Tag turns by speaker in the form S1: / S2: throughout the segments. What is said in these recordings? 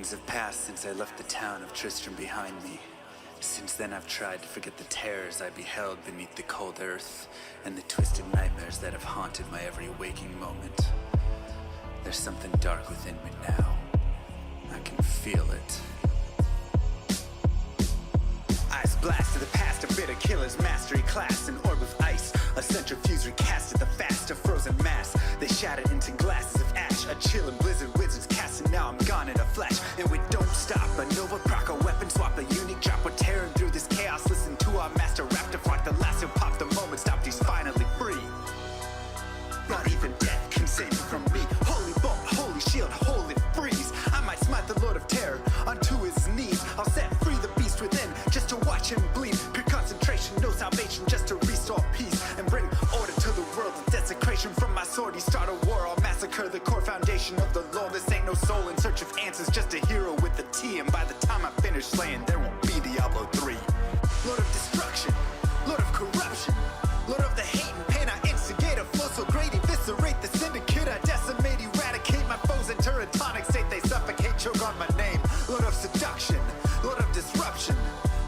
S1: Generations have passed since I left the town of Tristram behind me. Since then I've tried to forget the terrors I beheld beneath the cold earth and the twisted nightmares that have haunted my every waking moment. There's something dark within me now. I can feel it. Eyes blast to the past, a bitter killer's mastery class, an orb of ice, a centrifuge recasted the fast, a frozen mass. They shattered into glasses of ash, a chill and blizzard wizards cast, and now I'm gone in a flash. And we don't stop, a Nova proc, a weapon swap, a unique drop. We're tearing through this chaos, listen to our master raptor flock. The lasso pop, the moment stopped, he's finally free. Not even death can save me from me. Holy bolt, holy shield, holy freeze. I might smite the Lord of Terror onto his knees. I'll set free the beast within, just to watch him bleed. Pure concentration, no salvation, just to restore peace and bring order to the world. The desecration from my sword, he start a war. I'll massacre the core foundation of the law. This ain't no soul in search of answers, just a hero with a T. And by the time I finish slaying, there won't be Diablo 3. Lord of destruction, Lord of corruption, Lord of the hate and pain. I instigate a flow so great, eviscerate the syndicate. I decimate, eradicate my foes in turretonic state. They suffocate, choke on my name. Lord of seduction, Lord of disruption,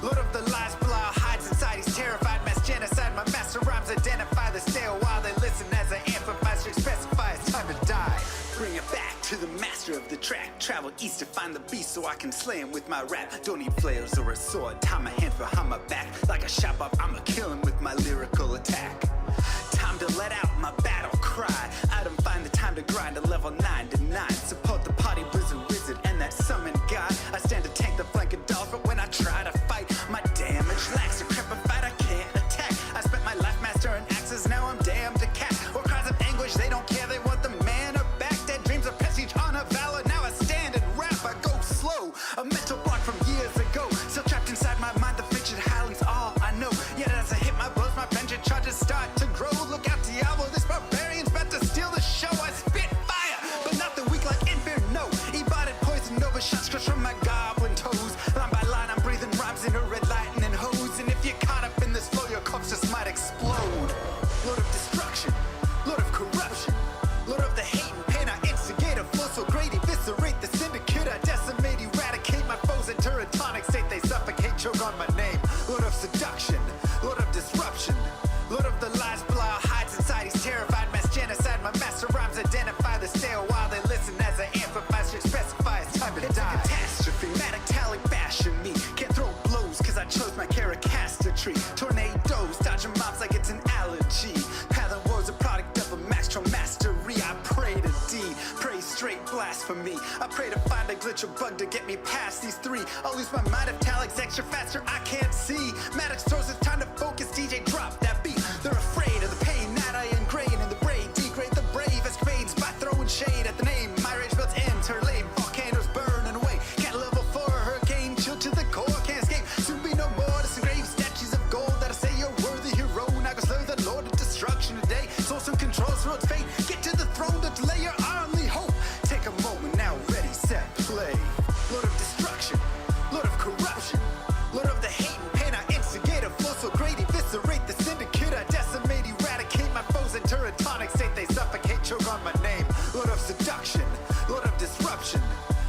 S1: Lord of the lies, Belial hides inside. He's terrified, mass genocide. My master rhymes identify the stale while they listen as I amplify, strict specify it's time to die. Bring it back to the master of the track. Travel east to find the beast so I can slay him with my rap. Don't need flails or a sword, tie my hands behind my back. Like a shop up, I'ma kill him with my lyrical attack. Time to let out my battle cry. I don't find the time to grind a level 9 to 9. Support the party blizzard wizard and that summon god. I stand to tank the flanking dolls, but when I try to fight, my damage lacks. Decrepified, I can't attack. I spent my life mastering axes, now I'm damned to cat. Or cries of anguish, they don't care, they want the mana back. Dead dreams of prestige, honor, valor. Now I stand and rap, I go slow. A mental block from years ago, still trapped inside my mind. The fiction howling's all I know. Yet as I hit my blows, my vengeance charges start to grow. Look out, Diablo, this barbarian's about to steal the show. I spit fire, but not the weak like Inferno. Ebotted poison over shots crushed from my goblin toes. Line by line, I'm breathing rhymes into red lightning hose. And if you're caught up in this flow, your corpse just might explode. Lord of destruction, Lord of corruption, Lord of the hate and pain. I instigate a flow so great, eviscerate the syndicate. I decimate, eradicate my foes in turretonic state. They suffocate, choke on my name. Lord of seduction, Lord of disruption, Lord of the lies, Belial hides inside. He's terrified, mass genocide. My master rhymes identify the stale while they listen as I amplify, strict specify it's time to die. It's a catastrophe, matic talic bashing me. Can't throw blows cause I chose my caricature. Tornadoes, dodging mobs like it's an allergy. Pattern words a product of a master mastery. I pray to D, pray straight blasphemy. I pray to find a glitch or bug to get me past these three. I'll lose my mind if talic's extra faster, I can't see. Maddox throws it's time to focus, DJ drop that beat. They're afraid of the pain that I ingrain in the brain. Degrade the brave escapades by throwing shade at the name. My rage builds ends, her lame volcanoes burning away. Can't level 4, hurricane, chill to the core, can't escape. Soon be no more disengrave statues of gold that'll say you're worthy hero. Now go slay the Lord of destruction today. Source and controls road's fate. Get to the throne, don't delay your only hope. Take a moment now, ready, set, play. Lord of destruction, Lord of corruption, Lord of the hate and pain. I instigate a flow so great, eviscerate the syndicate. I decimate, eradicate my foes in turretonic state. They suffocate, choke on my name. Lord of seduction, Lord of disruption,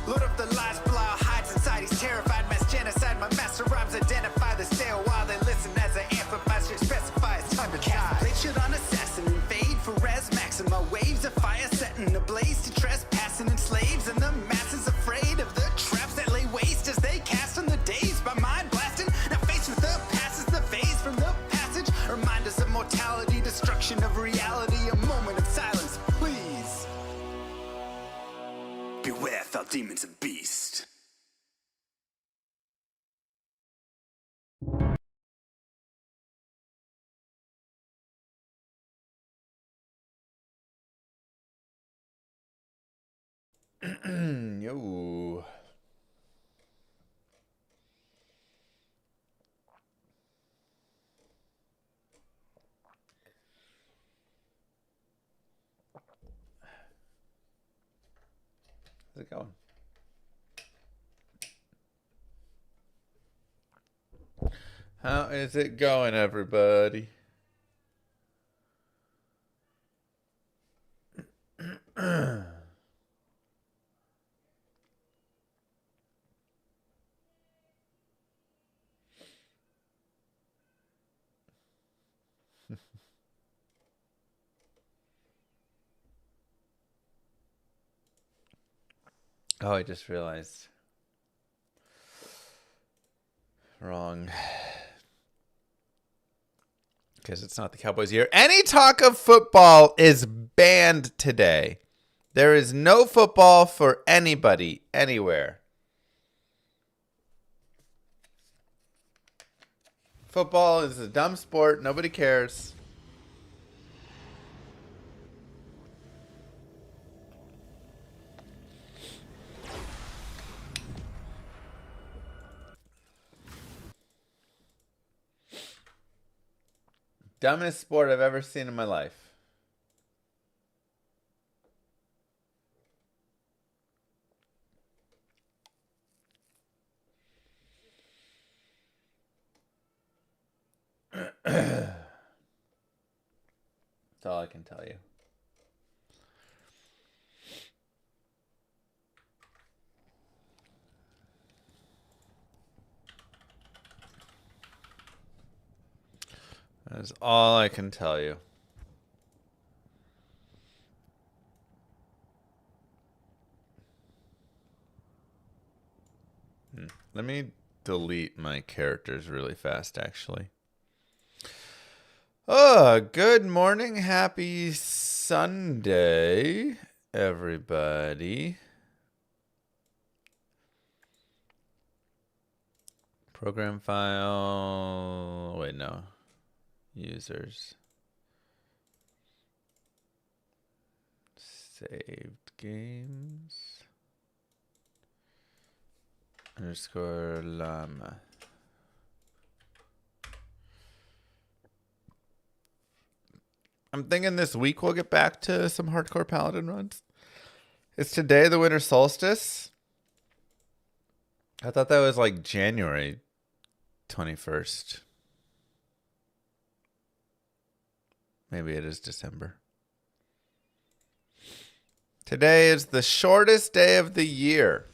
S1: Lord of the lies, Belial hides inside. He's terrified, mass genocide. My master rhymes identify the stale while they listen as I amplify, strict specify it's time to die. Blade shield on assassin, invade for res maxima. Waves of fire setting ablaze to trespassing and slaves. And the masses afraid of the traps that lay waste as they cast on the days by mind blasting. Now faced with the past is the phase from the passage. Remind us of mortality, destruction of reality. A moment of silence, please. Beware, foul demons and beast.
S2: Yo. How's it going? How is it going, everybody? Oh, I just realized. Wrong. Because it's not the Cowboys' year. Any talk of football is banned today. There is no football for anybody, anywhere. Football is a dumb sport. Nobody cares. Dumbest sport I've ever seen in my life. That's all I can tell you. That's all I can tell you. Let me delete my characters really fast, actually. Oh, good morning. Happy Sunday, everybody. Program file. Wait, no. Users. Saved games. Underscore llama. I'm thinking this week we'll get back to some hardcore paladin runs. It's today the winter solstice. I thought that was like January 21st. Maybe it is December. Today is the shortest day of the year.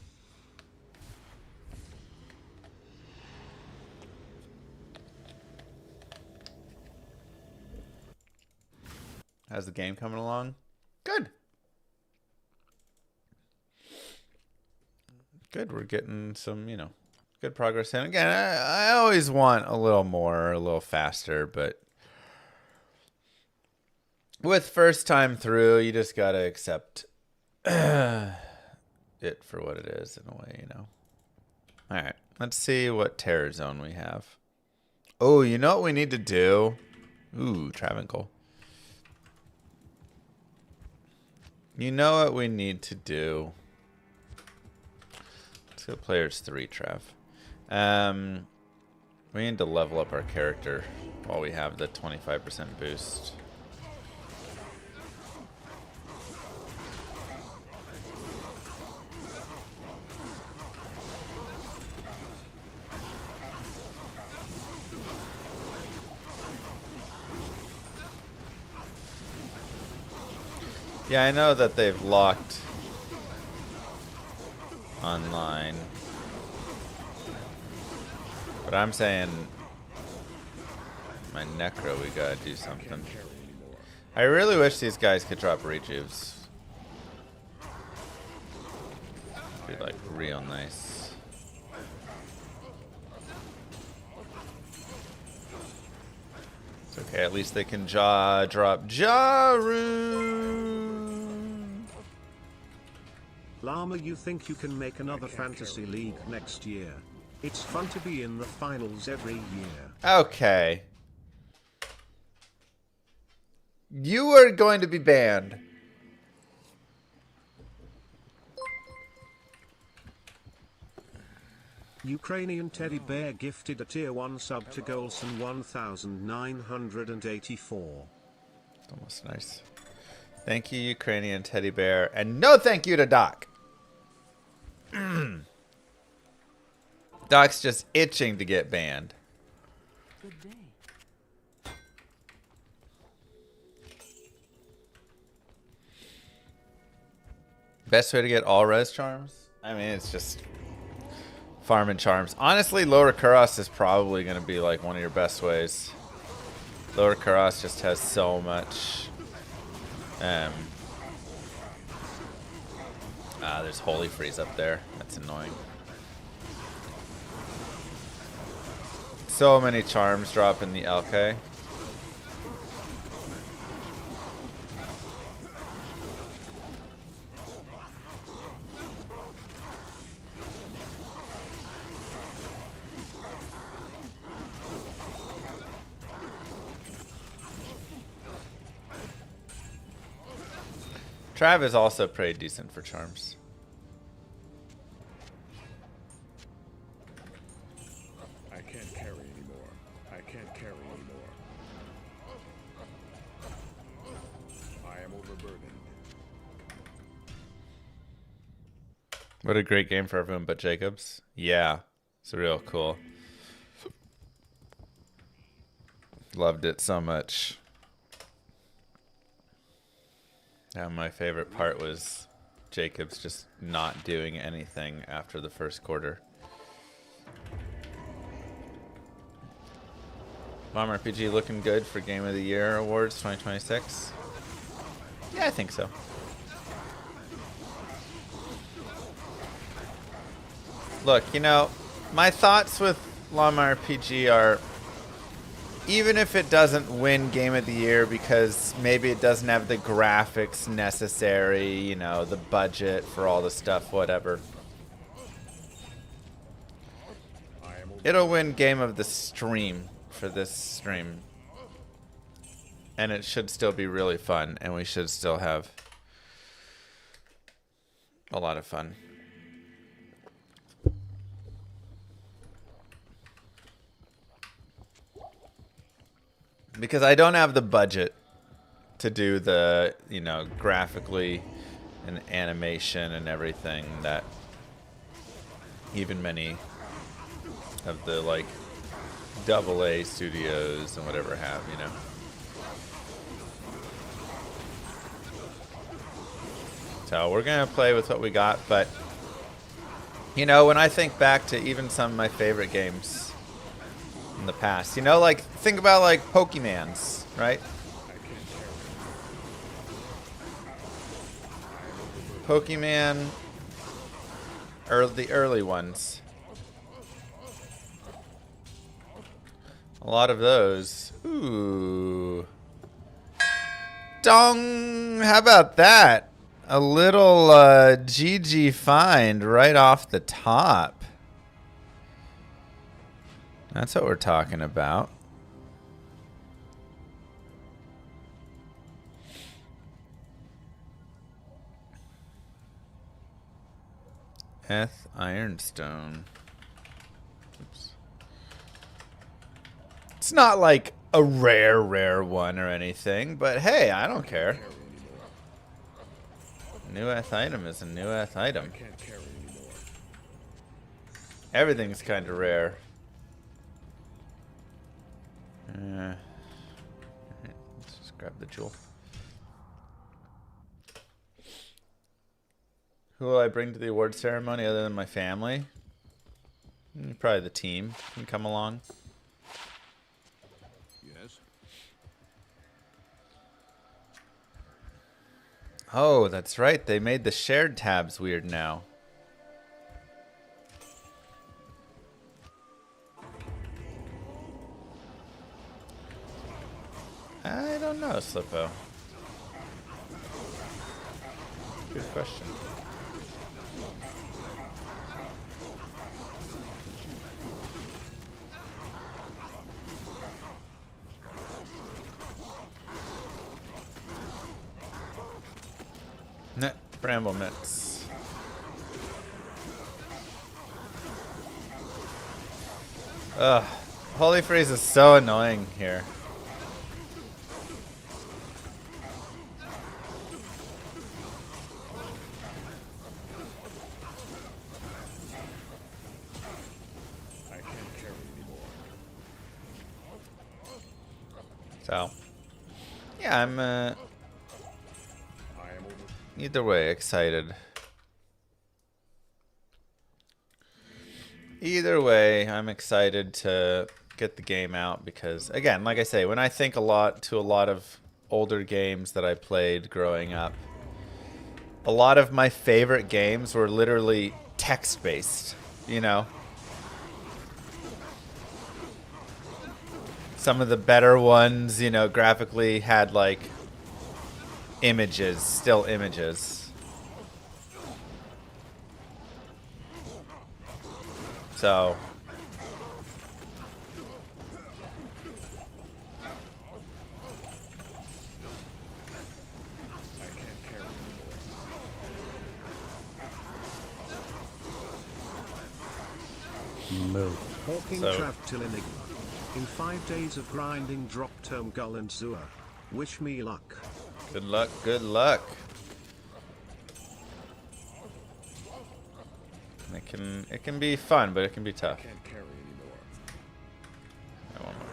S2: How's the game coming along? Good. Good. We're getting some, good progress in. Again, I always want a little more, a little faster, but with first time through, you just got to accept it for what it is in a way, All right. Let's see what terror zone we have. Oh, you know what we need to do? Ooh, Travancore. You know what we need to do? Let's go players 3, Trav. We need to level up our character while we have the 25% boost. Yeah, I know that they've locked online. But I'm saying my necro, we gotta do something. I really wish these guys could drop rejuves. Be like real nice. It's okay, at least they can drop Jaru.
S3: Llama, you think you can make another fantasy league next year? It's fun to be in the finals every year.
S2: Okay. You are going to be banned.
S3: Ukrainian teddy bear gifted a tier 1 sub to Golson 1984.
S2: It's almost nice. Thank you, Ukrainian teddy bear. And no thank you to Doc. Doc's just itching to get banned.
S4: Good day.
S2: Best way to get all res charms? I mean, it's just farming charms. Honestly, Lower Kuros is probably going to be like one of your best ways. Lower Kuros just has so much Ah, there's Holy Freeze up there. That's annoying. So many charms drop in the LK. Trav is also pretty decent for charms.
S3: I can't carry anymore. I can't carry anymore. I am overburdened.
S2: What a great game for everyone but Jacobs. Yeah, it's real cool. Loved it so much. Yeah, my favorite part was Jacobs just not doing anything after the first quarter. Llama RPG looking good for Game of the Year Awards 2026? Yeah, I think so. Look, you know, my thoughts with Llama RPG are, even if it doesn't win Game of the Year because maybe it doesn't have the graphics necessary, you know, the budget for all the stuff, whatever. It'll win Game of the Stream for this stream. And it should still be really fun, and we should still have a lot of fun. Because I don't have the budget to do the, you know, graphically and animation and everything that even many of the, like, AA studios and whatever have, you know. So we're going to play with what we got, but, you know, when I think back to even some of my favorite games in the past, you know, like, think about, like, Pokemans, right? Pokemon, or the early ones. A lot of those. Ooh. Dong! How about that? A little GG find right off the top. That's what we're talking about. Ironstone. Oops. It's not like a rare one or anything, but hey, I don't care. New item is a new item. Everything's kind of rare. Let's just grab the jewel. Who will I bring to the award ceremony other than my family? Probably the team can come along.
S3: Yes.
S2: Oh, that's right. They made the shared tabs weird now. I don't know, Slippo. Good question. Nah, bramble mitts. Ugh, Holy Freeze is so annoying here. So, yeah, I'm either way excited. Either way, I'm excited to get the game out because, again, like I say, when I think to a lot of older games that I played growing up, a lot of my favorite games were literally text-based, you know? Some of the better ones, you know, graphically had like images, still images. So
S3: Hawking
S2: So-
S3: Trav till Enigma. In 5 days of grinding drop term Gull and Zua. Wish me luck.
S2: good luck, good luck. It can be fun, but it can be tough.
S5: Can't carry anymore.
S2: I want more.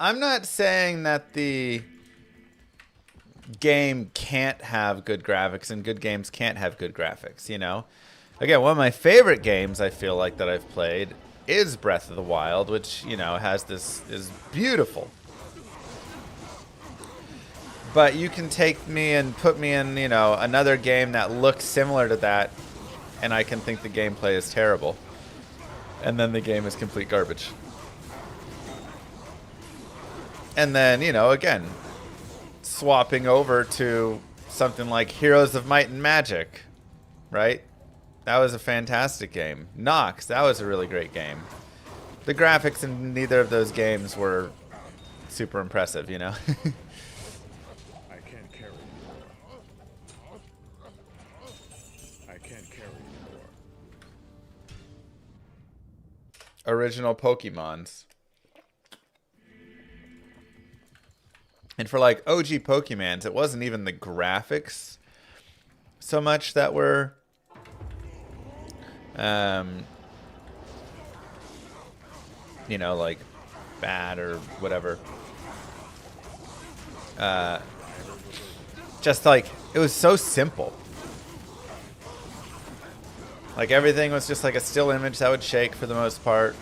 S2: I'm not saying that the game can't have good graphics and good games can't have good graphics, you know? Again, one of my favorite games I feel like that I've played is Breath of the Wild, which, you know, has this is beautiful. But you can take me and put me in, you know, another game that looks similar to that, and I can think the gameplay is terrible. And then the game is complete garbage. And then, you know, again, swapping over to something like Heroes of Might and Magic, right? That was a fantastic game. Nox, that was a really great game. The graphics in neither of those games were super impressive, you know?
S5: I can't carry anymore. I can't carry anymore.
S2: Original Pokemons. And for like OG Pokemons, it wasn't even the graphics so much that were you know, like bad or whatever. Just like it was so simple. Like everything was just like a still image that would shake for the most part.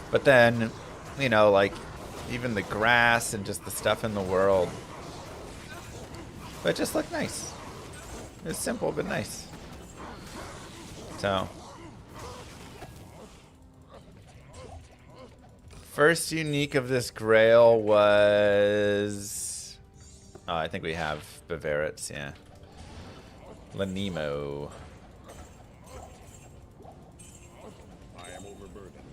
S2: But then, you know, like even the grass and just the stuff in the world. But it just looked nice. It's simple but nice. So first unique of this Grail was I think we have Bavarets, yeah. Lanemo.
S5: I am overburdened.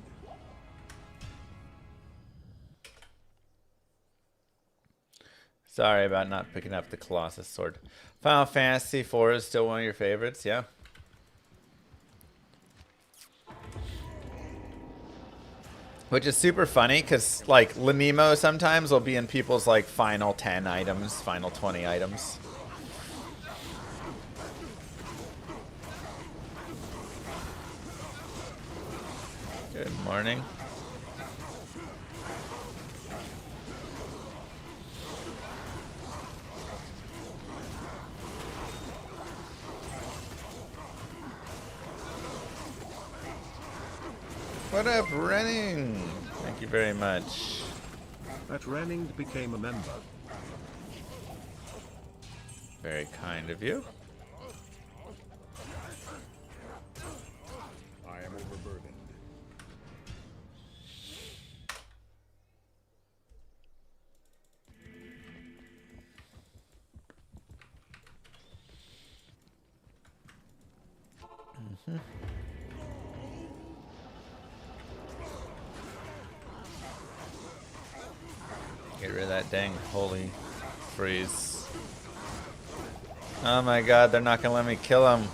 S2: Sorry about not picking up the Colossus sword. Final Fantasy IV is still one of your favorites, yeah. Which is super funny because like Lanemo sometimes will be in people's like final 10 items, final 20 items. Good morning. What up, Renning? Thank you very much.
S3: That Renning became a member.
S2: Very kind of you.
S5: I am overburdened.
S2: Get rid of that dang holy freeze. Oh my god, they're not gonna let me kill him.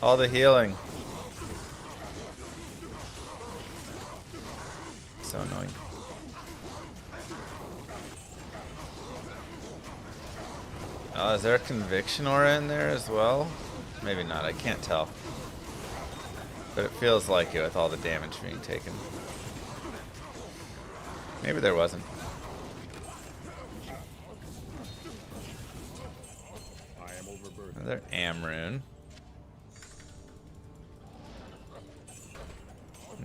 S2: All the healing. So annoying. Oh, is there a conviction aura in there as well? Maybe not, I can't tell. But it feels like it with all the damage being taken. Maybe there wasn't.
S5: I am overburdened.
S2: Another Amrune.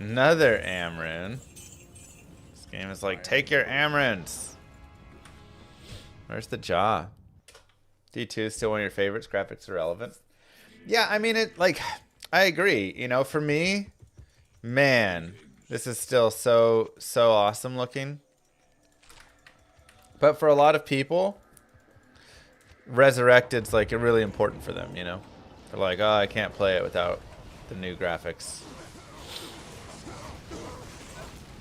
S2: Another Amrune. This game is like, take your Amarants. Where's the jaw? D2 is still one of your favorites. Graphics are relevant. Yeah, I mean, I agree. You know, for me, man, this is still so awesome looking. But for a lot of people, Resurrected's like really important for them, you know? They're like, oh, I can't play it without the new graphics.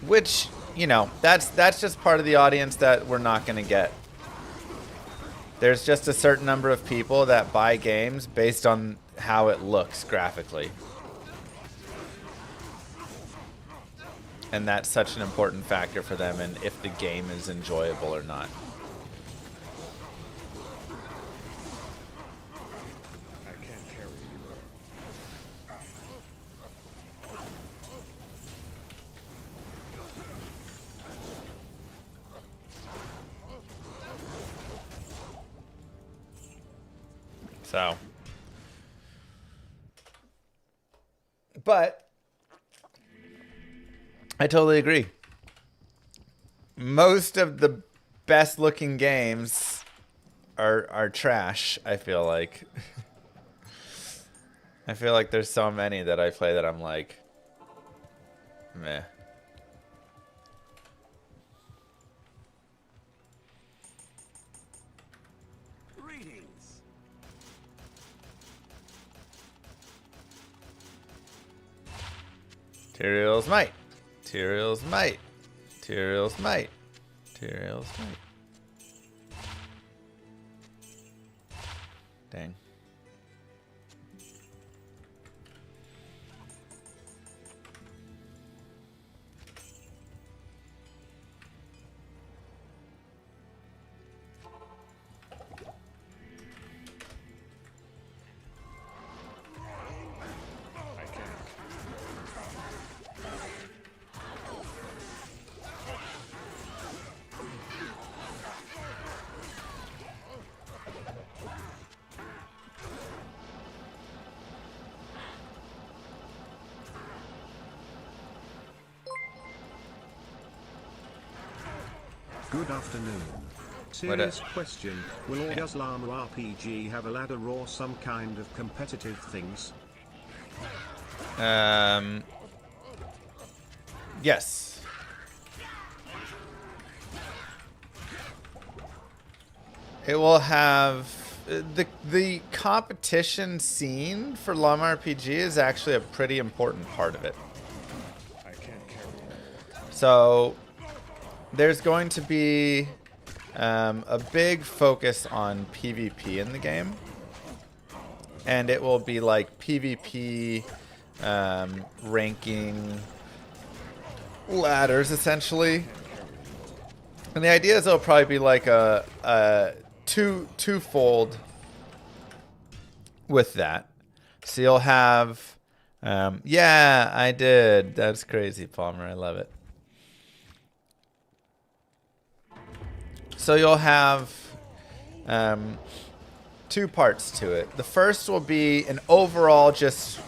S2: Which, you know, that's just part of the audience that we're not going to get. There's just a certain number of people that buy games based on how it looks graphically. And that's such an important factor for them, and if the game is enjoyable or not.
S5: I can't carry anymore.
S2: So, but I totally agree. Most of the best looking games are trash, I feel like. I feel like there's so many that I play that I'm like, meh. Tyrael's might. Tyrael's might. Tyrael's might. Tyrael's might. Dang.
S5: I can't.
S3: Good afternoon. Serious question, will or does Llama RPG have a ladder or some kind of competitive things?
S2: Yes. It will have the competition scene for Llama RPG is actually a pretty important part of it.
S5: I can't carry anymore.
S2: So there's going to be a big focus on PvP in the game, and it will be like PvP ranking ladders essentially. And the idea is it'll probably be like a twofold with that. So you'll have, yeah, I did. That's crazy, Palmer. I love it. So you'll have two parts to it. The first will be an overall just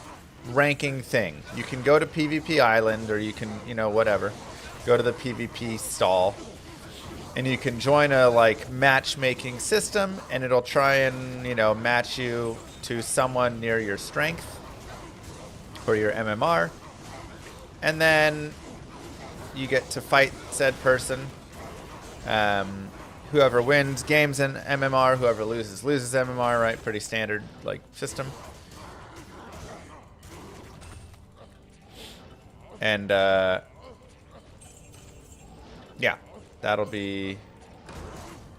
S2: ranking thing. You can go to PvP Island, or you can, you know, whatever. Go to the PvP stall. And you can join a like matchmaking system, and it'll try and, you know, match you to someone near your strength or your MMR. And then you get to fight said person. Whoever wins games in MMR, whoever loses MMR, right? Pretty standard like system. And yeah, that'll be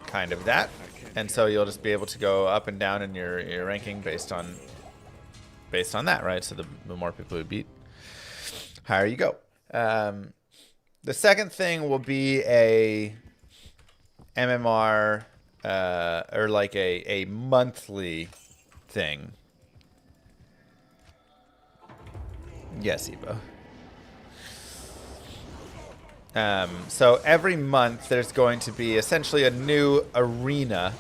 S2: kind of that. And so you'll just be able to go up and down in your ranking based on that, right? So the more people you beat, higher you go. The second thing will be a MMR or like a monthly thing. Yes, Evo. So every month there's going to be essentially a new arena,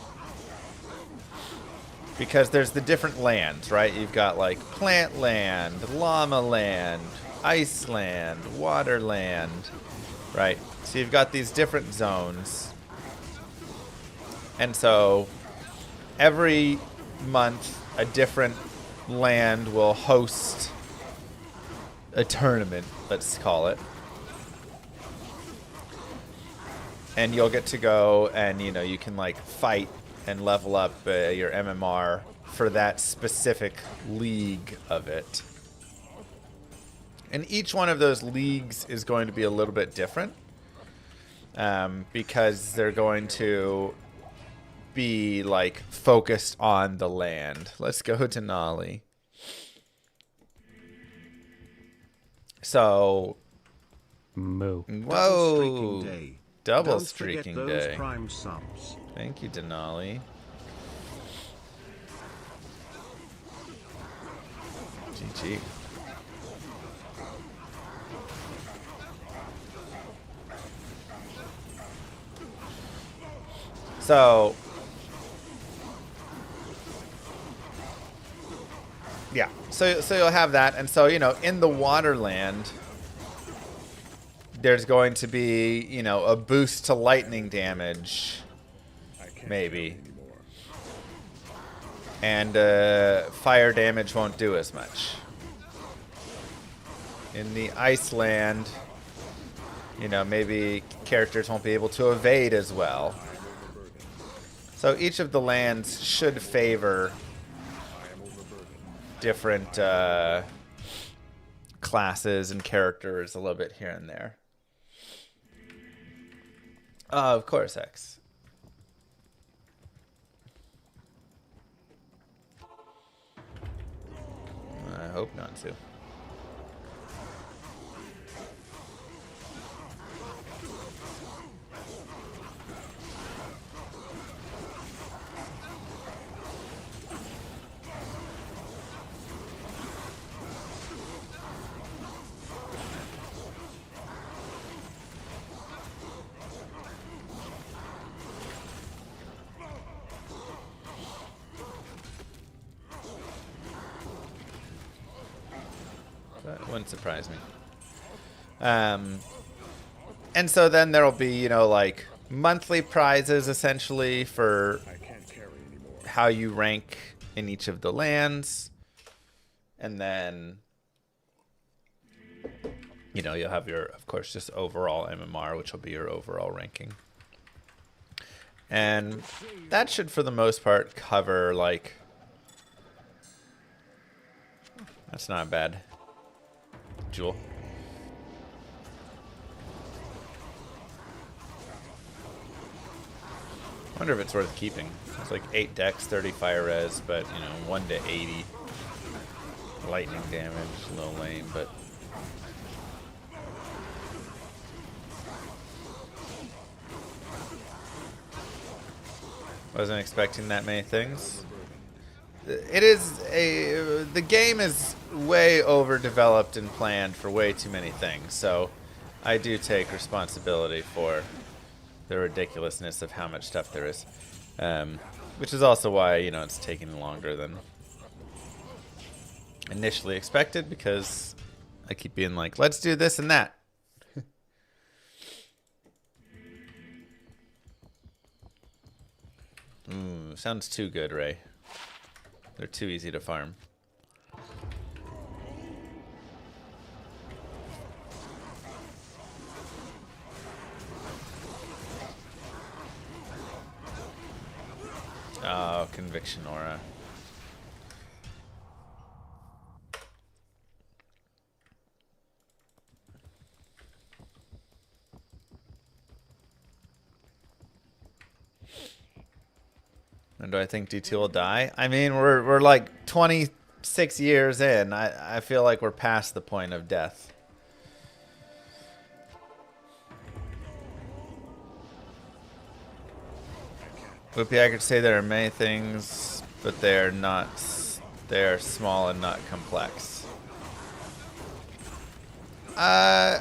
S2: because there's the different lands, right? You've got like plant land, llama land, ice land, water land, right? So you've got these different zones. And so every month, a different land will host a tournament, let's call it. And you'll get to go and, you know, you can like fight and level up your MMR for that specific league of it. And each one of those leagues is going to be a little bit different because they're going to be like focused on the land. Let's go to Nolly.
S6: So,
S3: Moo.
S2: Whoa. Double
S3: Don't
S2: streaking
S3: forget those
S2: day.
S3: prime subs.
S2: Thank you, Denali. GG. So, yeah. So you'll have that, and so you know, in the Waterland, there's going to be, you know, a boost to lightning damage, maybe, and fire damage won't do as much. In the Iceland, you know, maybe characters won't be able to evade as well. So each of the lands should favor different classes and characters a little bit here and there. Of course, X. I hope not to. That wouldn't surprise me. And so then there'll be, you know, like monthly prizes essentially for how you rank in each of the lands. And then, you know, you'll have your, of course, just overall MMR, which will be your overall ranking. And that should, for the most part, cover, like... That's not bad. Jewel. I wonder if it's worth keeping. It's like 8 dex, 30 fire res, but, you know, 1 to 80 lightning damage. A little lame, but... Wasn't expecting that many things. It is a... The game is way overdeveloped and planned for way too many things, so I do take responsibility for the ridiculousness of how much stuff there is. Which is also why, you know, it's taking longer than initially expected, because I keep being like, let's do this and that. Ooh, sounds too good, Ray. They're too easy to farm. Oh, Conviction Aura. And do I think DT will die? I mean, we're like 26 years in. I feel like we're past the point of death. Whoopi, I could say there are many things, but they are not. They are small and not complex. Yeah.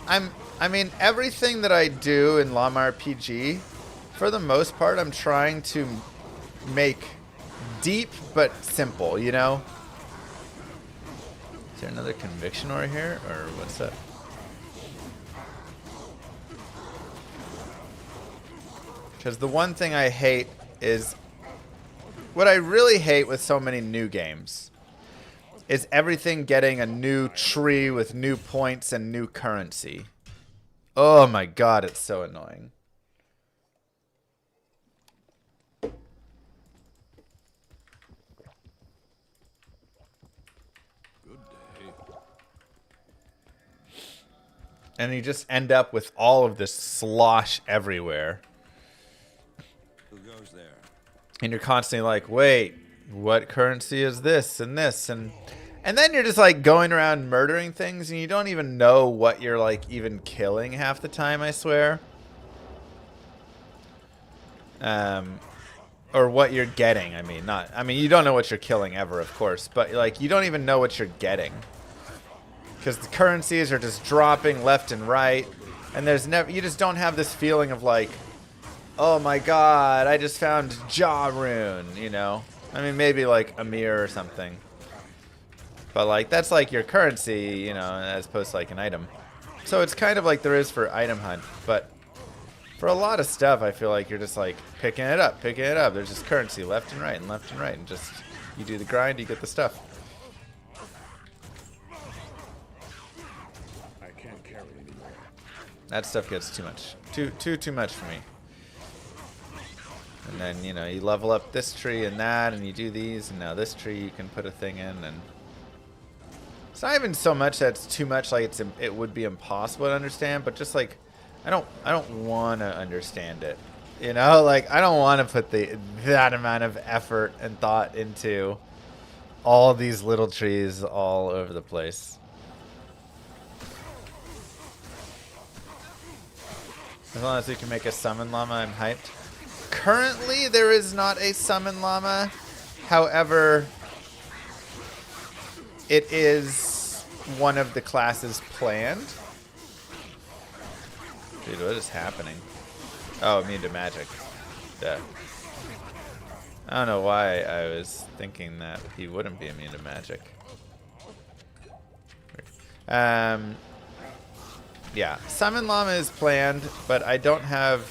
S2: I mean, everything that I do in Llama RPG, for the most part, I'm trying to make deep but simple. You know. Is there another Conviction Aura here, or what's up? Because the one thing I hate is... What I really hate with so many new games is everything getting a new tree with new points and new currency. Oh my god, it's so annoying. And you just end up with all of this slosh everywhere.
S6: Who goes there?
S2: And you're constantly like, wait, what currency is this and this? And then you're just like going around murdering things and you don't even know what you're like even killing half the time, I swear. Or what you're getting, I mean, you don't know what you're killing ever, of course, but like you don't even know what you're getting. Because the currencies are just dropping left and right, and there's never, you just don't have this feeling of like, oh my god, I just found Jaw Rune, you know? I mean, maybe like a mirror or something. But like, that's like your currency, you know, as opposed to like an item. So it's kind of like there is for item hunt, but for a lot of stuff, I feel like you're just like picking it up, picking it up. There's just currency left and right and left and right, and just, you do the grind, you get the stuff. That stuff gets too much. Too much for me. And then, you know, you level up this tree and that, and you do these, and now this tree you can put a thing in, and it's not even so much that it's too much, like it would be impossible to understand, but just like I don't want to understand it. You know, like I don't want to put that amount of effort and thought into all these little trees all over the place. As long as we can make a summon llama, I'm hyped. Currently, there is not a summon llama. However, it is one of the classes planned. Dude, what is happening? Oh, immune to magic. Yeah. I don't know why I was thinking that he wouldn't be immune to magic. Yeah, Summon Llama is planned, but I don't have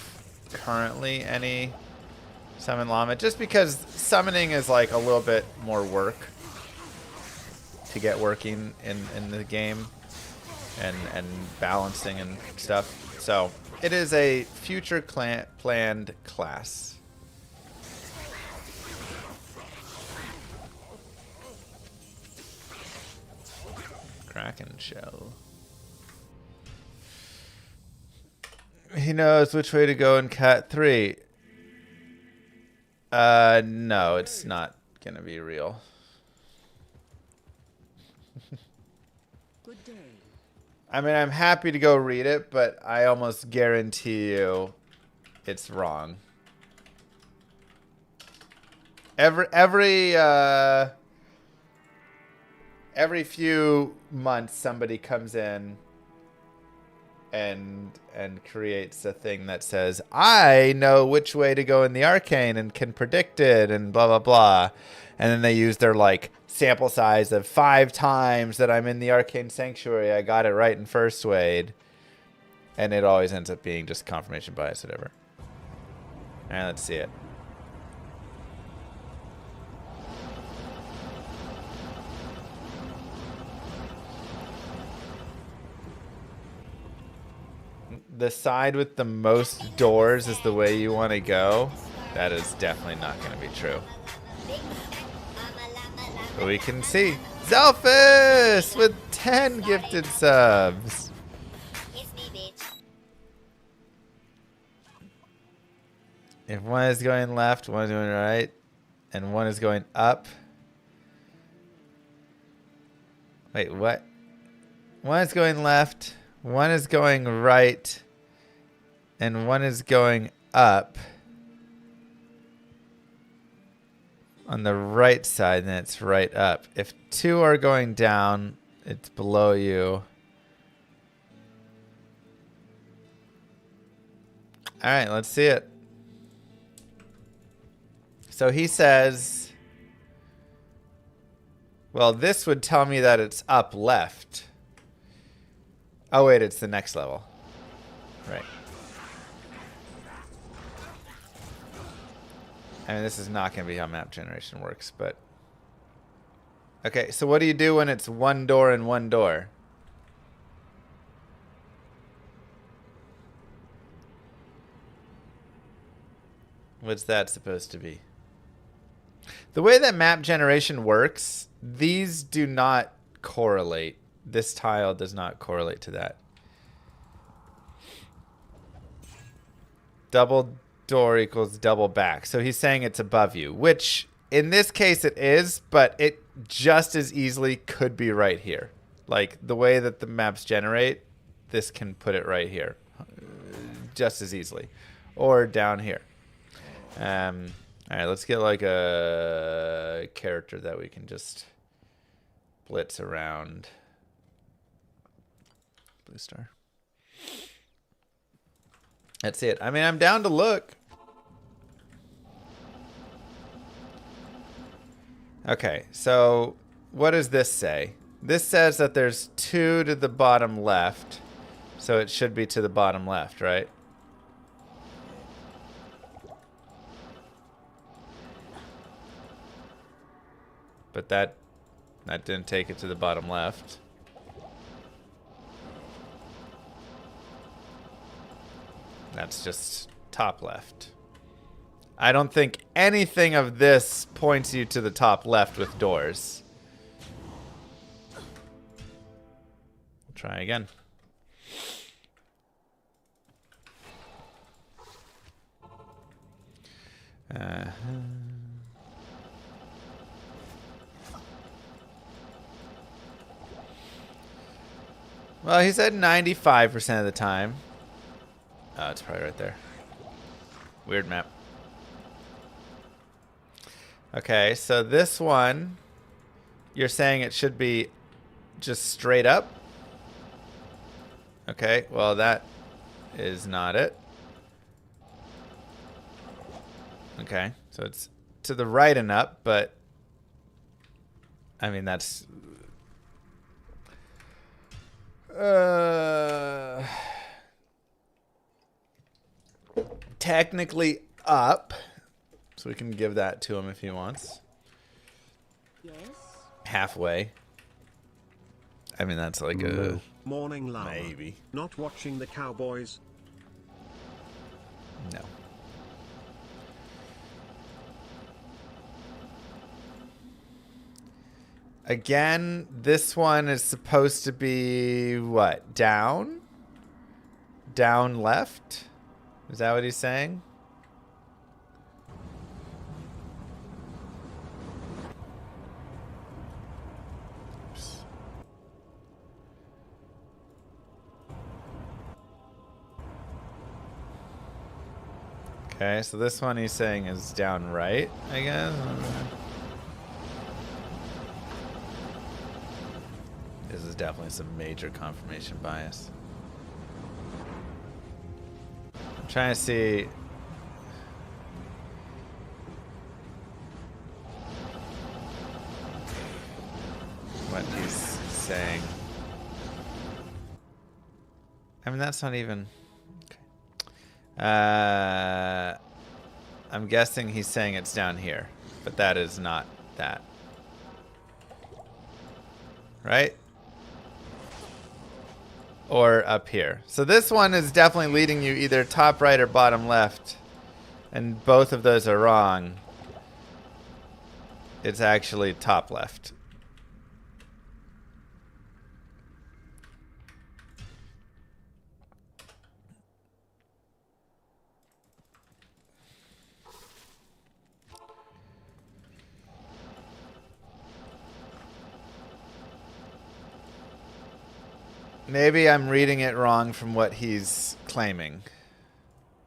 S2: currently any Summon Llama, just because summoning is like a little bit more work to get working in the game and balancing and stuff. So it is a future planned class. Kraken shell. He knows which way to go in Cat 3. No, it's not gonna be real.
S4: Good day.
S2: I mean, I'm happy to go read it, but I almost guarantee you it's wrong. Every few months somebody comes in and creates a thing that says, I know which way to go in the arcane and can predict it and blah blah blah, and then they use their like sample size of 5 times that I'm in the arcane sanctuary, I got it right in first wade, and it always ends up being just confirmation bias, whatever. Alright, let's see it. The side with the most doors is the way you want to go. That is definitely not going to be true. But we can see Zelphus with 10 gifted subs. If one is going left, one is going right, and one is going up. Wait, what? One is going left, one is going right, and one is going up. On the right side, then it's right up. If 2 are going down, it's below you. All right, let's see it. So he says, well, this would tell me that it's up left. Oh, wait, it's the next level. Right. I mean, this is not going to be how map generation works, but... Okay, so what do you do when it's one door and one door? What's that supposed to be? The way that map generation works, these do not correlate. This tile does not correlate to that. Double door equals double back. So he's saying it's above you, which in this case it is, but it just as easily could be right here. Like the way that the maps generate, this can put it right here just as easily, or down here. All right, let's get like a character that we can just blitz around. Blue star. That's it. I mean, I'm down to look. Okay, so what does this say? This says that there's 2 to the bottom left, so it should be to the bottom left, right? But that didn't take it to the bottom left. That's just top left. I don't think anything of this points you to the top left with doors. We'll try again. Well, he said 95% of the time. Oh, it's probably right there. Weird map. Okay, so this one, you're saying it should be just straight up? Okay, well that is not it. Okay, so it's to the right and up, but I mean that's... technically up, so we can give that to him if he wants.
S4: Yes.
S2: Halfway. I mean, that's like a
S3: Morning Llama.
S2: maybe.
S3: Not watching the Cowboys.
S2: No. Again, this one is supposed to be what? Down? Down left? Is that what he's saying? Oops. Okay, so this one he's saying is down right, I guess. This is definitely some major confirmation bias. I'm trying to see. What he's saying. I mean, that's not even. Okay. I'm guessing he's saying it's down here, but that is not that. Right? Or up here. So this one is definitely leading you either top right or bottom left. And both of those are wrong. It's actually top left. Maybe I'm reading it wrong from what he's claiming.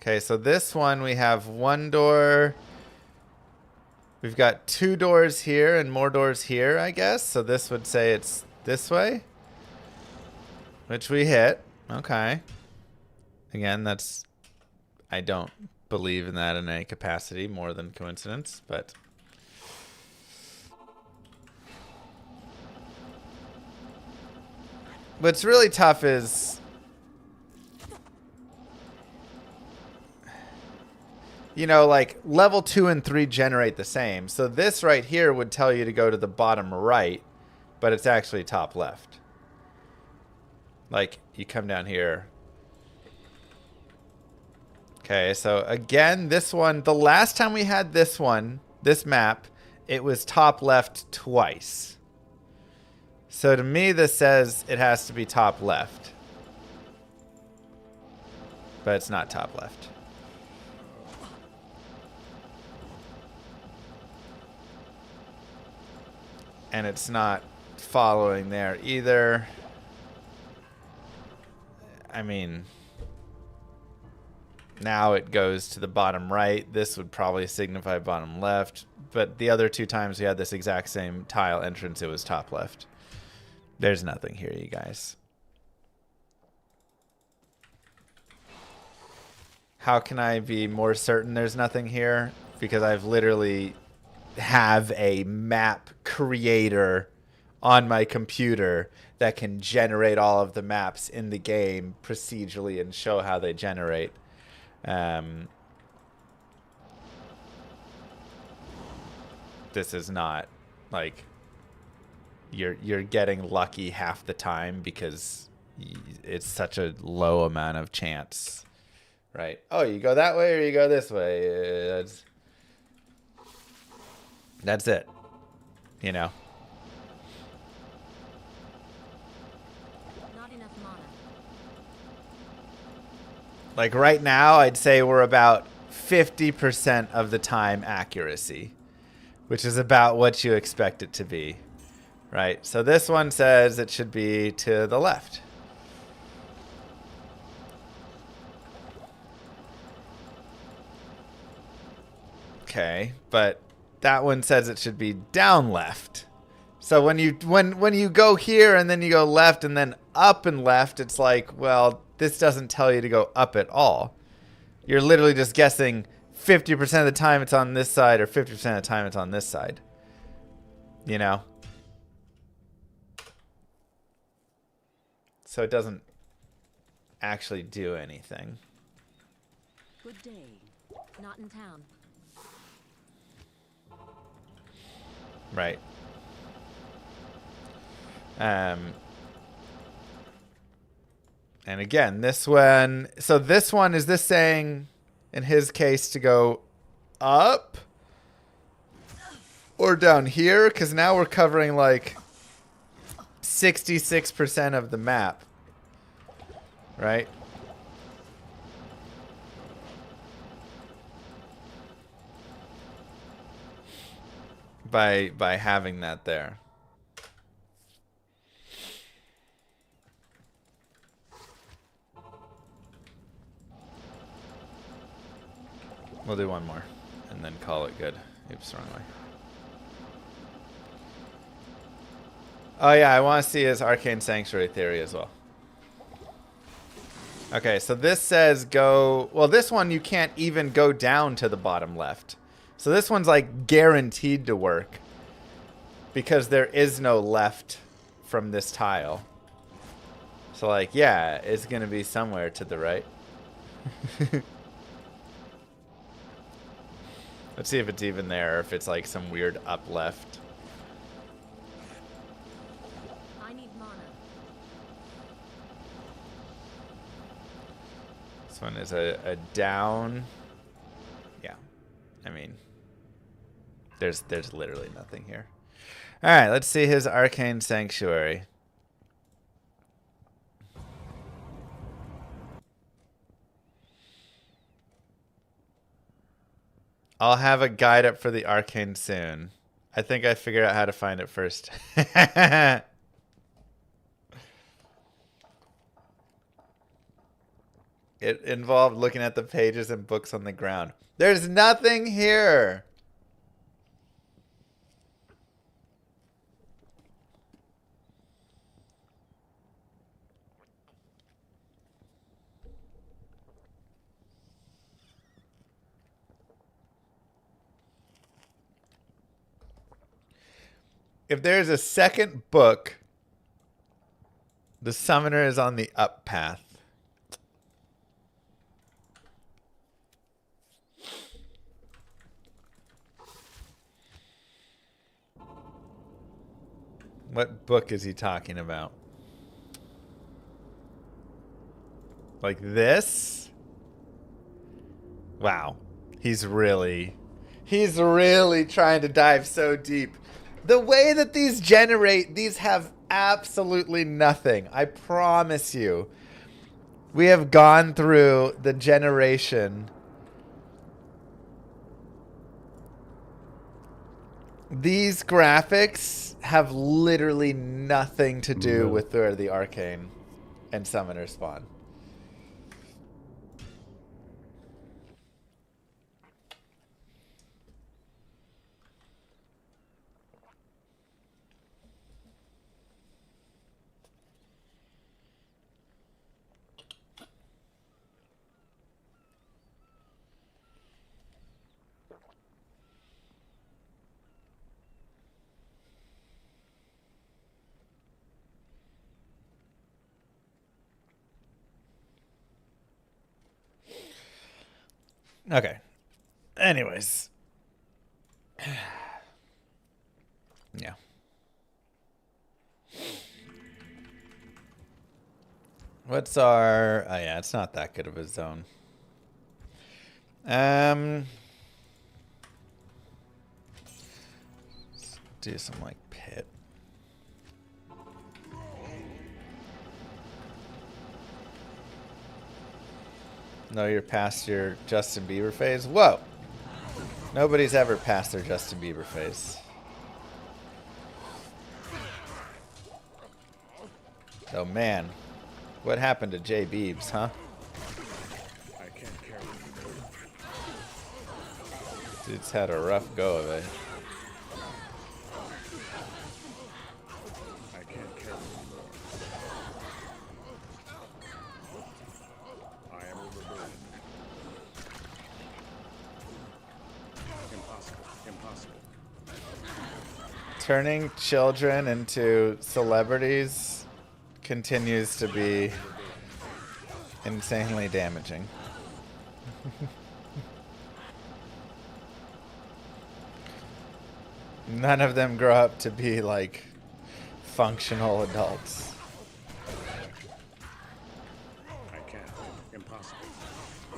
S2: Okay, so this one we have one door. We've got 2 doors here and more doors here, I guess. So this would say it's this way, which we hit. Okay. Again, that's... I don't believe in that in any capacity more than coincidence, but... What's really tough is... you know, like level 2 and 3 generate the same. So this right here would tell you to go to the bottom right, but it's actually top left. Like you come down here. Okay, so again, this one, the last time we had this one, this map, it was top left twice. So to me, this says it has to be top left. But it's not top left. And it's not following there either. I mean, now it goes to the bottom right. This would probably signify bottom left. But the other 2 times we had this exact same tile entrance, it was top left. There's nothing here, you guys. How can I be more certain there's nothing here? Because I've literally have a map creator on my computer that can generate all of the maps in the game procedurally and show how they generate. This is not like you're getting lucky half the time because it's such a low amount of chance, right? Oh, you go that way or you go this way. That's it, you know.
S4: Not enough mana.
S2: Like right now, I'd say we're about 50% of the time accuracy, which is about what you expect it to be, right? So this one says it should be to the left. Okay, but that one says it should be down left. So when you go here and then you go left and then up and left, it's like, well, this doesn't tell you to go up at all. You're literally just guessing 50% of the time it's on this side or 50% of the time it's on this side. You know? So it doesn't actually do anything.
S4: Good day. Not in town.
S2: Right. And again, this one, so this one, is this saying, in his case, to go up or down here? Because now we're covering like 66% of the map, right? By having that there. We'll do one more and then call it good. Oops, wrong way. Oh yeah, I want to see his Arcane Sanctuary theory as well. Okay, so this says go... Well, this one you can't even go down to the bottom left. So this one's like guaranteed to work because there is no left from this tile. So like, yeah, it's going to be somewhere to the right. Let's see if it's even there or if it's like some weird up left.
S4: I need mana.
S2: This one is a down. Yeah. I mean, there's literally nothing here. All right, let's see his Arcane Sanctuary. I'll have a guide up for the Arcane soon. I think I figured out how to find it first. It involved looking at the pages and books on the ground. There's nothing here. If there's a second book, the summoner is on the up path. What book is he talking about? Like this? Wow. He's really trying to dive so deep. The way that these generate, these have absolutely nothing. I promise you. We have gone through the generation. These graphics have literally nothing to do with where the arcane and summoner spawn. Okay. Anyways. Yeah. What's our... Oh, yeah, it's not that good of a zone. Let's do some, like, pit. No, you're past your Justin Bieber phase? Whoa! Nobody's ever passed their Justin Bieber phase. Oh, man. What happened to J. Biebs, huh?
S5: I can't carry you.
S2: Dude's had a rough go of it.
S5: I can't carry you. I am overburdened. Impossible. Impossible.
S2: Turning children into celebrities continues to be insanely damaging. None of them grow up to be like functional adults.
S5: I can't. Impossible. I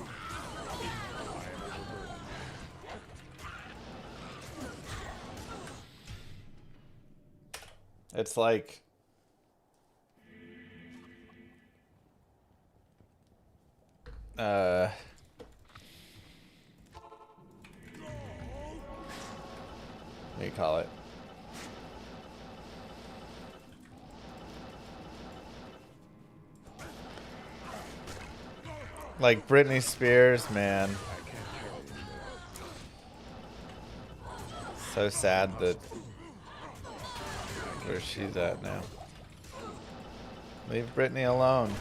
S5: am overburdened.
S2: It's like what do you call it? Like Britney Spears, man. So sad that where she's at now. Leave Britney alone.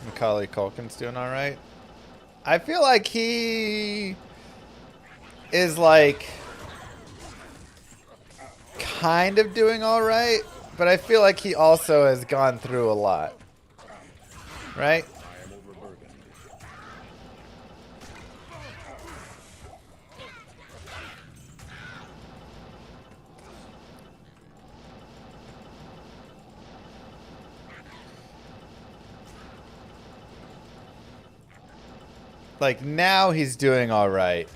S2: Macaulay Culkin's doing all right. I feel like he is like kind of doing all right, but I feel like he also has gone through a lot. Right?
S5: I am overburdened.
S2: Like now he's doing all right.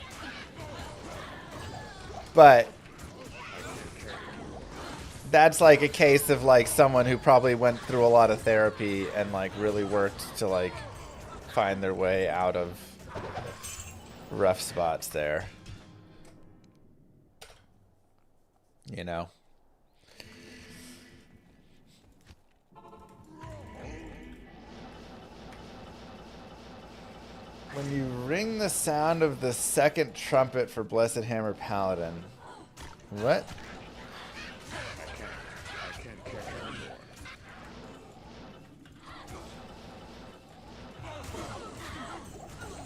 S2: But that's like a case of like someone who probably went through a lot of therapy and like really worked to like find their way out of rough spots there. You know? When you ring the sound of the second trumpet for Blessed Hammer Paladin. What?
S5: I can't carry anymore.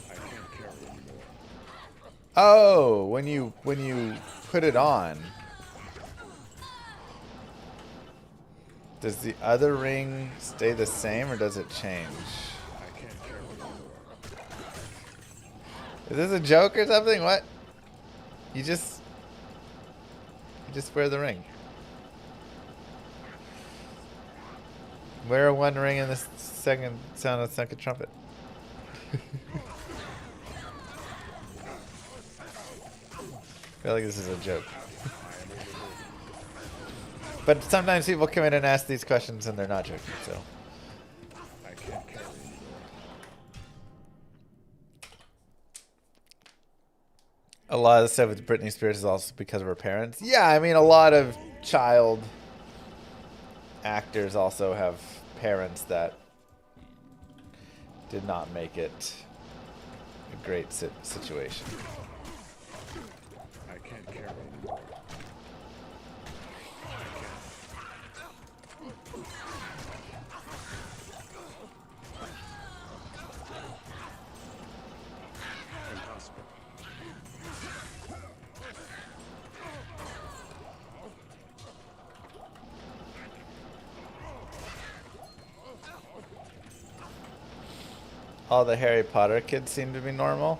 S5: I can't carry anymore.
S2: Oh, when you put it on. Does the other ring stay the same or does it change?
S5: I can't carry anymore.
S2: Is this a joke or something? What? You just wear the ring. Wear one ring in the second sound of the second trumpet. I feel like this is a joke. But sometimes people come in and ask these questions and they're not joking, so.
S5: I can't carry anymore.
S2: A lot of the stuff with Britney Spears is also because of her parents. Yeah, I mean, a lot of child actors also have parents that did not make it a great situation.
S5: I can't carry anymore. Impossible.
S2: All the Harry Potter kids seem to be normal.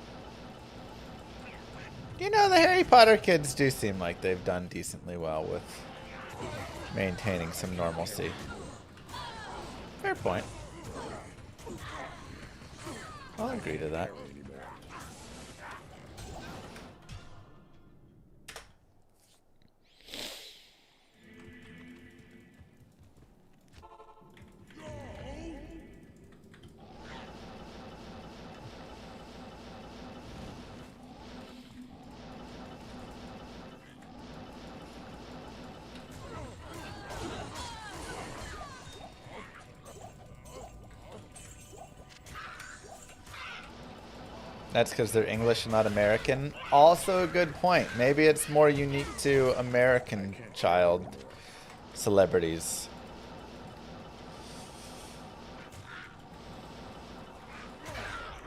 S2: You know, the Harry Potter kids do seem like they've done decently well with maintaining some normalcy. Fair point. I'll agree to that. That's because they're English and not American. Also a good point. Maybe it's more unique to American child celebrities.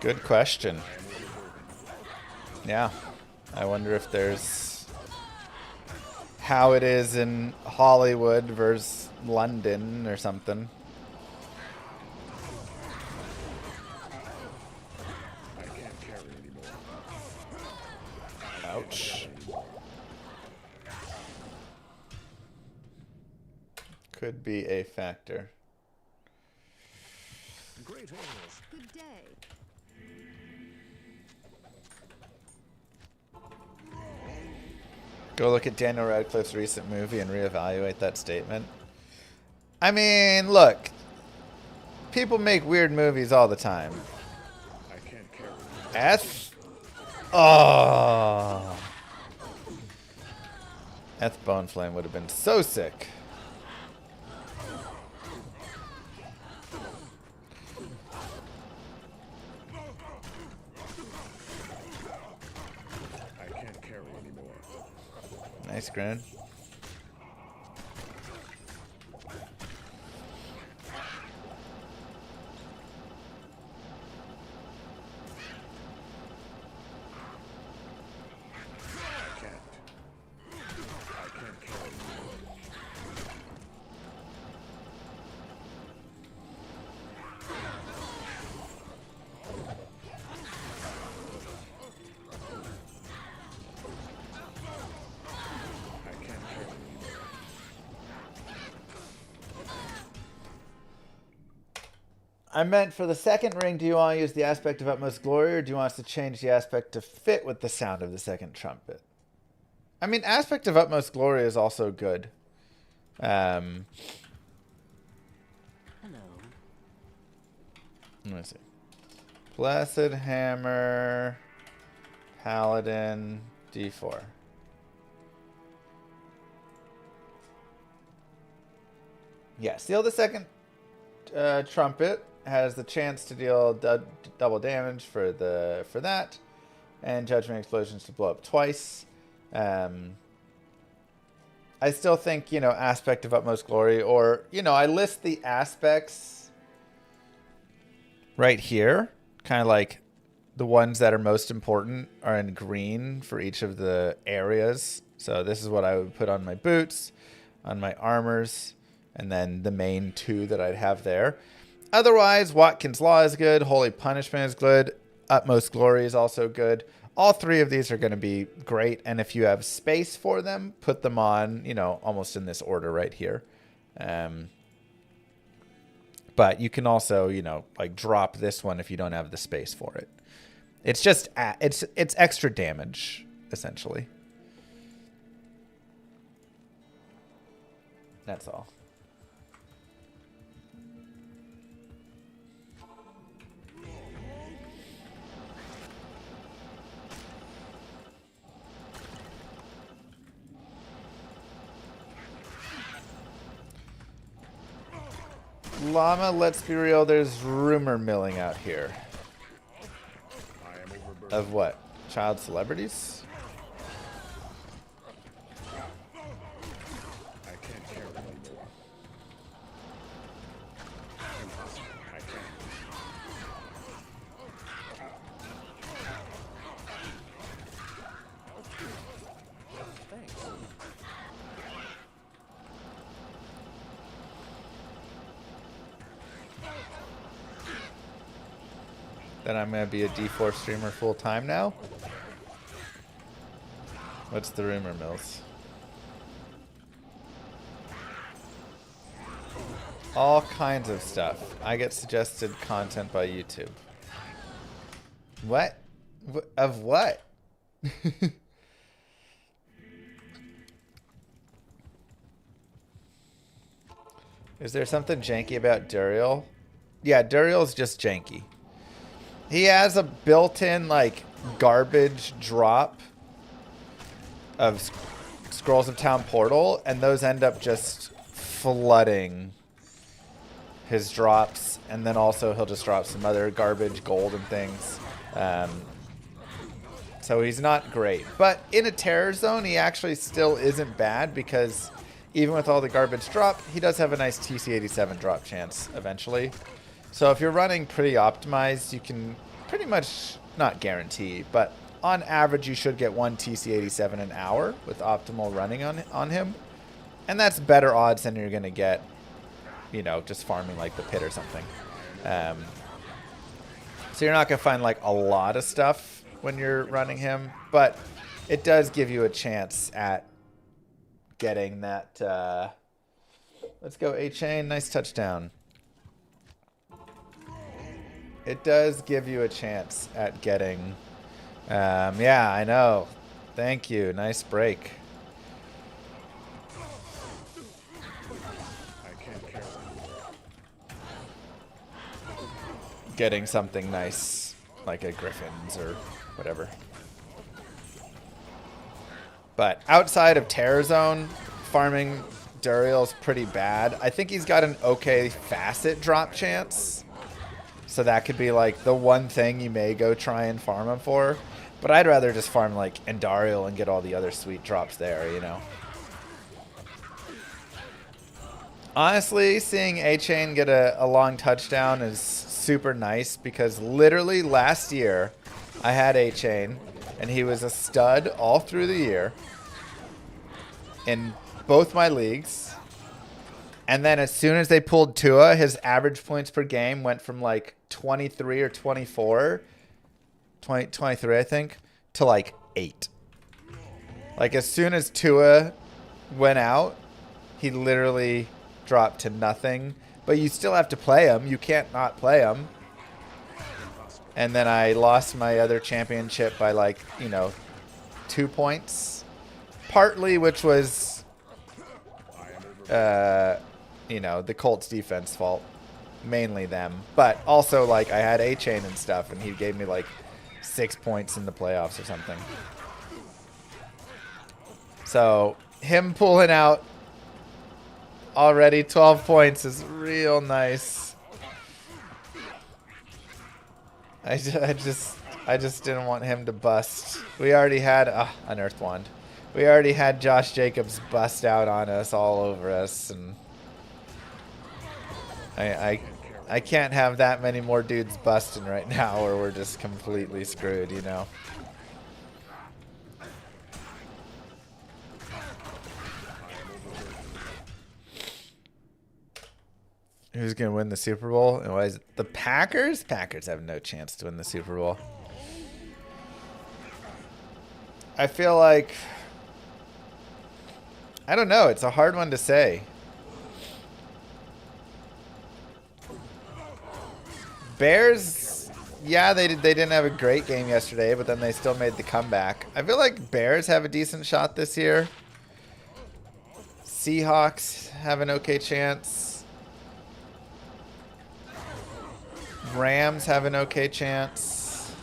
S2: Good question. Yeah. I wonder if there's how it is in Hollywood versus London or something.
S5: I can't carry anymore.
S2: Ouch. Could be a factor.
S3: Greetings.
S4: Good day.
S2: Go look at Daniel Radcliffe's recent movie and reevaluate that statement. I mean, look. People make weird movies all the time.
S5: I can't carry anymore.
S2: Eth? Oh. Eth Boneflame would have been so sick.
S5: I can't carry anymore.
S2: Nice, Grin.
S5: I can't. I can't carry anymore. I can't carry anymore.
S2: I meant for the second ring, do you want to use the aspect of utmost glory or do you want us to change the aspect to fit with the sound of the second trumpet? I mean, aspect of utmost glory is also good.
S4: Hello.
S2: Let me see. Blessed Hammer, Paladin, D4. Yeah, seal the second trumpet has the chance to deal double damage for that, and Judgment Explosions to blow up twice. I still think, Aspect of Utmost Glory, or, I list the aspects right here. Kind of like the ones that are most important are in green for each of the areas. So this is what I would put on my boots, on my armors, and then the main 2 that I'd have there. Otherwise, Watkins Law is good. Holy Punishment is good. Utmost Glory is also good. All 3 of these are going to be great, and if you have space for them, put them on, almost in this order right here. But you can also, like drop this one if you don't have the space for it. It's just it's extra damage essentially. That's all. Llama, let's be real, there's rumor milling out here.
S5: I am overburdened.
S2: Of what? Child celebrities?
S5: I can't carry anymore. Impossible. I can't. Thanks.
S2: Then I'm going to be a D4 streamer full time now? What's the rumor mills? All kinds of stuff. I get suggested content by YouTube. What? Of what? Is there something janky about Duriel? Yeah, Duriel's just janky. He has a built-in, like, garbage drop of Scrolls of Town Portal, and those end up just flooding his drops, and then also he'll just drop some other garbage, gold and things. So he's not great. But in a terror zone, he actually still isn't bad, because even with all the garbage drop, he does have a nice TC87 drop chance eventually. So if you're running pretty optimized, you can pretty much, not guarantee, but on average you should get 1 TC87 an hour with optimal running on him. And that's better odds than you're going to get, just farming like the pit or something. So you're not going to find like a lot of stuff when you're running him, but it does give you a chance at getting that. Let's go A-Chain, nice touchdown. It does give you a chance at getting, yeah, I know. Thank you. Nice break.
S5: I can't carry anymore.
S2: Getting something nice, like a Griffin's or whatever. But outside of Terror Zone, farming Duriel's pretty bad. I think he's got an okay Facet drop chance. So that could be like the one thing you may go try and farm him for. But I'd rather just farm like Endariel and get all the other sweet drops there, Honestly, seeing A-Chain get a long touchdown is super nice, because literally last year I had A-Chain and he was a stud all through the year in both my leagues. And then as soon as they pulled Tua, his average points per game went from like 23 or 24, 23 I think, to like 8. Like as soon as Tua went out, he literally dropped to nothing. But you still have to play him. You can't not play him. And then I lost my other championship by like, 2 points. Partly, which was, the Colts defense fault. Mainly them. But also, like, I had A-Chain and stuff, and he gave me like 6 points in the playoffs or something. So, him pulling out already 12 points is real nice. I just didn't want him to bust. We already had an Earth Wand. We already had Josh Jacobs bust out on us, all over us, and I can't have that many more dudes busting right now, or we're just completely screwed, you know. Who's gonna win the Super Bowl? And why is it the Packers? Packers have no chance to win the Super Bowl. I feel like, I don't know. It's a hard one to say. Bears, yeah, they didn't have a great game yesterday, but then they still made the comeback. I feel like Bears have a decent shot this year. Seahawks have an okay chance. Rams have an okay chance.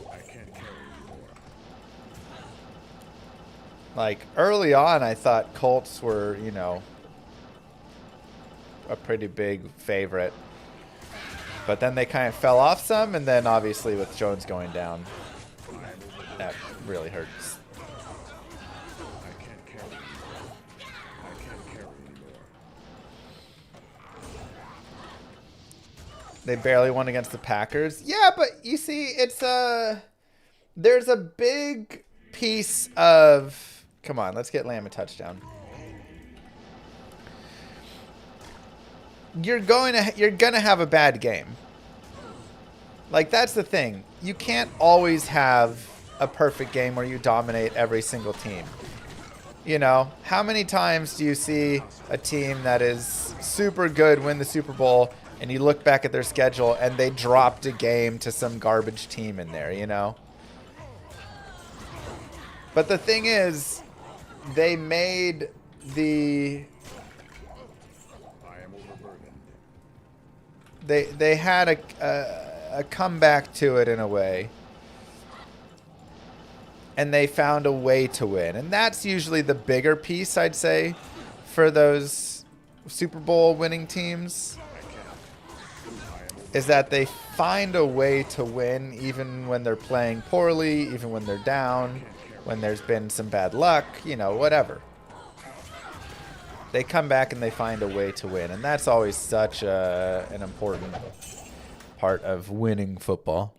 S5: I can't carry anymore.
S2: Like, early on, I thought Colts were, you know, a pretty big favorite. But then they kind of fell off some, and then obviously with Jones going down, that really hurts.
S5: I can't carry anymore. I can't carry anymore.
S2: They barely won against the Packers. Yeah, but you see, it's there's a big piece of... Come on, let's get Llama a touchdown. You're gonna have a bad game. Like, that's the thing. You can't always have a perfect game where you dominate every single team. You know, how many times do you see a team that is super good win the Super Bowl, and you look back at their schedule and they dropped a game to some garbage team in there, you know? But the thing is, they made the...
S5: I am overburdened.
S2: They had a comeback to it in a way. And they found a way to win. And that's usually the bigger piece, I'd say, for those Super Bowl winning teams. Is that they find a way to win even when they're playing poorly, even when they're down, when there's been some bad luck, you know, whatever. They come back and they find a way to win. And that's always such an important part of winning football.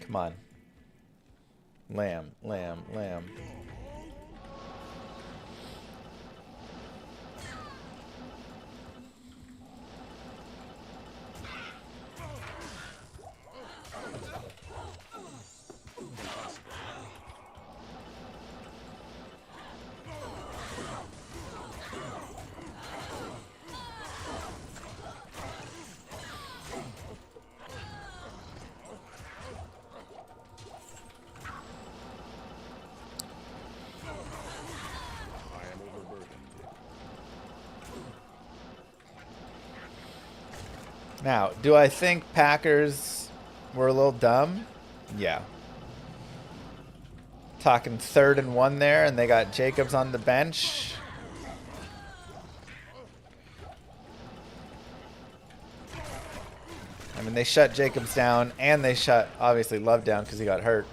S2: Come on. Lamb, lamb, lamb. Now, do I think Packers were a little dumb? Yeah. Talking 3rd and 1 there, and they got Jacobs on the bench. I mean, they shut Jacobs down, and they shut, obviously, Love down because he got hurt.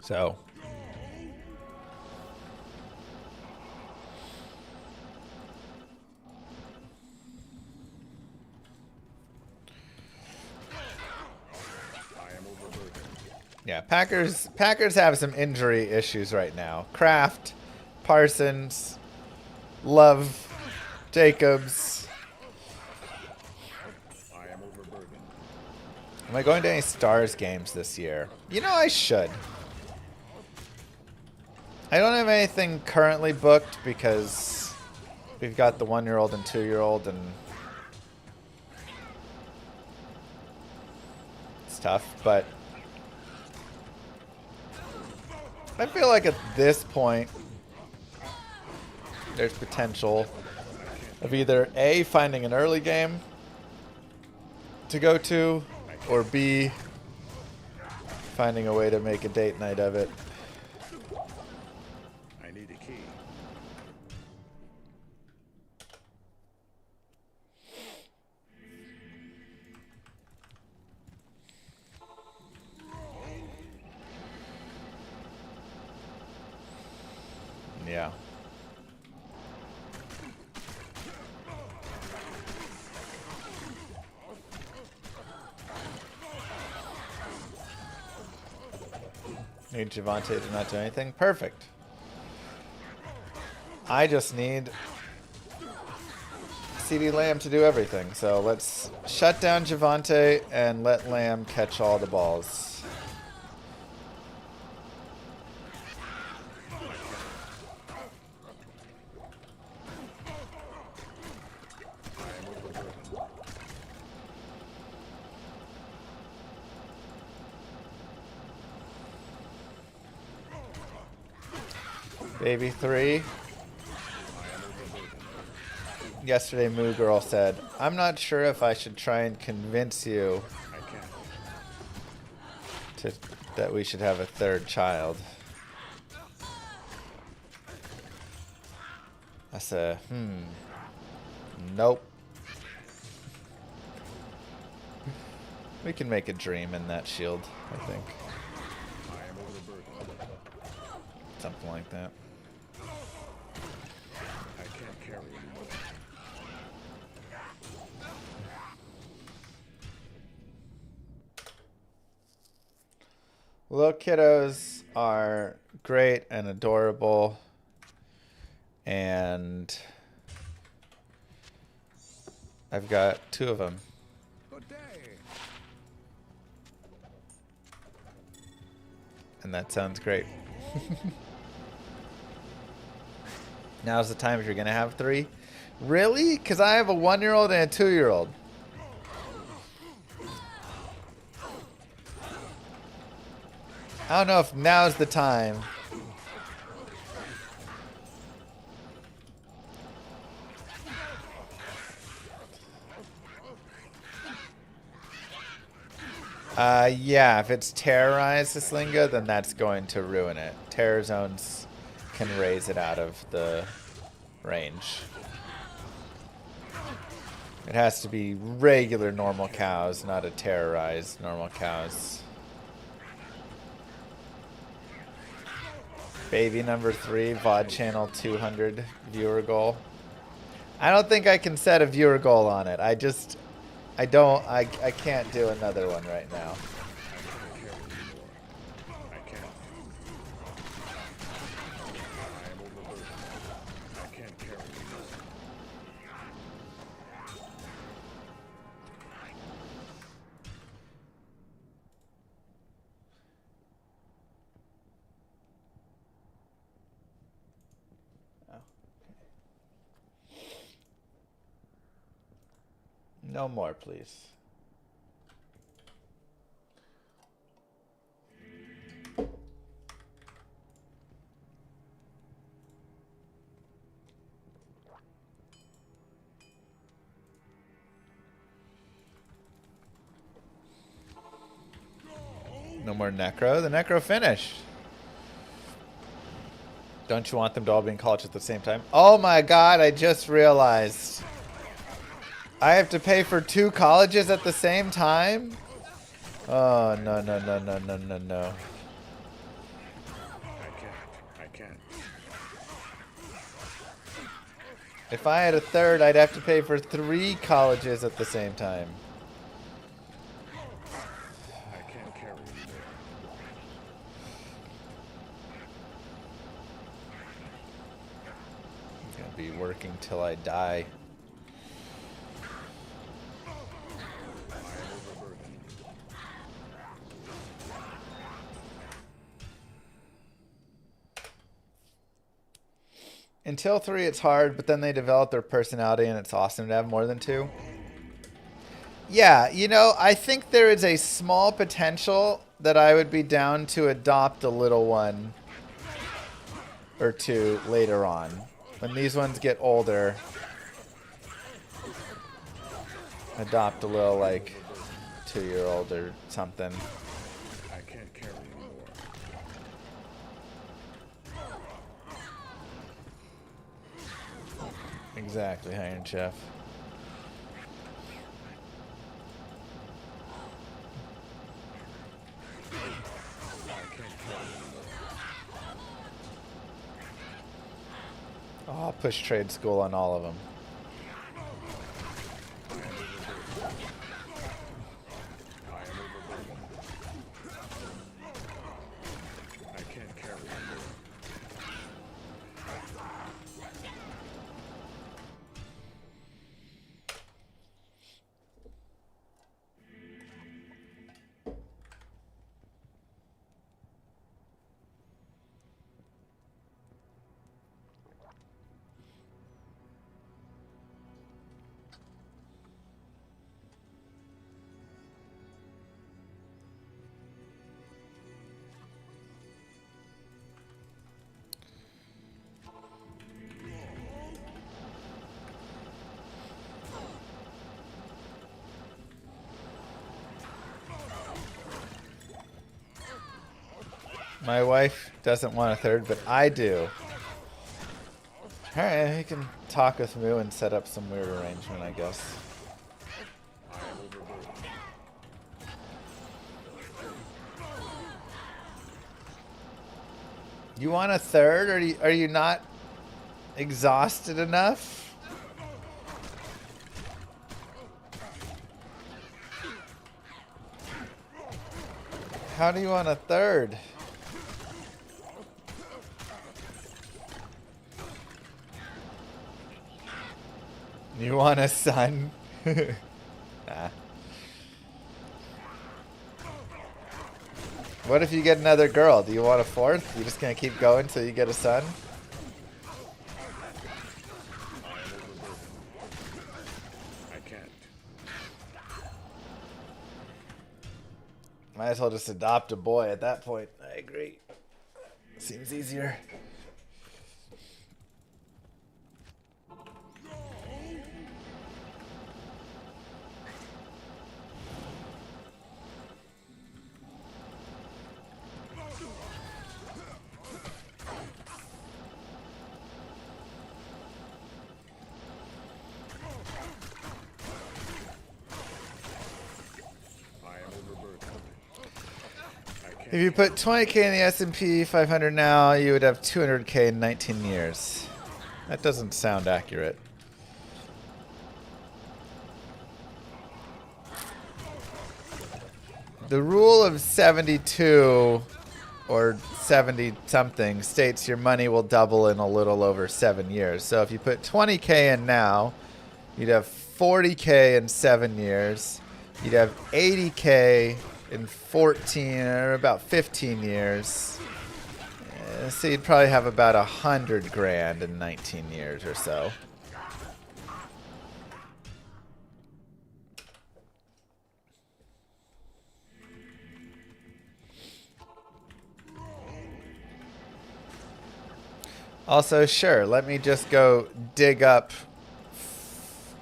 S2: So, yeah, Packers have some injury issues right now. Kraft, Parsons, Love, Jacobs. Am I going to any Stars games this year? You know, I should. I don't have anything currently booked because we've got the 1-year-old and 2-year-old, and it's tough, but I feel like at this point there's potential. of either A, finding an early game to go to, or B, finding a way to make a date night of it.
S5: I need a key.
S2: Yeah. Need Javante to not do anything? Perfect. I just need CD Lamb to do everything. So let's shut down Javante and let Lamb catch all the balls. Baby 3. Yesterday, Moo Girl said, I'm not sure if I should try and convince you that we should have a third child. I said, nope. We can make a dream in that shield, I think. Something like that.
S5: I can't carry anymore.
S2: Little kiddos are great and adorable, and I've got 2 of them.
S5: Good day.
S2: And that sounds great. Now's the time if you're going to have 3. Really? Because I have a 1-year-old and a 2-year-old. I don't know if now's the time. Yeah, if it's terrorized the Slinga, then that's going to ruin it. Terror zones can raise it out of the range. It has to be regular normal cows, not a terrorized normal cows. Baby number 3, VOD channel 200 viewer goal. I don't think I can set a viewer goal on it. I can't do another one right now.
S5: I can't. I am overburdened. I can't carry anymore.
S2: No more, please. No more Necro. The Necro finished. Don't you want them to all be in college at the same time? Oh my god, I just realized. I have to pay for 2 colleges at the same time? Oh, no.
S5: I can't.
S2: If I had a third, I'd have to pay for 3 colleges at the same time.
S5: I can't carry anymore.
S2: I'm gonna be working till I die. Until 3, it's hard, but then they develop their personality, and it's awesome to have more than 2. Yeah, you know, I think there is a small potential that I would be down to adopt a little one or 2 later on. When these ones get older, Adopt a little, like, 2-year-old or something.
S5: I can't carry anymore.
S2: Exactly, Iron Chef.
S5: I can't carry anymore.
S2: Oh, I'll push trade school on all of them.
S5: I am overburdened. I can't carry anymore.
S2: My wife doesn't want a third, but I do. Alright, we can talk with Moo and set up some weird arrangement, I guess.
S5: I am overburdened.
S2: You want a third? Are you not exhausted enough? How do you want a third? You want a son? Ah. What if you get another girl? Do you want a fourth? You just gonna keep going till you get a son?
S5: I can't.
S2: Might as well just adopt a boy at that point. I agree. Seems easier.
S5: I am overburdened. I can't.
S2: If you put 20k in the S&P 500 now, you would have 200k in 19 years. That doesn't sound accurate. The rule of 72 or 70 something states your money will double in a little over 7 years. So if you put 20k in now, you'd have 40k in 7 years. You'd have 80k in 14 or about 15 years. So you'd probably have about 100 grand in 19 years or so. Also, sure, let me just go dig up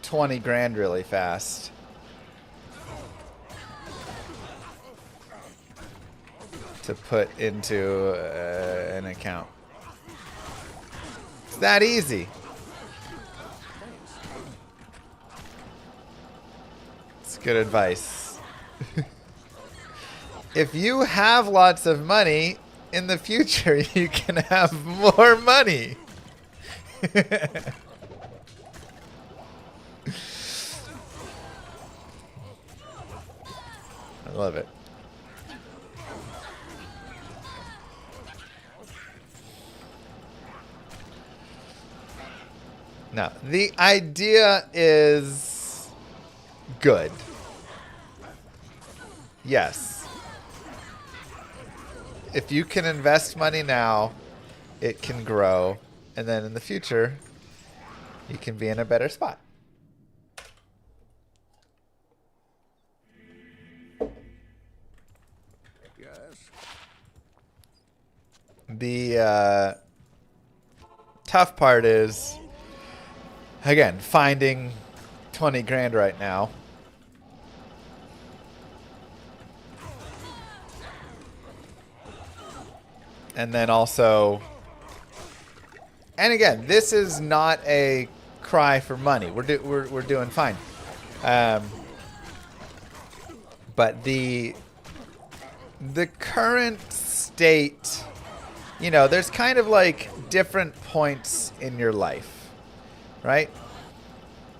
S2: 20 grand really fast. To put into an account. It's that easy. It's good advice. If you have lots of money, in the future you can have more money. I love it. Now, the idea is good. Yes. If you can invest money now, it can grow. And then in the future, you can be in a better spot.
S6: Yes.
S2: The tough part is, again, finding 20 grand right now. And then also, and again, this is not a cry for money. We're doing fine. But the current state, you know, there's kind of like different points in your life, right?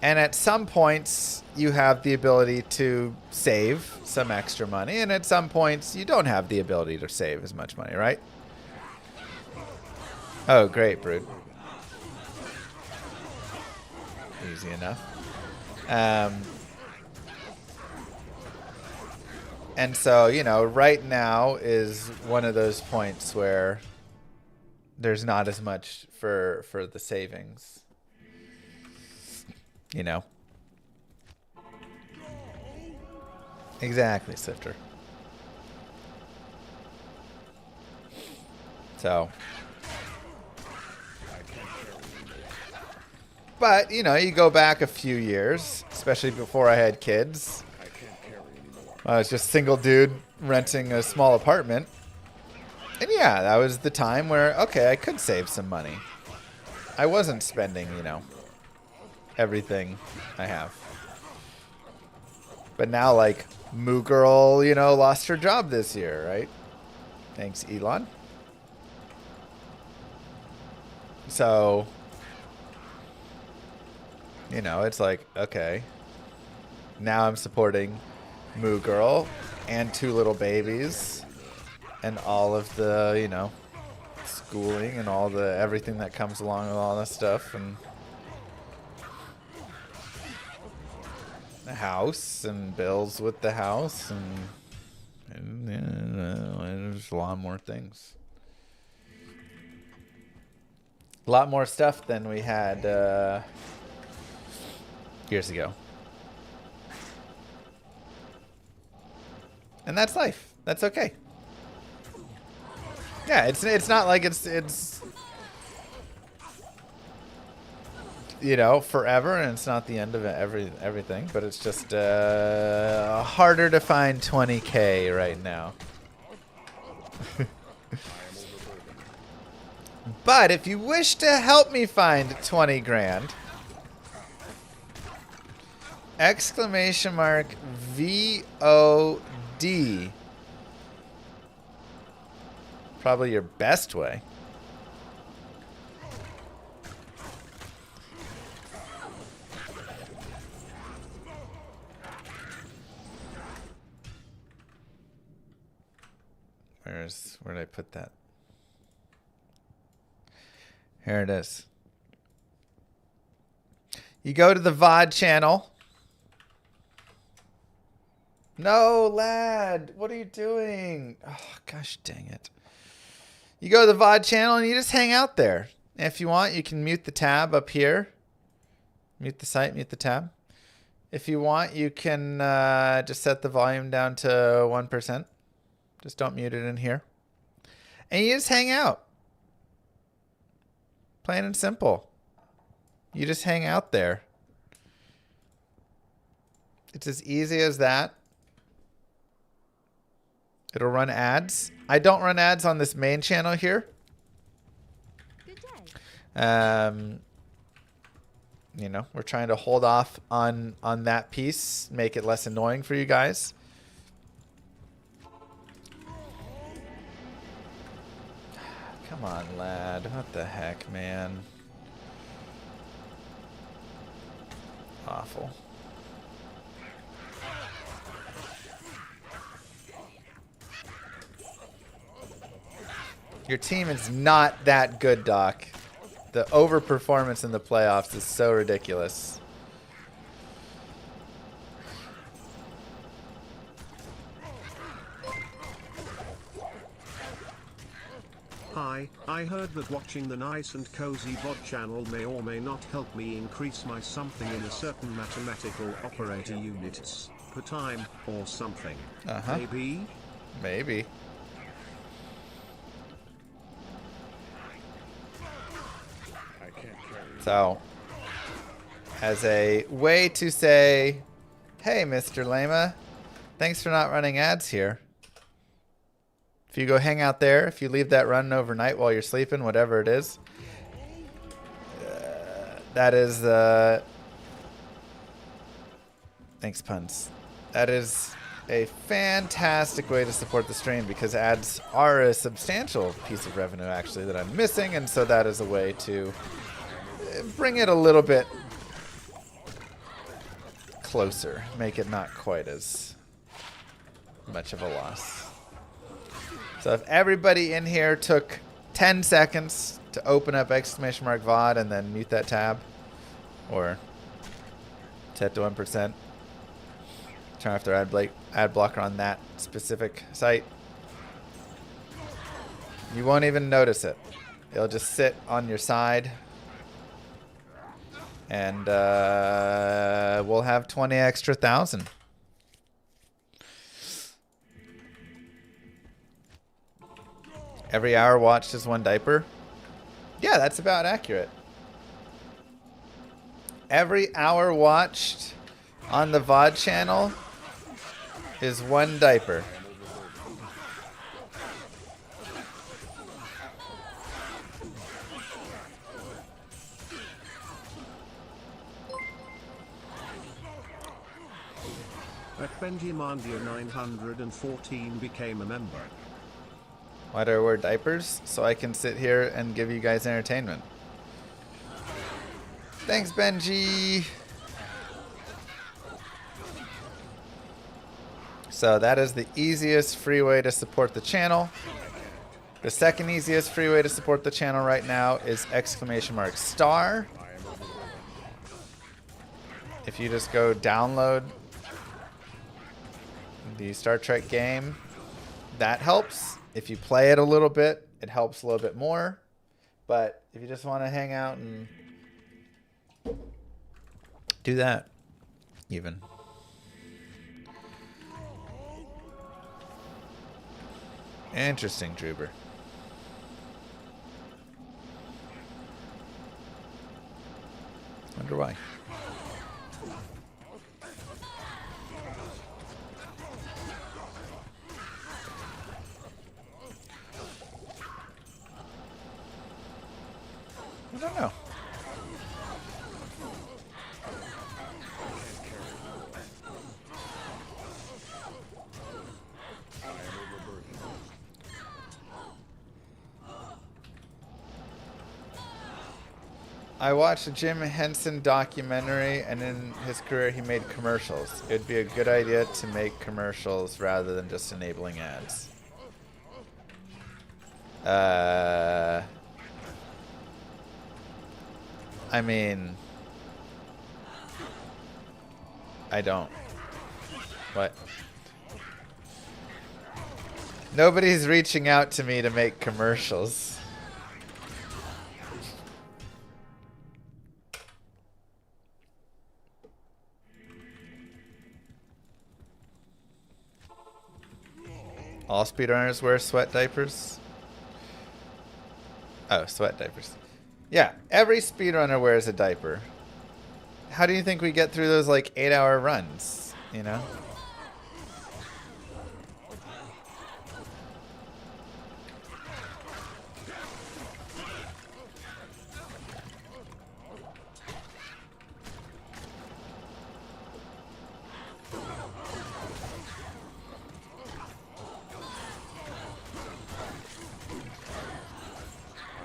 S2: And at some points, you have the ability to save some extra money, and at some points, you don't have the ability to save as much money, right? Oh, great, Brood. Easy enough. And so, you know, right now is one of those points where there's not as much for the savings. You know. Exactly, Sifter. So. But, you know, you go back a few years, especially before I had kids. I was just single dude renting a small apartment. And yeah, that was the time where, okay, I could save some money. I wasn't spending, you know, everything I have. But now, like, Moo Girl, you know, lost her job this year, right? Thanks, Elon. So, you know, it's like, okay. Now I'm supporting Moo Girl and 2 little babies and all of the, you know, schooling and all the everything that comes along with all that stuff, and the house and bills with the house, and there's a lot more things. A lot more stuff than we had years ago. And that's life. That's okay. Yeah, it's not like it's you know, forever, and it's not the end of everything, but it's just harder to find 20K right now. But if you wish to help me find 20 grand, exclamation mark VOD. Probably your best way. Where did I put that? Here it is. You go to the VOD channel. No, lad. What are you doing? Oh, gosh dang it. You go to the VOD channel and you just hang out there. If you want, you can mute the tab up here. Mute the site, mute the tab. If you want, you can just set the volume down to 1%. Just don't mute it in here. And you just hang out. Plain and simple. You just hang out there. It's as easy as that. It'll run ads. I don't run ads on this main channel here.
S4: Good day.
S2: You know, we're trying to hold off on that piece, make it less annoying for you guys. Come on, lad. What the heck, man? Awful. Your team is not that good, Doc. The overperformance in the playoffs is so ridiculous.
S3: Hi, I heard that watching the nice and cozy VOD channel may or may not help me increase my something in a certain mathematical operator units per time or something. Maybe?
S2: Maybe. So, as a way to say, hey, Mr. Llama, thanks for not running ads here. If you go hang out there, if you leave that run overnight while you're sleeping, whatever it is, that is thanks, puns. That is a fantastic way to support the stream because ads are a substantial piece of revenue actually that I'm missing, and so that is a way to bring it a little bit closer, make it not quite as much of a loss. So if everybody in here took 10 seconds to open up ! VOD and then mute that tab, or set to 1%, turn off their ad blocker on that specific site, you won't even notice it. It'll just sit on your side, and we'll have 20 extra thousand. Every hour watched is one diaper. Yeah, that's about accurate. Every hour watched on the VOD channel is one diaper.
S3: At Benjimandia 914 became a member.
S2: Why do I wear diapers? So I can sit here and give you guys entertainment. Thanks, Benji. So that is the easiest free way to support the channel. The second easiest free way to support the channel right now is ! Star. If you just go download the Star Trek game, that helps. If you play it a little bit, it helps a little bit more. But if you just want to hang out and do that, even. Interesting, Droober. Wonder why. I don't know. I watched a Jim Henson documentary, and in his career he made commercials. It'd be a good idea to make commercials rather than just enabling ads. I mean, I don't. What? Nobody's reaching out to me to make commercials. All speedrunners wear sweat diapers? Oh, sweat diapers. Yeah, every speedrunner wears a diaper. How do you think we get through those like 8-hour runs, you know?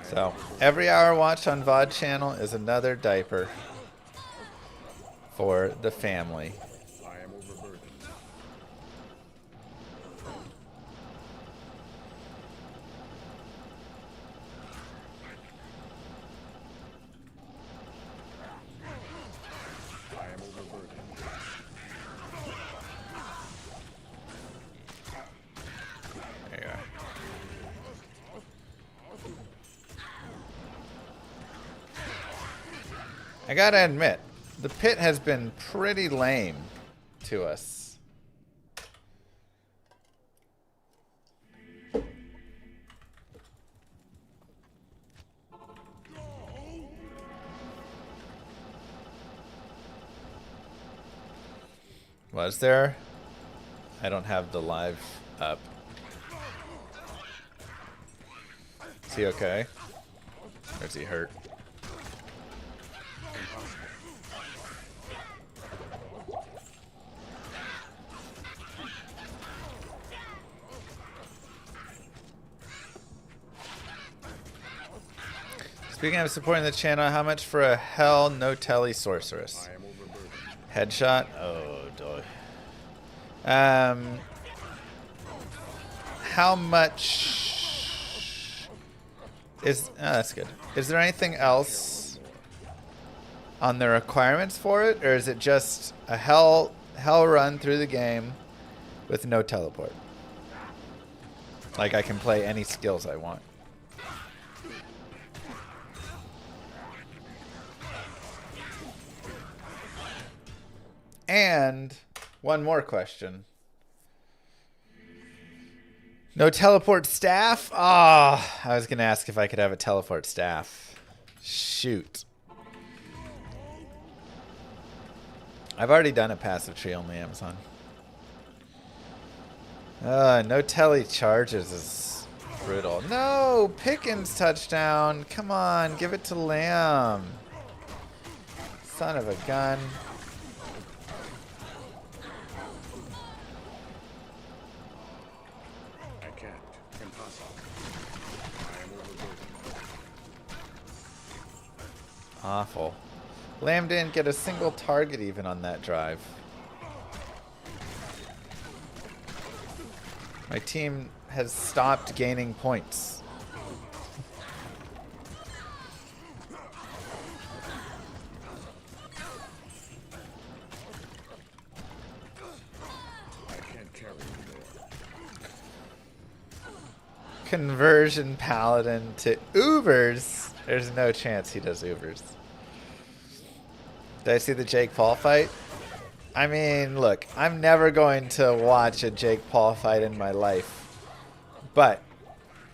S2: So, every hour watched on VOD channel is another diaper for the family.
S5: I am overburdened. I am overburdened.
S2: There you are. I gotta admit, the pit has been pretty lame to us. Was there? I don't have the live up. Is he okay? Or is he hurt? Speaking of supporting the channel, how much for a hell no telly sorceress?
S5: I am overburdened.
S2: Headshot? Oh, boy. How much is... Oh, that's good. Is there anything else on the requirements for it? Or is it just a hell run through the game with no teleport? Like I can play any skills I want. And one more question. No teleport staff? Ah, I was going to ask if I could have a teleport staff. Shoot. I've already done a passive tree only Amazon. No telly charges is brutal. No, Pickens touchdown. Come on, give it to Lamb. Son of a gun.
S5: I can't. Impossible. I am overburdened.
S2: Awful. Lamb didn't get a single target even on that drive. My team has stopped gaining points.
S5: I can't carry anymore.
S2: Conversion paladin to Ubers. There's no chance he does Ubers. Did I see the Jake Paul fight? I mean, look, I'm never going to watch a Jake Paul fight in my life. But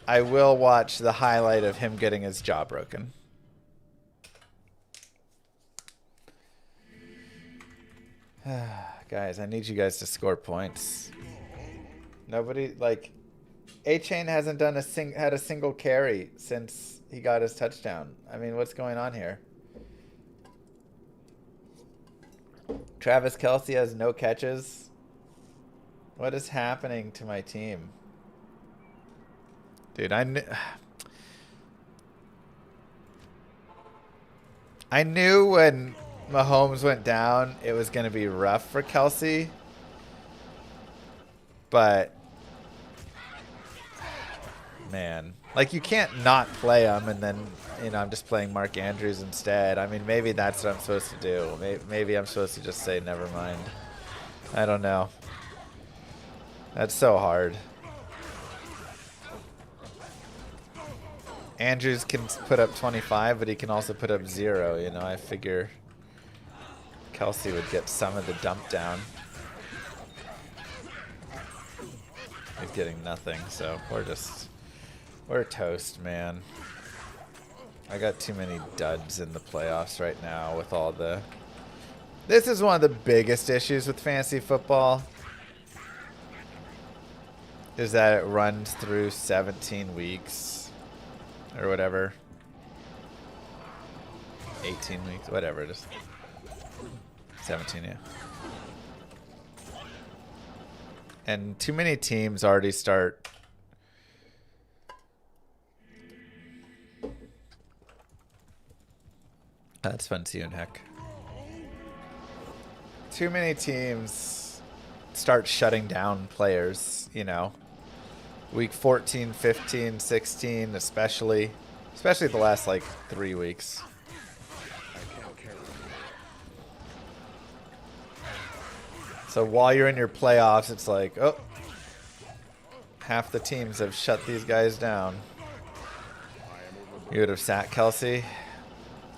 S2: I will watch the highlight of him getting his jaw broken. Guys, I need you guys to score points. Nobody, like, A-Chain hasn't done had a single carry since he got his touchdown. I mean, what's going on here? Travis Kelce has no catches. What is happening to my team? Dude, I knew when Mahomes went down, it was going to be rough for Kelce. But, man, like, you can't not play him and then, you know, I'm just playing Mark Andrews instead. I mean, maybe that's what I'm supposed to do. Maybe I'm supposed to just say never mind. I don't know. That's so hard. Andrews can put up 25, but he can also put up 0. You know, I figure Kelce would get some of the dump down. He's getting nothing, so we're toast, man. I got too many duds in the playoffs right now with all the... This is one of the biggest issues with fantasy football. Is that it runs through 17 weeks. Or whatever. 18 weeks, whatever it is. 17, yeah. And too many teams already start... That's fun seeing heck. Too many teams start shutting down players, you know. Week 14, 15, 16, especially the last like 3 weeks.
S5: I can't carry anymore.
S2: So while you're in your playoffs, it's like, oh, half the teams have shut these guys down. You would have sat Kelce.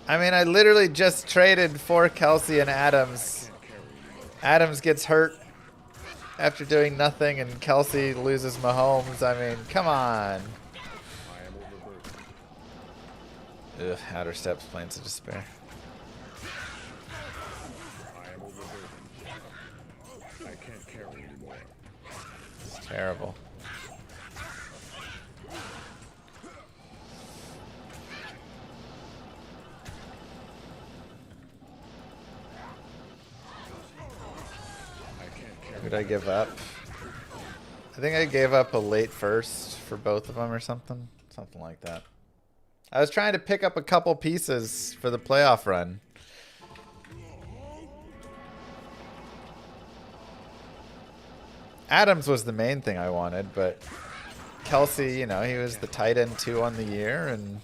S2: I mean, I literally just traded for Kelce and Adams. Adams gets hurt after doing nothing, and Kelce loses Mahomes. I mean, come on.
S5: I am overburdened.
S2: Ugh, Outer Steps, Plains of Despair.
S5: I am overburdened. I can't carry anymore.
S2: It's terrible. Did I give up? I think I gave up a late first for both of them or something. Something like that. I was trying to pick up a couple pieces for the playoff run. Adams was the main thing I wanted, but Kelsey, you know, he was the tight end 2 on the year, and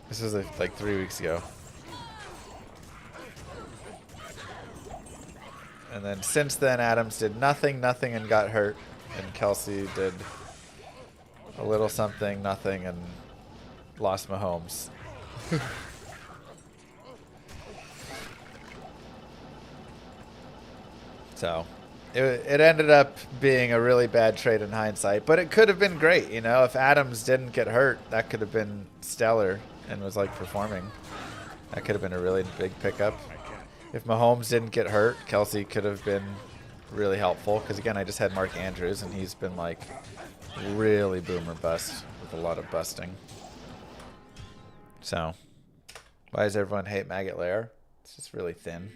S2: this was like 3 weeks ago. And then since then, Adams did nothing, and got hurt, and Kelsey did a little something, nothing, and lost Mahomes. So it ended up being a really bad trade in hindsight, but it could have been great. You know, if Adams didn't get hurt, that could have been stellar and was like performing. That could have been a really big pickup. If Mahomes didn't get hurt, Kelsey could have been really helpful. Because again, I just had Mark Andrews, and he's been like really boom or bust with a lot of busting. So why does everyone hate Maggot Lair? It's just really thin.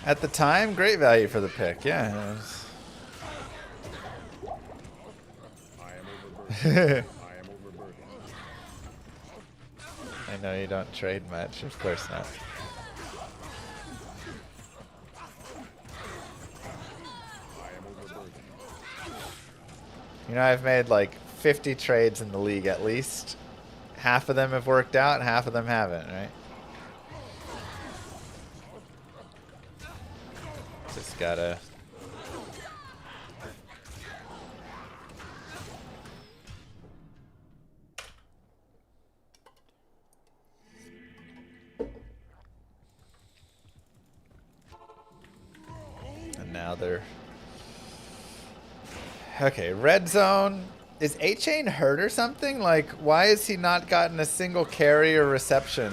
S2: At the time, great value for the pick. Yeah. It was...
S5: I am overburdened.
S2: I know you don't trade much. Of course not. You know, I've made like 50 trades in the league at least. Half of them have worked out, and half of them haven't, right? Just gotta... And now they're... Okay, red zone. Is A-Chain hurt or something? Like, why has he not gotten a single carry or reception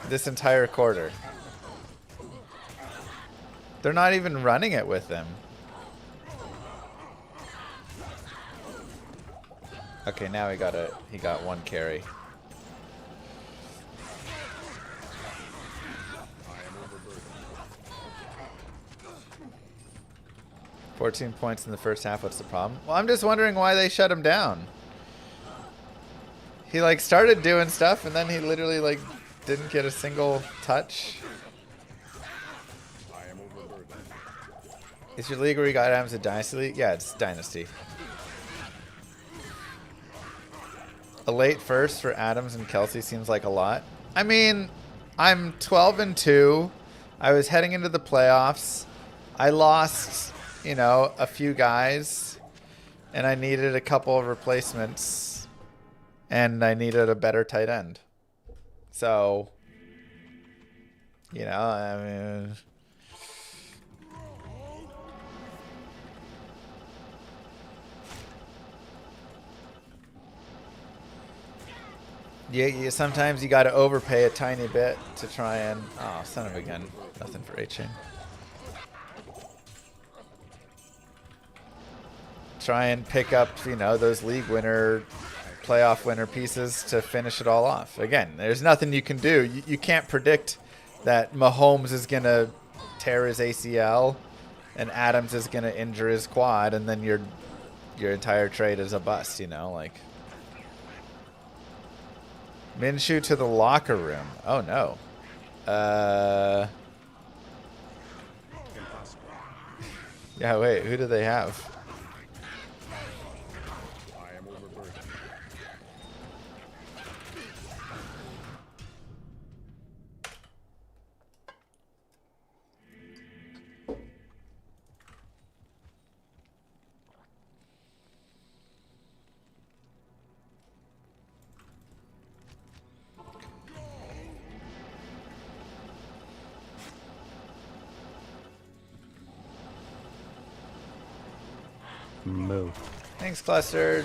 S2: this entire quarter? They're not even running it with him. Okay, now he got 1 carry.
S5: I am overburdened.
S2: 14 points in the first half. What's the problem? Well, I'm just wondering why they shut him down. He like started doing stuff, and then he literally like didn't get a single touch.
S5: I am overburdened.
S2: Is your league where you got Adams a Dynasty League? Yeah, it's Dynasty. A late first for Adams and Kelsey seems like a lot. I mean, I'm 12-2. I was heading into the playoffs. I lost, you know, a few guys, and I needed a couple of replacements, and I needed a better tight end. So, you know, I mean... Yeah, sometimes you got to overpay a tiny bit to try and... Oh, son of a gun. Nothing for A-Chain. Try and pick up, you know, those league winner, playoff winner pieces to finish it all off. Again, there's nothing you can do. You can't predict that Mahomes is going to tear his ACL and Adams is going to injure his quad, and then your entire trade is a bust, you know, like... Minshew to the locker room. Oh, no. Yeah, wait. Who do they have?
S5: I am overburdened.
S7: Moo.
S2: Thanks, Clustered.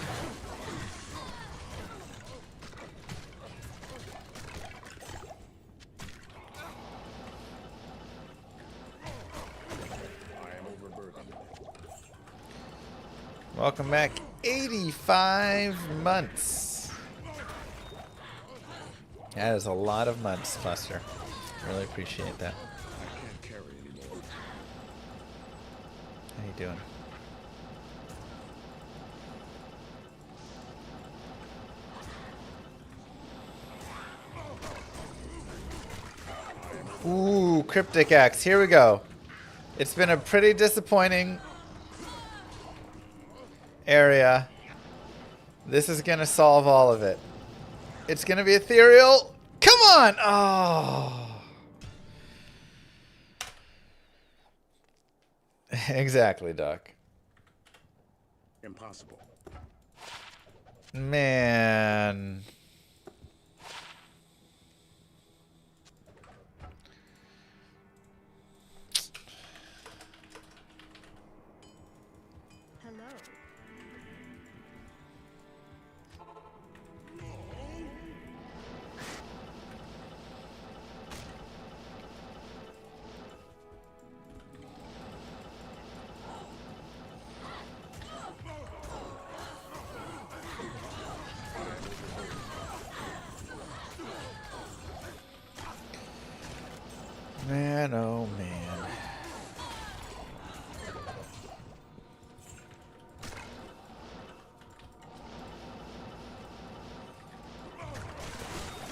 S5: I am overburdened.
S2: Welcome back. 85 months. That is a lot of months, Cluster. Really appreciate that.
S5: I can't carry anymore.
S2: How you doing? Ooh, Cryptic Axe. Here we go. It's been a pretty disappointing area. This is going to solve all of it. It's going to be ethereal. Come on! Oh. Exactly, Doc.
S5: Impossible.
S2: Man.
S4: Hello.
S2: Man, oh man.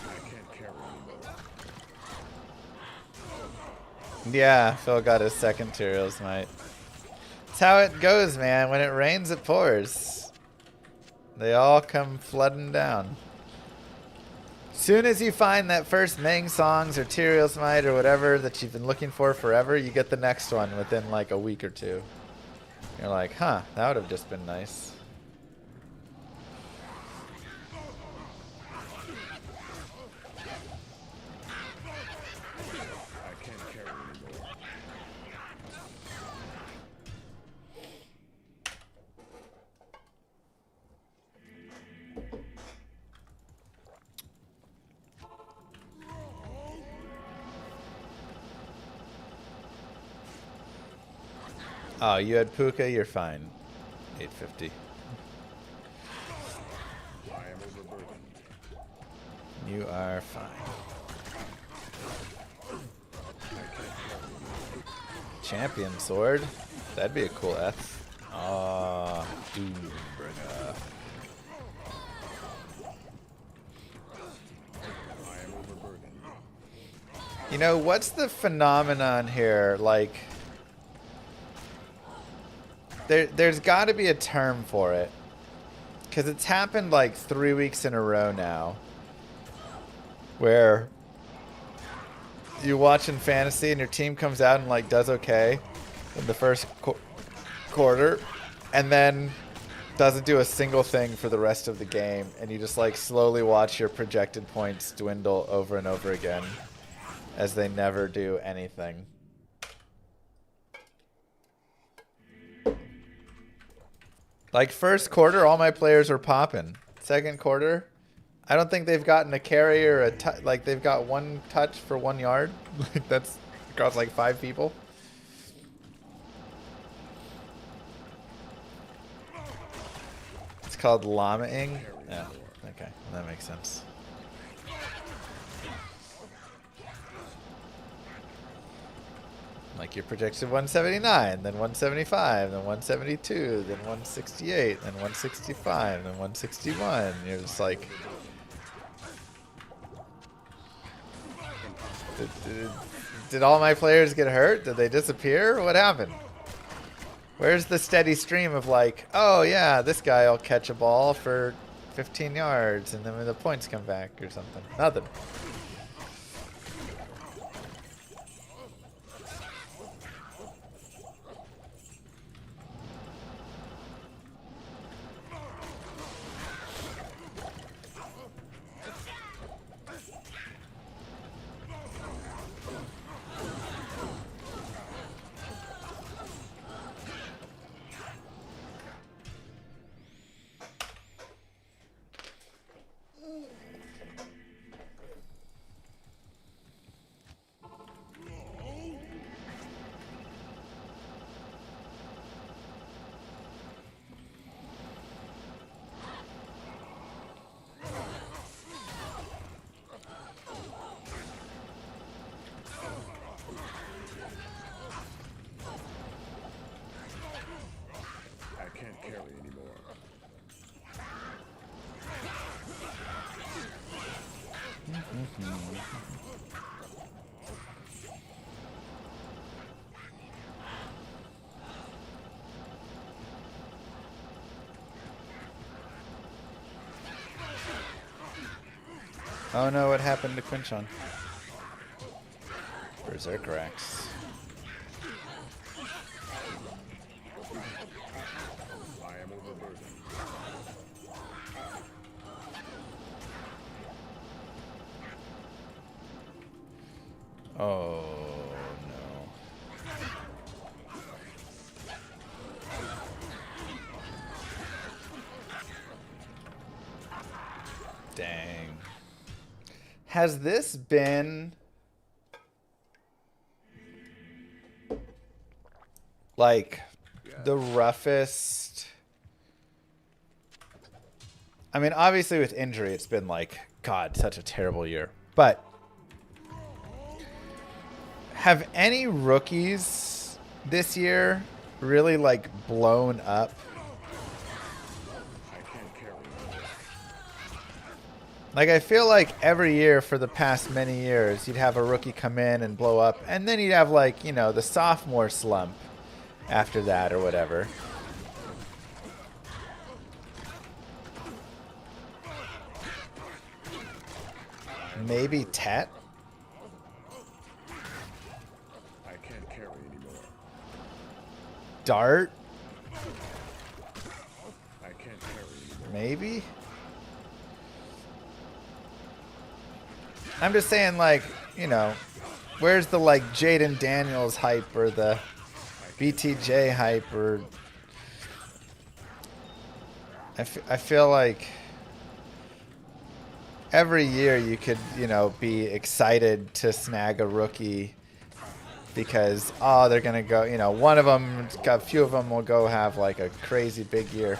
S5: I can't carry anymore.
S2: Yeah, Phil got his second Tyrael's Might. That's how it goes, man. When it rains, it pours. They all come flooding down. Soon as you find that first Meng Songs or Tyrael's Might or whatever that you've been looking for forever, you get the next one within like a week or two. You're like, huh, that would have just been nice.
S5: I can't carry anymore.
S2: Oh, you had Puka, you're fine. 850.
S5: I am overburdened.
S2: You are fine. Champion sword. That'd be a cool F. Ah, Doombringer.
S5: I am overburdened.
S2: You know, what's the phenomenon here? Like, there's got to be a term for it. Because it's happened like 3 weeks in a row now. Where you watch in fantasy and your team comes out and like does okay in the first quarter. And then doesn't do a single thing for the rest of the game. And you just like slowly watch your projected points dwindle over and over again. As they never do anything. Like first quarter, all my players were popping. Second quarter, I don't think they've gotten a carry or a like they've got one touch for 1 yard. Like that's across like 5 people. It's called Llama-ing. Yeah, okay, that makes sense. Like you're projected 179, then 175, then 172, then 168, then 165, then 161. You're just like, did all my players get hurt? Did they disappear? What happened? Where's the steady stream of like, oh yeah, this guy will catch a ball for 15 yards and then when the points come back or something? Nothing. Oh no, what happened to Quinchon? Berserkerax.
S5: I am overburdened.
S2: Oh no. Dang. Has this been like the roughest? I mean, obviously with injury, it's been like, God, such a terrible year. But have any rookies this year really like blown up?
S5: I can't carry it.
S2: Like, I feel like every year for the past many years, you'd have a rookie come in and blow up, and then you'd have, like, you know, the sophomore slump after that or whatever. Maybe Tet?
S5: I can't carry anymore.
S2: Dart?
S5: I can't carry anymore.
S2: Maybe? I'm just saying, like, you know, where's the, like, Jaden Daniels hype or the BTJ hype or... I feel like every year you could, you know, be excited to snag a rookie because, oh, they're going to go, you know, one of them, a few of them will go have, like, a crazy big year.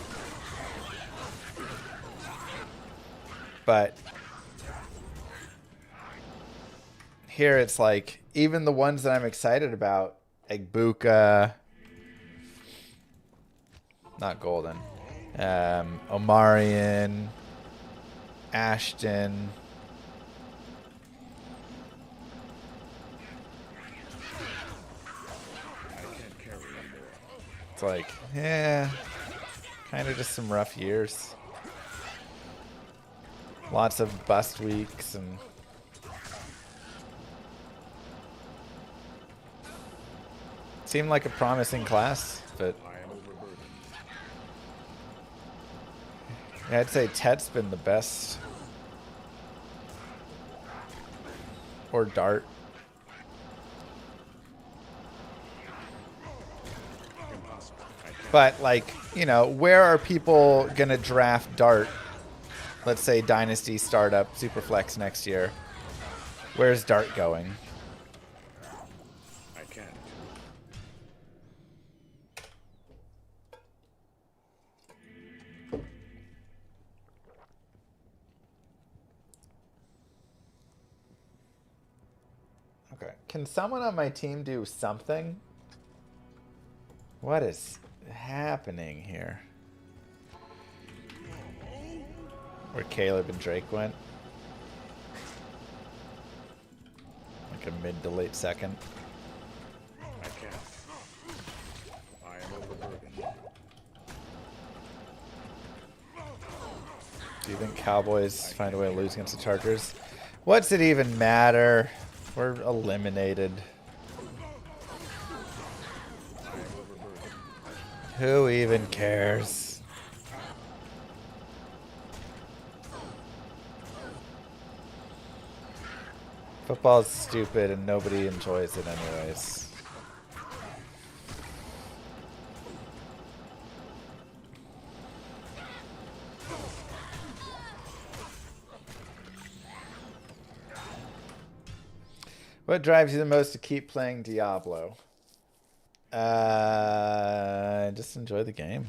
S2: But... here it's like even the ones that I'm excited about, Egbuka, not Golden, Omarion, Ashton.
S5: I can't carry anymore.
S2: It's like, yeah, kind of just some rough years. Lots of bust weeks and. Seemed like a promising class, but
S5: I am overburdened.
S2: yeah, I'd say Tet's been the best. Or Dart.
S5: Impossible. I can't.
S2: But, like, you know, where are people going to draft Dart? Let's say Dynasty Startup Superflex next year. Where's Dart going?
S5: I can't.
S2: Okay. Can someone on my team do something? What is happening here? Where Caleb and Drake went? Like a mid to late second.
S5: I can't. I am overburdened.
S2: Do you think Cowboys find a way to lose against the Chargers? What's it even matter? We're eliminated.
S5: I am overburdened.
S2: Who even cares? Football's stupid and nobody enjoys it anyways. What drives you the most to keep playing Diablo? Just enjoy the game.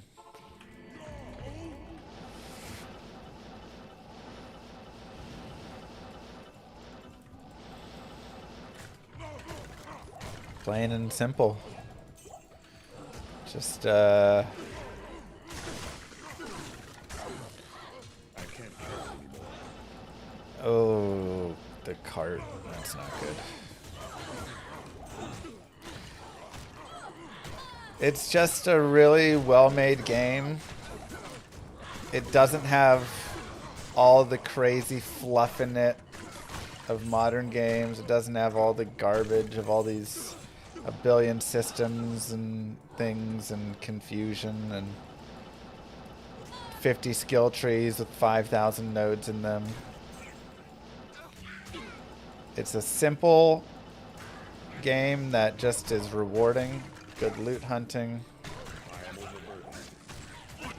S2: Plain and simple. Just
S5: I can't carry anymore.
S2: oh, the cart. That's not good. It's just a really well-made game. It doesn't have all the crazy fluff in it of modern games. It doesn't have all the garbage of all these a billion systems and things and confusion and 50 skill trees with 5,000 nodes in them. It's a simple game that just is rewarding. Good loot hunting.
S5: I am overburdened.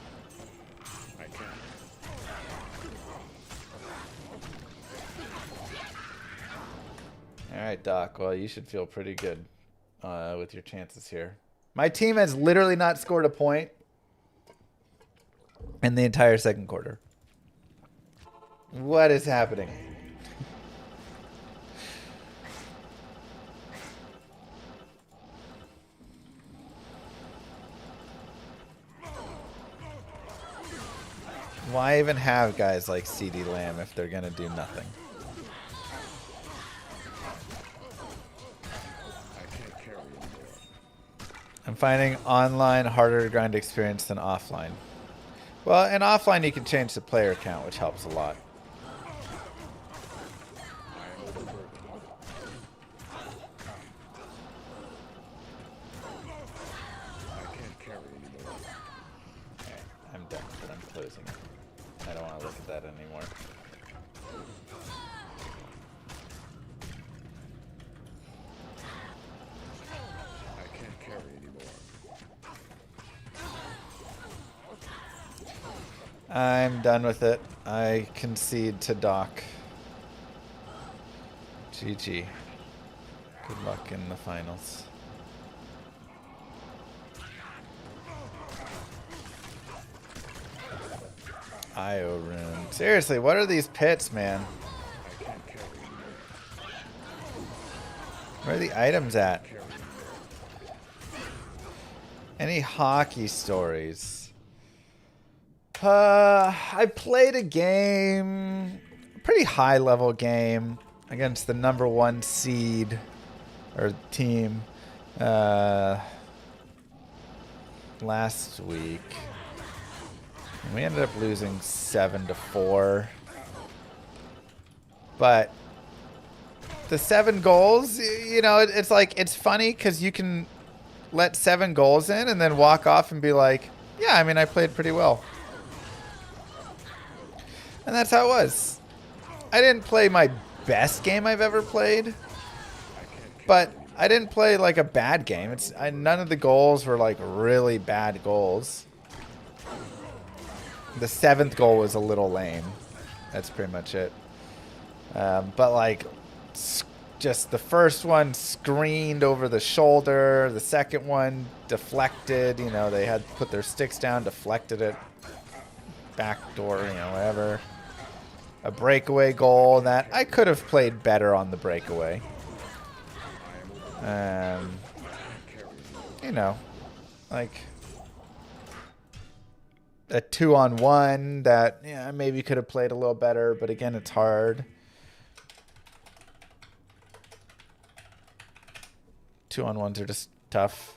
S5: I can't.
S2: Alright, Doc. Well, you should feel pretty good with your chances here. My team has literally not scored a point in the entire second quarter. What is happening? Why even have guys like CD Lamb if they're going to do nothing?
S5: I can't carry anymore.
S2: I'm finding online harder to grind experience than offline. Well, in offline you can change the player count, which helps a lot.
S5: I am overburdened. I can't carry anymore.
S2: Okay, I'm done, but I'm closing it. I don't want to look at that anymore.
S5: I can't carry anymore.
S2: I'm done with it. I concede to Doc. GG. Good luck in the finals. IO rune. Seriously, what are these pits, man?
S5: I can't carry anymore.
S2: Where are the items at?
S5: Carry anymore.
S2: Any hockey stories? I played a game, a pretty high level game against the #1 seed or team last week. And we ended up losing 7-4. But the 7 goals, you know, it's like, it's funny because you can let 7 goals in and then walk off and be like, yeah, I mean, I played pretty well. And that's how it was. I didn't play my best game I've ever played, but I didn't play like a bad game. None of the goals were like really bad goals. The 7th goal was a little lame. That's pretty much it. But like, just the first one screened over the shoulder. The second one deflected. You know, they had to put their sticks down, deflected it. Backdoor, you know, whatever. A breakaway goal that I could have played better on the breakaway. You know, like a 2-on-1 that, yeah, maybe could have played a little better, but again, it's hard. 2-on-1s are just tough.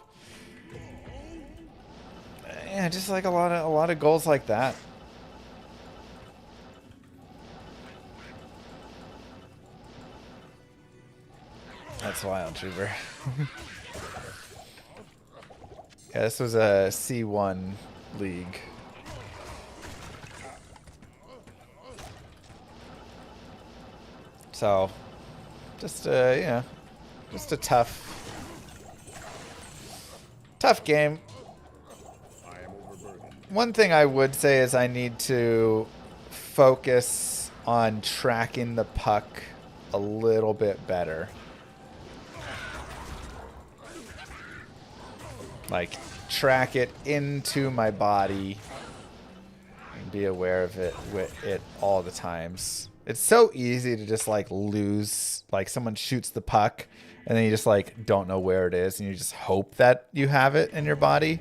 S2: Yeah, just like a lot of goals like that. That's wild, Trooper. Yeah, this was a C1 league. So, just yeah, just a tough game.
S5: I am overburdened.
S2: One thing I would say is I need to focus on tracking the puck a little bit better. Like, track it into my body and be aware of it with it all the times. It's so easy to just like lose, like someone shoots the puck and then you just like don't know where it is and you just hope that you have it in your body.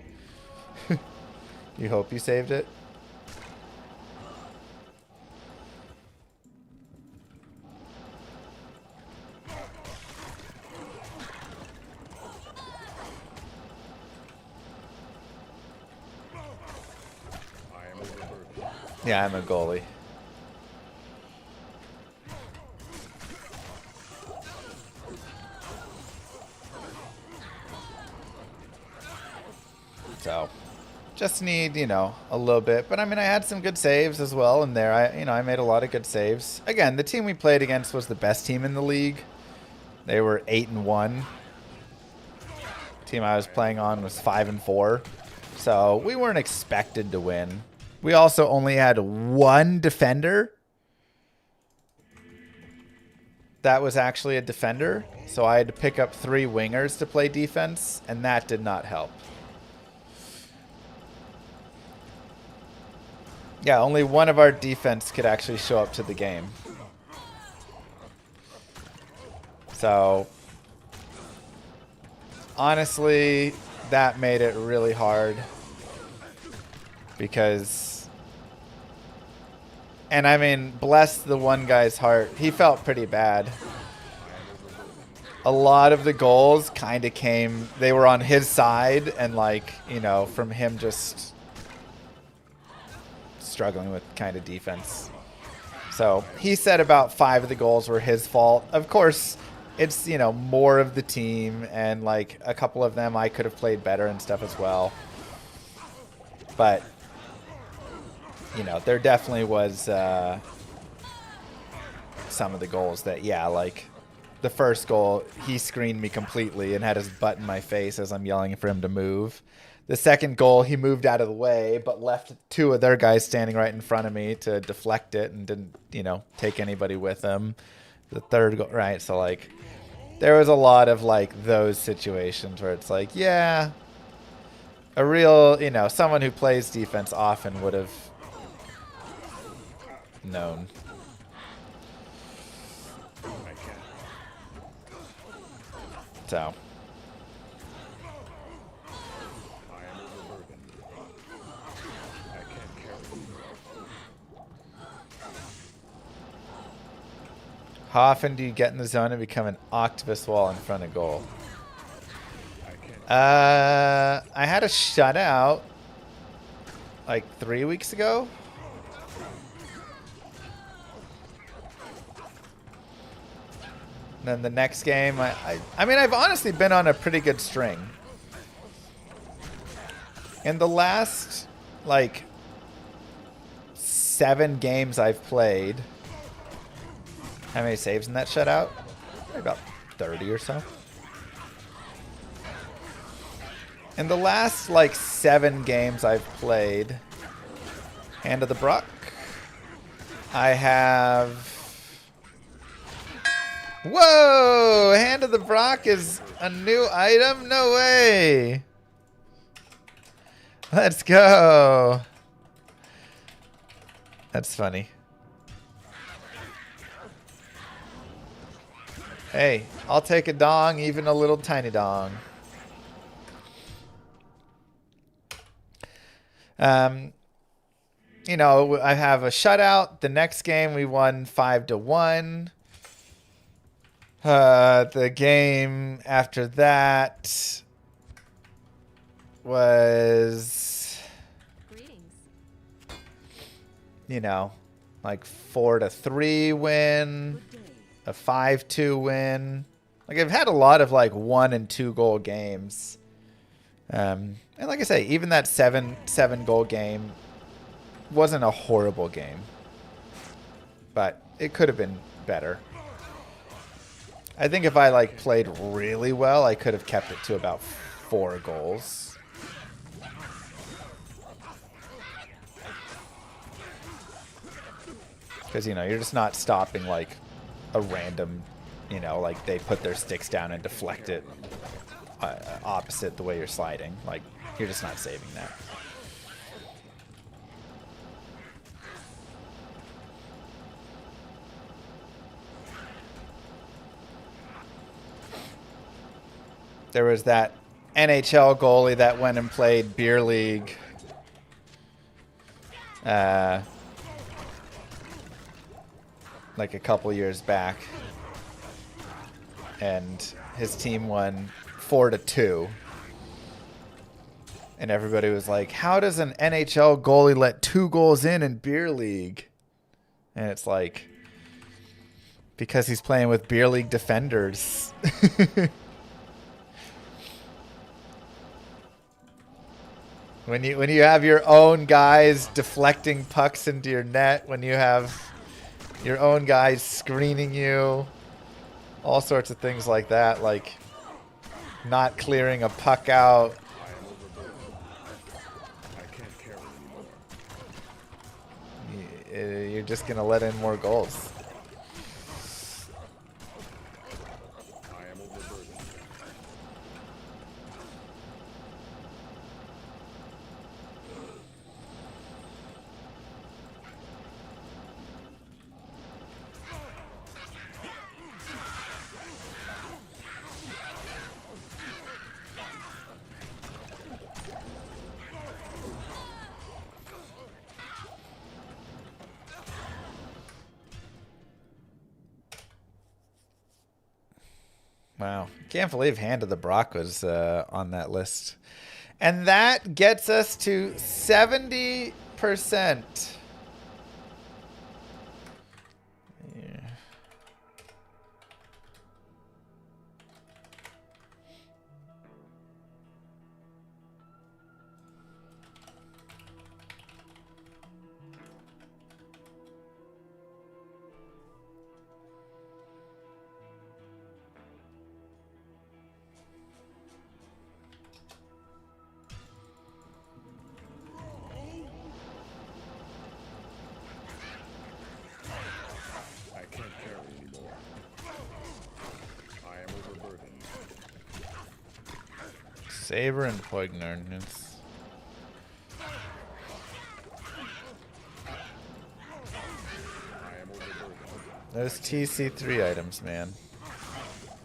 S2: You hope you saved it.
S5: I am overburdened.
S2: Yeah, I'm a goalie. So just need, you know, a little bit. But I mean, I had some good saves as well in there. I made a lot of good saves. Again, the team we played against was the best team in the league. They were 8-1. The team I was playing on was 5-4. So we weren't expected to win. We also only had one defender. That was actually a defender. So I had to pick up 3 wingers to play defense, and that did not help. Yeah, only one of our defense could actually show up to the game. So, honestly, that made it really hard. Because, and I mean, bless the one guy's heart. He felt pretty bad. A lot of the goals kind of came, they were on his side, and like, you know, from him just struggling with kind of defense. So he said about 5 of the goals were his fault. Of course, it's, you know, more of the team, and like a couple of them I could have played better and stuff as well. But, you know, there definitely was some of the goals that, yeah, like the first goal, he screened me completely and had his butt in my face as I'm yelling for him to move. The second goal, he moved out of the way, but left 2 of their guys standing right in front of me to deflect it and didn't, you know, take anybody with him. The third goal, right? So, like, there was a lot of, like, those situations where it's like, yeah, a real, you know, someone who plays defense often would have known. So. How often do you get in the zone and become an octopus wall in front of goal? I had a shutout like 3 weeks ago. And then the next game, I mean, I've honestly been on a pretty good string. In the last, like, 7 games I've played, how many saves in that shutout? Probably about 30 or so. In the last, like, 7 games I've played, Hand of the Brock, I have... Whoa! Hand of the Brock is a new item? No way! Let's go! That's funny. Hey, I'll take a dong, even a little tiny dong. You know, I have a shutout. The next game we won 5-1. The game after that was, you know, like 4-3 win, a 5-2 win. Like, I've had a lot of like 1 and 2 goal games. And like I say, even that 7 goal game wasn't a horrible game, but it could have been better. I think if I like played really well, I could have kept it to about 4 goals. Because, you know, you're just not stopping like a random, you know, like they put their sticks down and deflect it opposite the way you're sliding. Like, you're just not saving that. There was that NHL goalie that went and played beer league. Like a couple years back. And his team won 4-2. And everybody was like, how does an NHL goalie let 2 goals in beer league? And it's like, because he's playing with beer league defenders. When you have your own guys deflecting pucks into your net, when you have your own guys screening you, all sorts of things like that, like not clearing a puck out.
S5: I am overburdened. I can't carry anymore.
S2: You're just gonna let in more goals.
S5: I am overburdened.
S2: Wow. Can't believe Hand of the Brock was on that list. And that gets us to 70%. Yeah.
S5: I can't carry anymore. I am overburdened.
S2: Saber and Poignard.
S5: I am overburdened.
S2: Those TC3 items, man.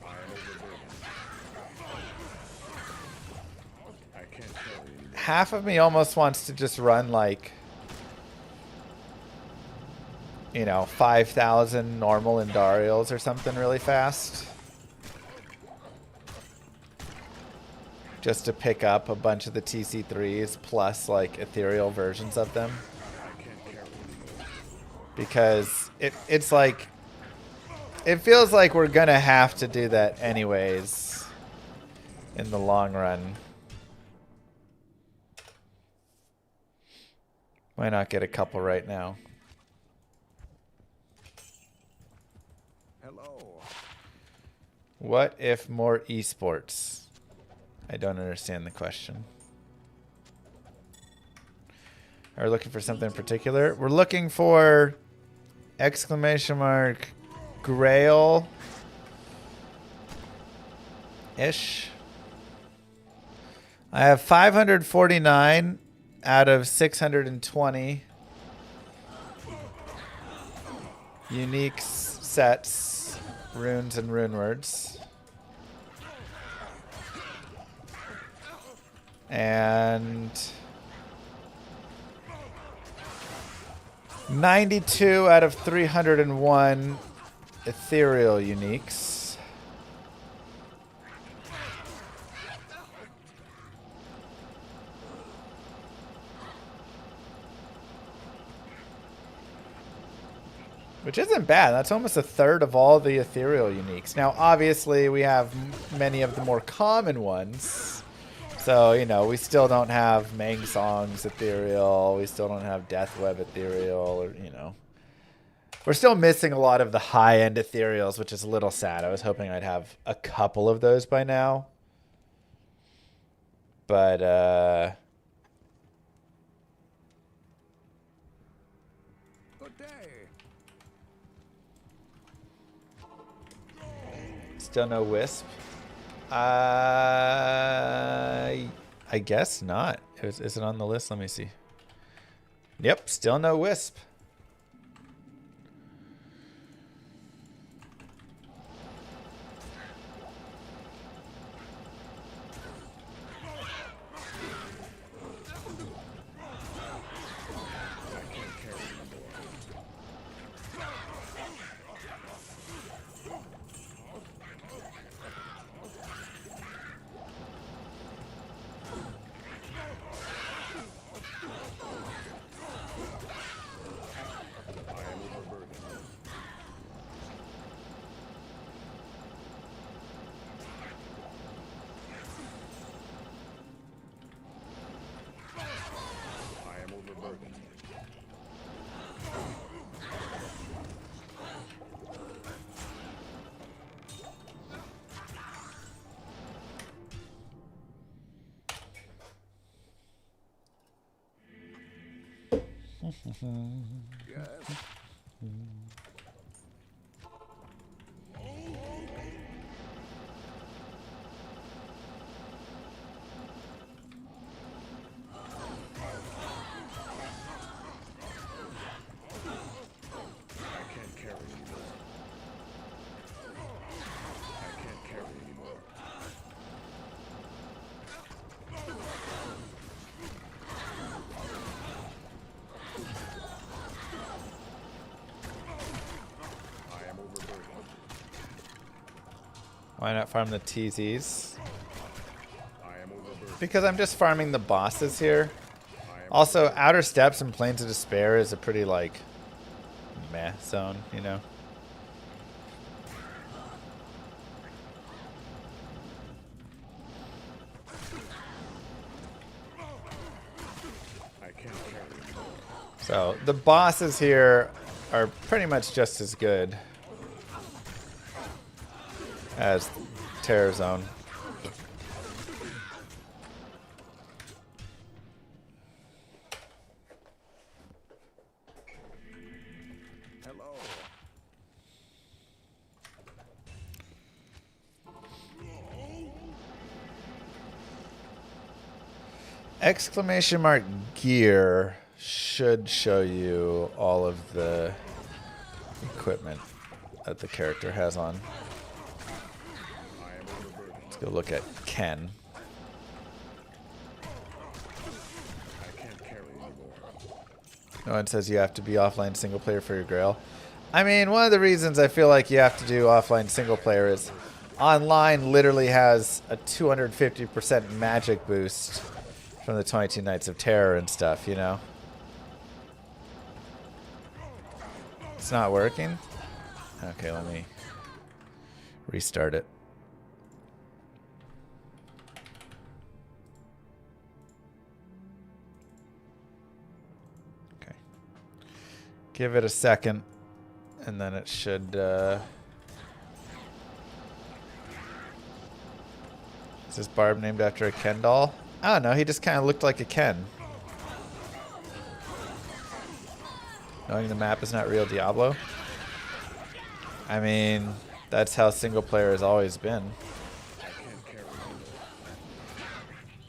S5: I am overburdened. I can't carry anymore.
S2: Half of me almost wants to just run like, you know, 5,000 normal Indarials or something really fast. Just to pick up a bunch of the TC3s plus like ethereal versions of them.
S5: I can't carry anymore.
S2: Because it's like, it feels like we're gonna have to do that anyways in the long run. Why not get a couple right now?
S6: Hello.
S2: What if more esports? I don't understand the question. Are we looking for something in particular? We're looking for exclamation mark Grail ish. I have 549 out of 620 unique sets, runes and rune words. And 92 out of 301 ethereal uniques. Which isn't bad. That's almost a third of all the ethereal uniques. Now, obviously, we have many of the more common ones. So, you know, we still don't have Mang Song's ethereal. We still don't have Deathweb ethereal. Or, you know, we're still missing a lot of the high-end ethereals, which is a little sad. I was hoping I'd have a couple of those by now. But,
S6: Good day.
S2: still no Wisp. I guess not. Is it on the list? Let me see. Yep, still no Wisp.
S6: Yes.
S5: I can't carry anymore. I can't carry anymore. I am overburdened.
S2: Why not farm the TZs?
S5: I am overburdened.
S2: Because I'm just farming the bosses here. Also, Outer Steps and Plains of Despair is a pretty, like, meh zone, you know?
S5: I can't carry anymore.
S2: So, the bosses here are pretty much just as good as Terror Zone.
S6: Hello.
S2: Exclamation mark gear should show you all of the equipment that the character has on.
S5: I am overburdened.
S2: Let's go look at Ken.
S5: I can't carry anymore.
S2: No one says you have to be offline single player for your grail. I mean, one of the reasons I feel like you have to do offline single player is online literally has a 250% magic boost from the 22 Nights of Terror and stuff, you know? It's not working? Okay, let me restart it. Okay. Give it a second, and then it should... Is this Barb named after a Ken doll? I don't know, he just kind of looked like a Ken. Knowing the map is not real Diablo? I mean, that's how single player has always been.
S5: I can't carry anymore.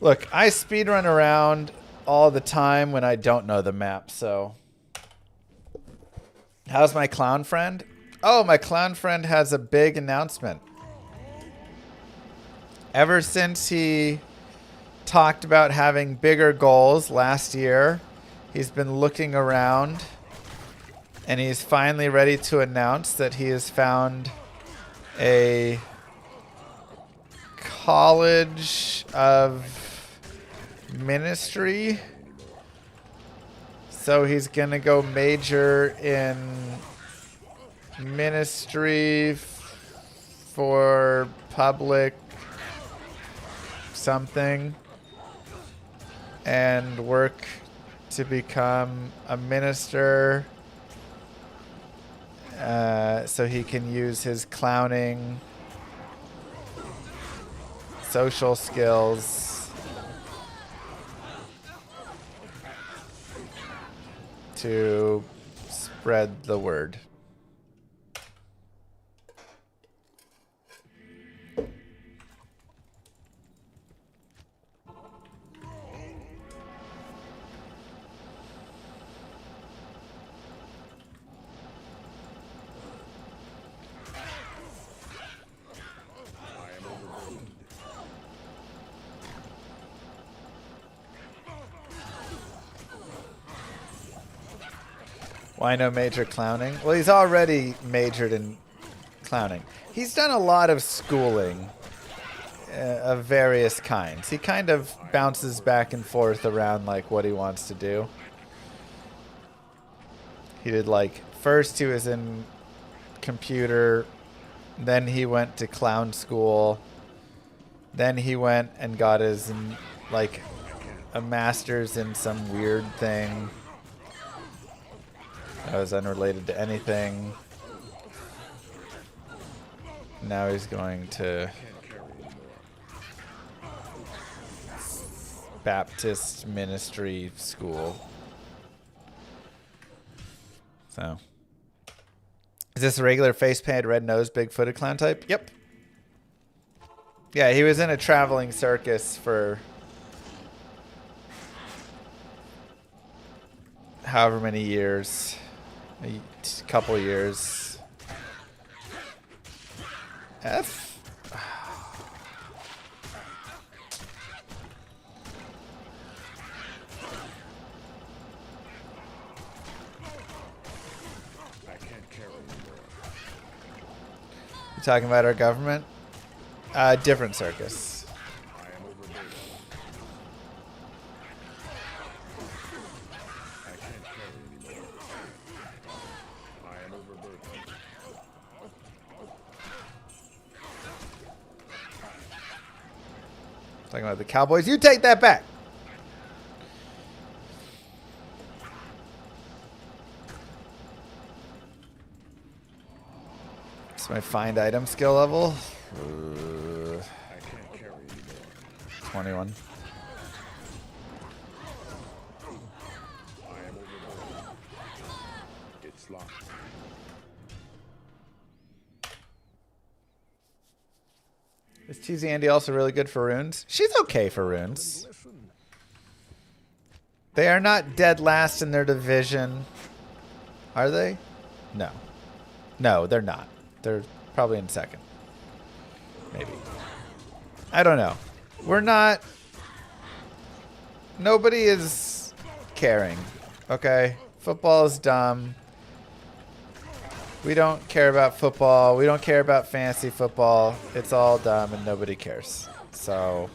S2: Look, I speedrun around all the time when I don't know the map, so... How's my clown friend? Oh, my clown friend has a big announcement. Ever since he talked about having bigger goals last year, he's been looking around, and he's finally ready to announce that he has found a college of ministry. So he's gonna go major in ministry for public something and work to become a minister so he can use his clowning social skills to spread the word.
S5: I am overburdened.
S2: Why no major clowning? Well, he's already majored in clowning. He's done a lot of schooling of various kinds. He kind of bounces back and forth around like what he wants to do. He did like, first he was in computer, then he went to clown school, then he went and got his like a master's in some weird thing that was unrelated to anything. Now he's going to
S5: Can't carry anymore.
S2: Baptist ministry school. So, is this a regular face painted, red nose, big footed clown type? Yep. Yeah, he was in a traveling circus for however many years, a couple years. F. You talking about our government? Different circus.
S5: I am overburdened. I can't carry anymore. I am overburdened.
S2: Talking about the Cowboys. You take that back. It's my find item skill level.
S5: I can't carry anymore.
S2: 21.
S5: I am overburdened. It's locked.
S2: Is Cheesy Andy also really good for runes? She's okay for runes. They are not dead last in their division. Are they? No. No, they're not. They're probably in second. Maybe. I don't know. We're not... Nobody is caring. Okay? Football is dumb. We don't care about football. We don't care about fantasy football. It's all dumb and nobody cares. So...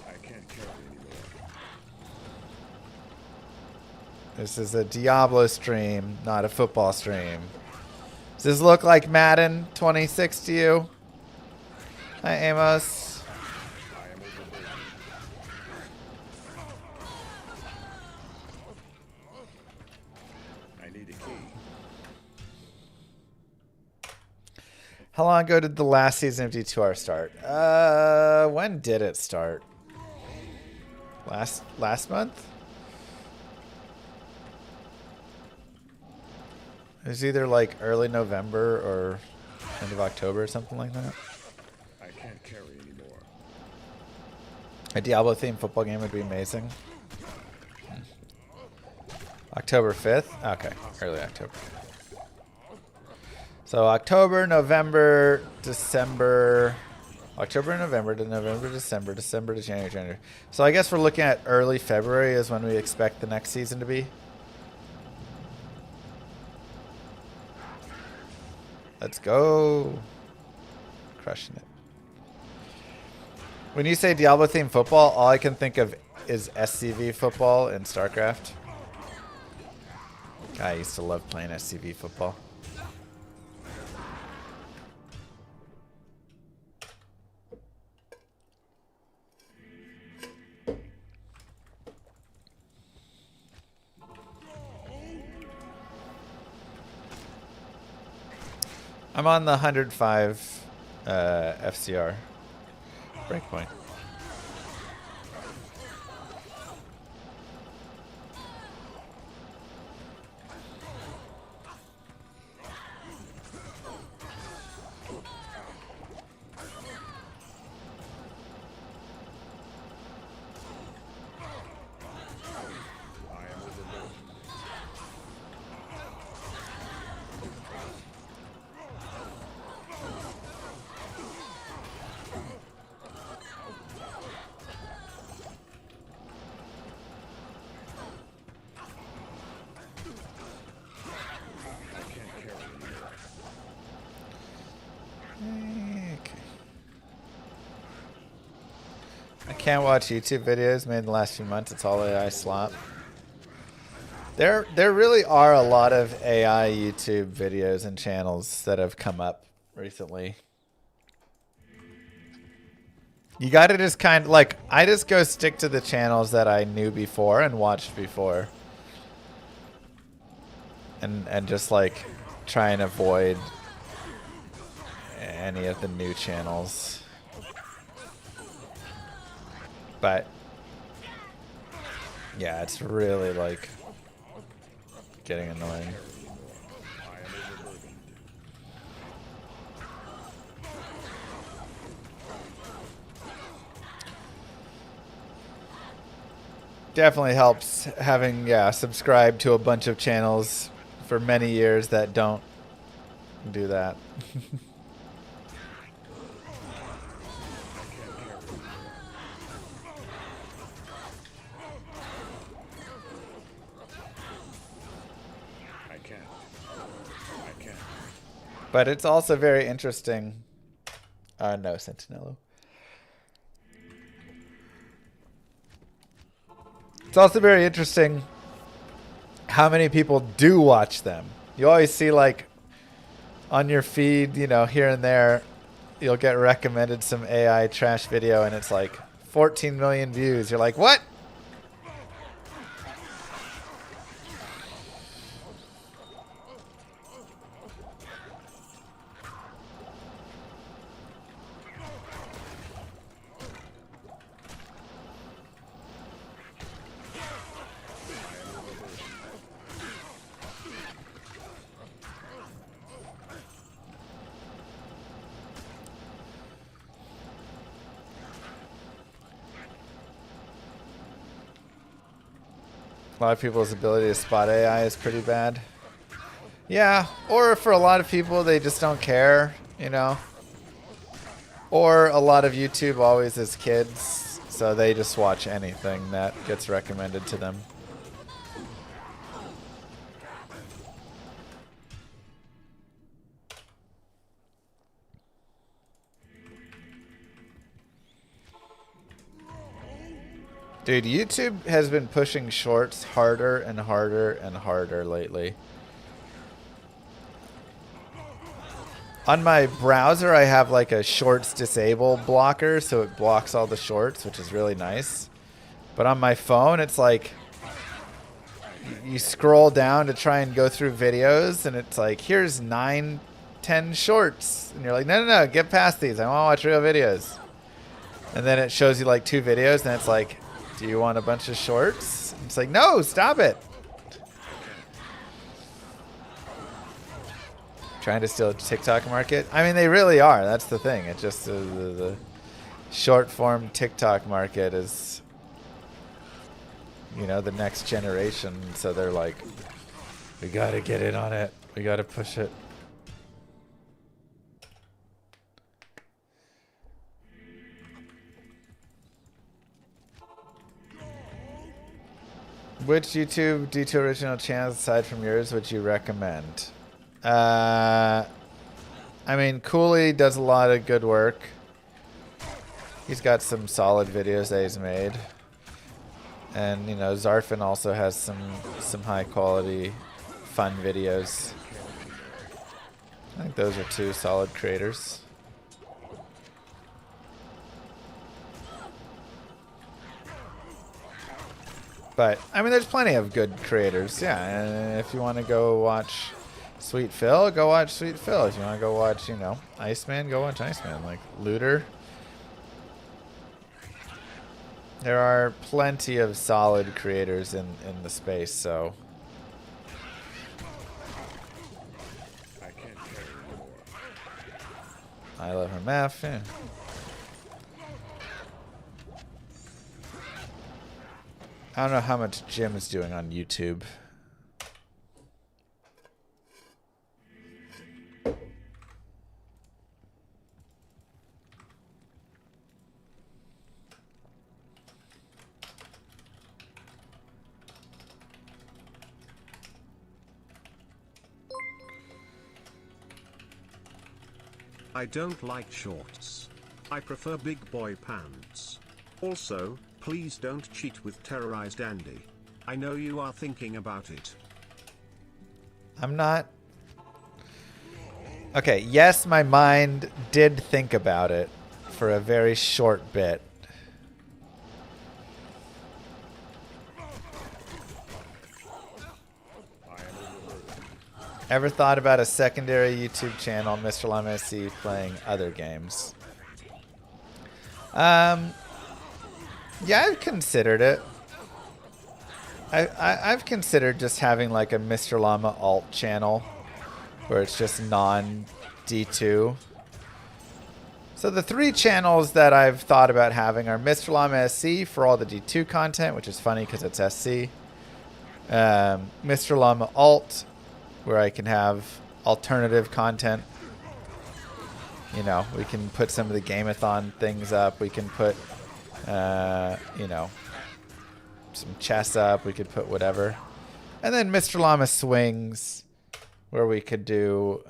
S5: I can't carry anymore.
S2: This is a Diablo stream, not a football stream. Does this look like Madden 26 to you? Hi, Amos.
S5: I am overburdened. I need a key.
S2: How long ago did the last season of D2R start? When did it start? Last month? It was either like early November or end of October or something like that.
S5: I can't carry anymore.
S2: A Diablo themed football game would be amazing. October 5th? Okay, early October. So October, November, December. October, November to November, December, December to January, January. So I guess we're looking at early February is when we expect the next season to be. Let's go. Crushing it. When you say Diablo themed football, all I can think of is SCV football in StarCraft. I used to love playing SCV football. I'm on the 105 FCR breakpoint. Can't watch YouTube videos made in the last few months. It's all AI slop. There really are a lot of AI YouTube videos and channels that have come up recently. You got to just kind of like, I just go stick to the channels that I knew before and watched before. And just like try and avoid any of the new channels. But yeah, it's really like getting annoying.
S5: I am overburdened.
S2: Definitely helps having, yeah, subscribed to a bunch of channels for many years that don't do that.
S5: I can't. I can't.
S2: But it's also very interesting. No, Sentinello. It's also very interesting how many people do watch them. You always see, like, on your feed, you know, here and there, you'll get recommended some AI trash video, and it's like 14 million views. You're like, what? A lot of people's ability to spot AI is pretty bad. Yeah, or for a lot of people, they just don't care, you know. Or a lot of YouTube always is kids, so they just watch anything that gets recommended to them. Dude, YouTube has been pushing shorts harder and harder and harder lately. On my browser, I have like a shorts disable blocker, so it blocks all the shorts, which is really nice. But on my phone, it's like you scroll down to try and go through videos, and it's like, here's 9, 10 shorts. And you're like, no, no, no, get past these. I want to watch real videos. And then it shows you like 2 videos, and it's like, do you want a bunch of shorts? It's like, no, stop it. Trying to steal TikTok market? I mean, they really are. That's the thing. It's just the short form TikTok market is, you know, the next generation. So they're like, we got to get in on it. We got to push it. Which YouTube D2 original channels aside from yours would you recommend? I mean, Cooley does a lot of good work. He's got some solid videos that he's made. And, you know, Zarfin also has some high quality, fun videos. I think those are 2 solid creators. But, I mean, there's plenty of good creators, yeah. And if you want to go watch Sweet Phil, go watch Sweet Phil. If you want to go watch, you know, Iceman, go watch Iceman. Like, Looter. There are plenty of solid creators in the space, so.
S5: I can't carry anymore.
S2: I love her math, yeah. I don't know how much Jim is doing on YouTube.
S3: I don't like shorts. I prefer big boy pants. Also, please don't cheat with terrorized Andy. I know you are thinking about it.
S2: I'm not. Okay, yes, my mind did think about it for a very short bit. Ever thought about a secondary YouTube channel, Mr. Llama SC, playing other games? Yeah, I've considered it. I've considered just having like a Mr. Llama alt channel where it's just non D2. So the 3 channels that I've thought about having are Mr. Llama SC for all the D2 content, which is funny because it's SC. Mr. Llama alt, where I can have alternative content. You know, we can put some of the Gameathon things up. We can put, you know, some chess up. We could put whatever. And then Mr. Llama swings, where we could do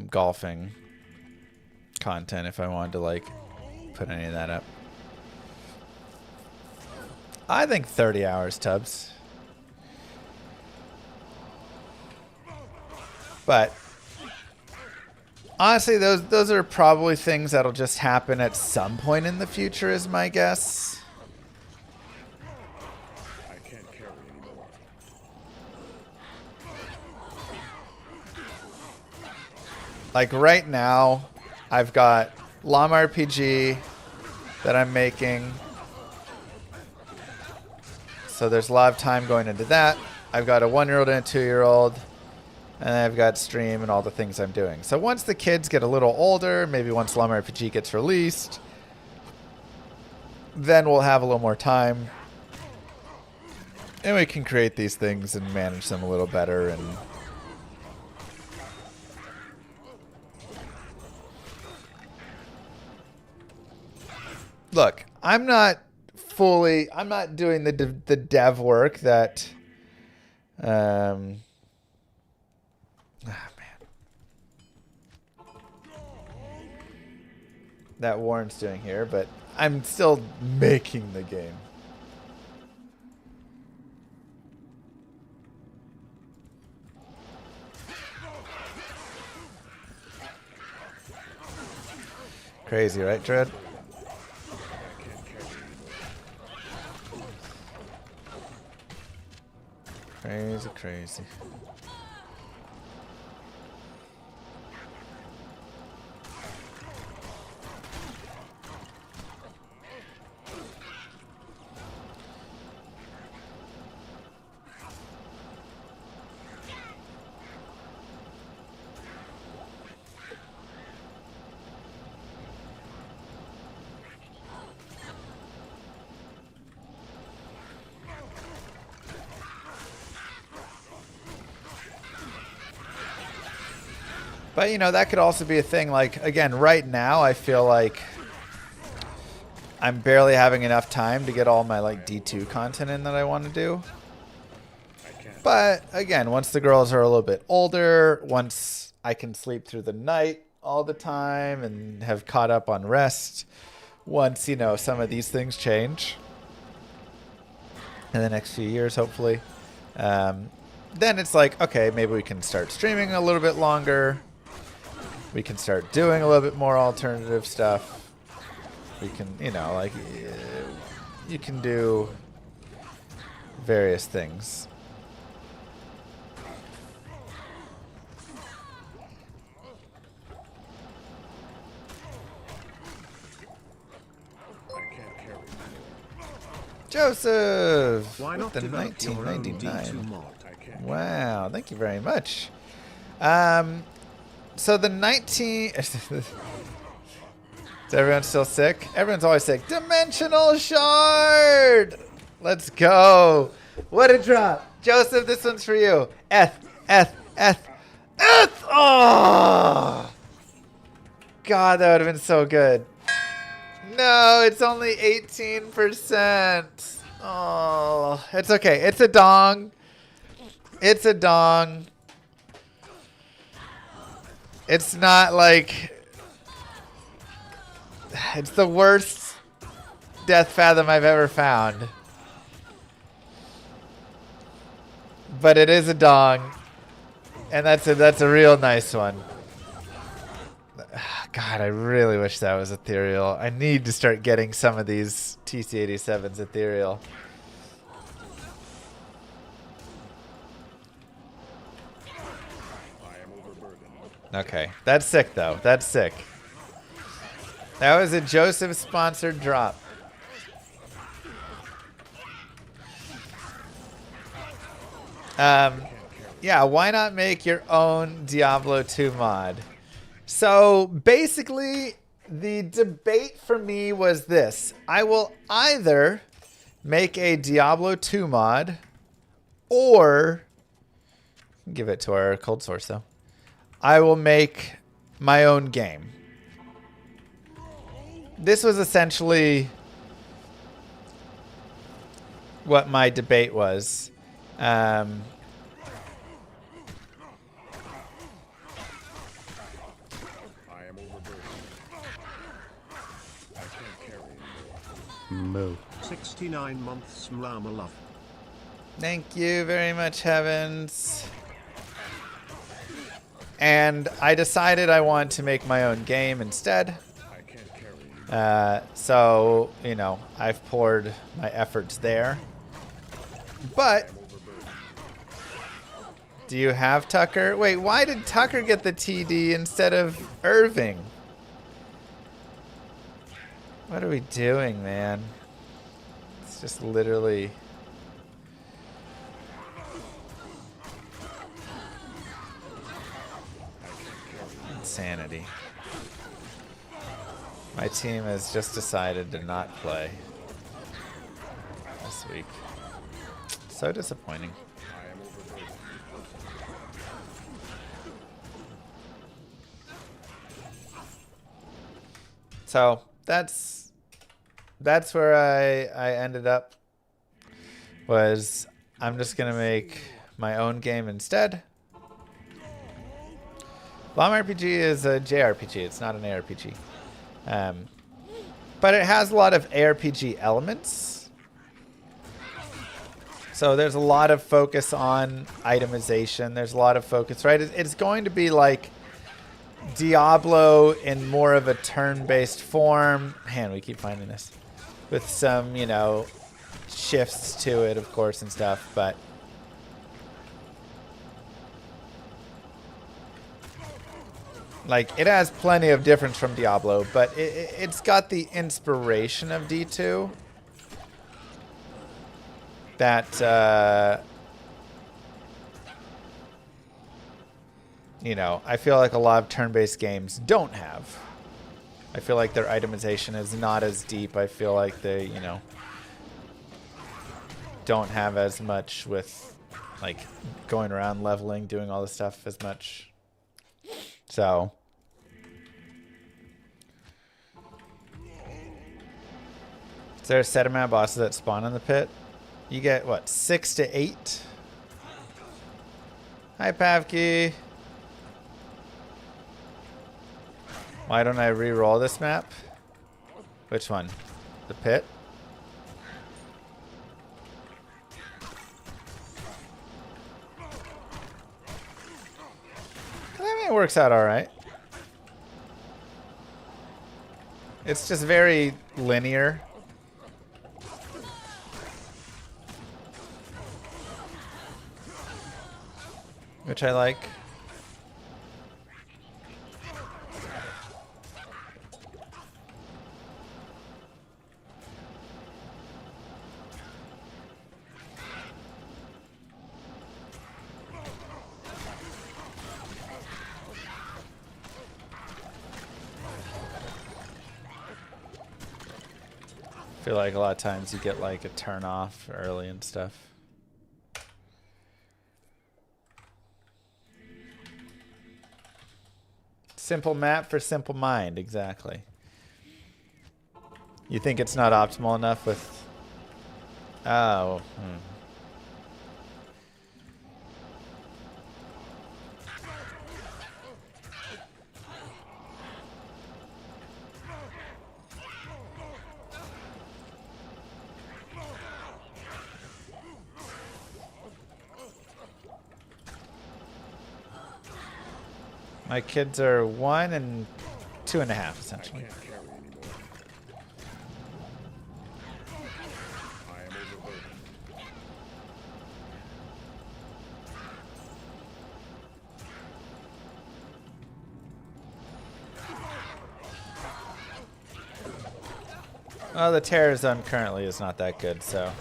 S2: golfing content if I wanted to, like, put any of that up. I think 30 hours, Tubbs. But honestly, those are probably things that'll just happen at some point in the future, is my guess.
S5: I can't carry anymore.
S2: Like right now, I've got Llama RPG that I'm making. So there's a lot of time going into that. I've got a 1-year-old and a 2-year-old. And I've got stream and all the things I'm doing. So once the kids get a little older, maybe once Llama RPG gets released, then we'll have a little more time. And we can create these things and manage them a little better. And look, I'm not doing the dev work that that Warren's doing here, but I'm still making the game. Crazy, right, Dread? Crazy, crazy. But, you know, that could also be a thing. Like, again, right now, I feel like I'm barely having enough time to get all my, like, D2 content in that I want to do. But, again, once the girls are a little bit older, once I can sleep through the night all the time and have caught up on rest, once, you know, some of these things change in the next few years, hopefully, then it's like, okay, maybe we can start streaming a little bit longer. We can start doing a little bit more alternative stuff. We can, you know, like, you can do various things. Joseph!
S3: Why not
S2: with the
S3: develop your own D2
S2: 1999.
S3: mod?
S2: Wow, thank you very much. So the 19... Is everyone still sick? Everyone's always sick. Dimensional Shard! Let's go. What a drop. Joseph, this one's for you. F. Oh! God, that would have been so good. No, it's only 18%. Oh, it's okay. It's a dong. It's a dong. It's not like... It's the worst Death Fathom I've ever found. But it is a dong. And that's a real nice one. God, I really wish that was ethereal. I need to start getting some of these TC-87s ethereal. Okay, that's sick though. That's sick. That was a Joseph sponsored drop. Yeah, why not make your own Diablo 2 mod? So basically, the debate for me was this. I will either make a Diablo 2 mod or give it to our cold source though. I will make my own game. This was essentially what my debate was.
S5: I am overburdened. I can't carry anymore.
S3: Moo. 69 months Llama love.
S2: Thank you very much, Heavens. And I decided I want to make my own game instead.
S5: I can't carry you.
S2: So, you know, I've poured my efforts there. But, do you have Tucker? Wait, why did Tucker get the TD instead of Irving? What are we doing, man? It's just literally... insanity. My team has just decided to not play this week. So disappointing.
S5: I am overburdened.
S2: So that's where I ended up. Was I'm just gonna make my own game instead. Llama RPG is a JRPG. It's not an ARPG. But it has a lot of ARPG elements. So there's a lot of focus on itemization. There's a lot of focus, right? It's going to be like Diablo in more of a turn-based form. Man, we keep finding this. With some, you know, shifts to it, of course, and stuff. But like, it has plenty of difference from Diablo, but it's got the inspiration of D2 that, you know, I feel like a lot of turn-based games don't have. I feel like their itemization is not as deep. I feel like they, you know, don't have as much with, like, going around leveling, doing all this stuff as much. So, is there a set amount of bosses that spawn in the pit? You get, what, 6 to 8? Hi, Pavki. Why don't I re-roll this map? Which one? The pit? I mean, it works out all right. It's just very linear. Which I like. I feel like a lot of times you get like a turn off early and stuff. Simple map for simple mind, exactly. You think it's not optimal enough with... Oh. My kids are 1 and 2.5, essentially.
S5: I can't carry anymore. I am overburdened.
S2: Well, the terror zone currently is not that good, so...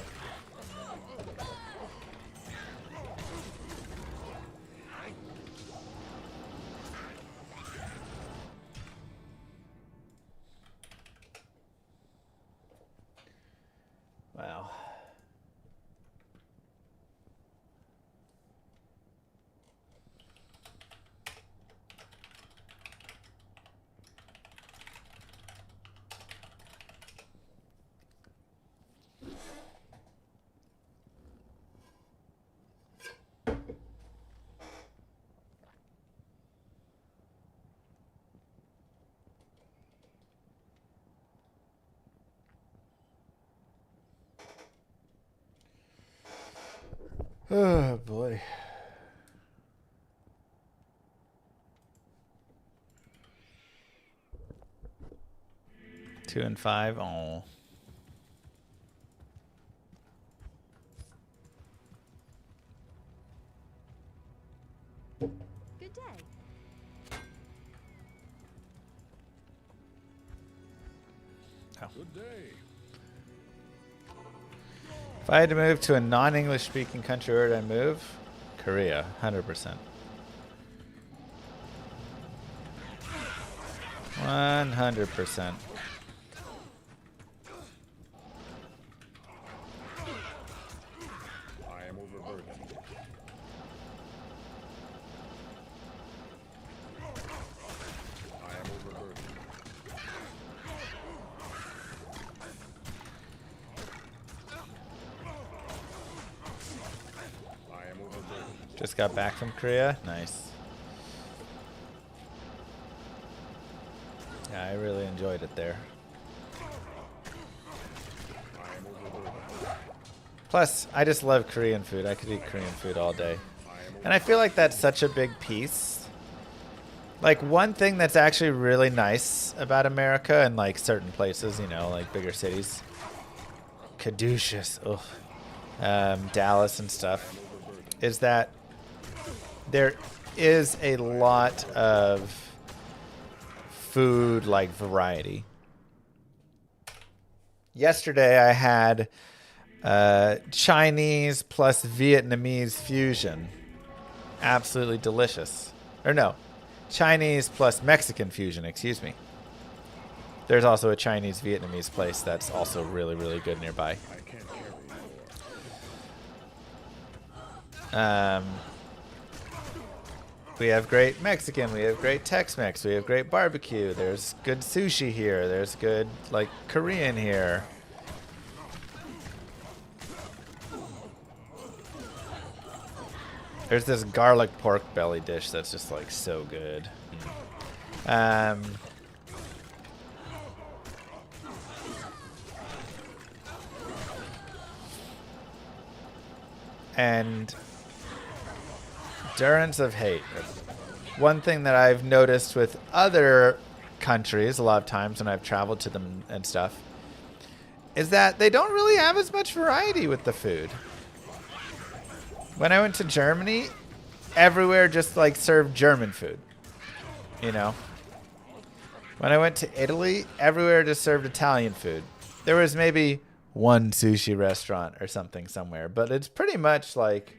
S2: Oh boy. Two and five. Oh.
S4: Good day.
S5: Good day.
S2: If I had to move to a non-English speaking country, where would I move? Korea, 100%. 100%.
S5: I am overburdened. I am overburdened. I am overburdened.
S2: Just got back from Korea. Nice. Yeah, I really enjoyed it there.
S5: I am overburdened.
S2: Plus, I just love Korean food. I could eat Korean food all day. And I feel like that's such a big piece. Like, one thing that's actually really nice about America and, like, certain places, you know, like bigger cities. Caduceus, Dallas and stuff. Is that there is a lot of food, like, variety. Yesterday I had Chinese plus Vietnamese fusion. Absolutely delicious. Or no, Chinese plus Mexican fusion, excuse me. There's also a Chinese Vietnamese place that's also really, really good nearby.
S5: I can't carry more.
S2: We have great Mexican, we have great Tex-Mex, we have great barbecue. There's good sushi here. There's good, like, Korean here. There's this garlic pork belly dish that's just, like, so good. And endurance of hate. One thing that I've noticed with other countries a lot of times when I've traveled to them and stuff is that they don't really have as much variety with the food. When I went to Germany, everywhere just like served German food, you know. When I went to Italy, everywhere just served Italian food. There was maybe one sushi restaurant or something somewhere, but it's pretty much like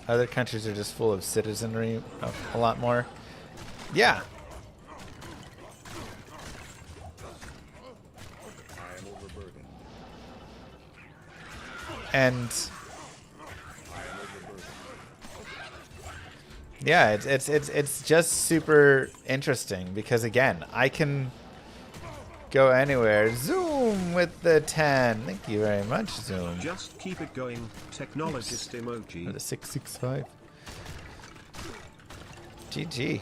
S2: other countries are just full of citizenry a lot more. Yeah.
S5: I am overburdened.
S2: And yeah, it's just super interesting because again, I can go anywhere. Zoom with the 10. Thank you very much, Zoom.
S3: Just keep it going. Technologist emoji.
S2: The 665. GG.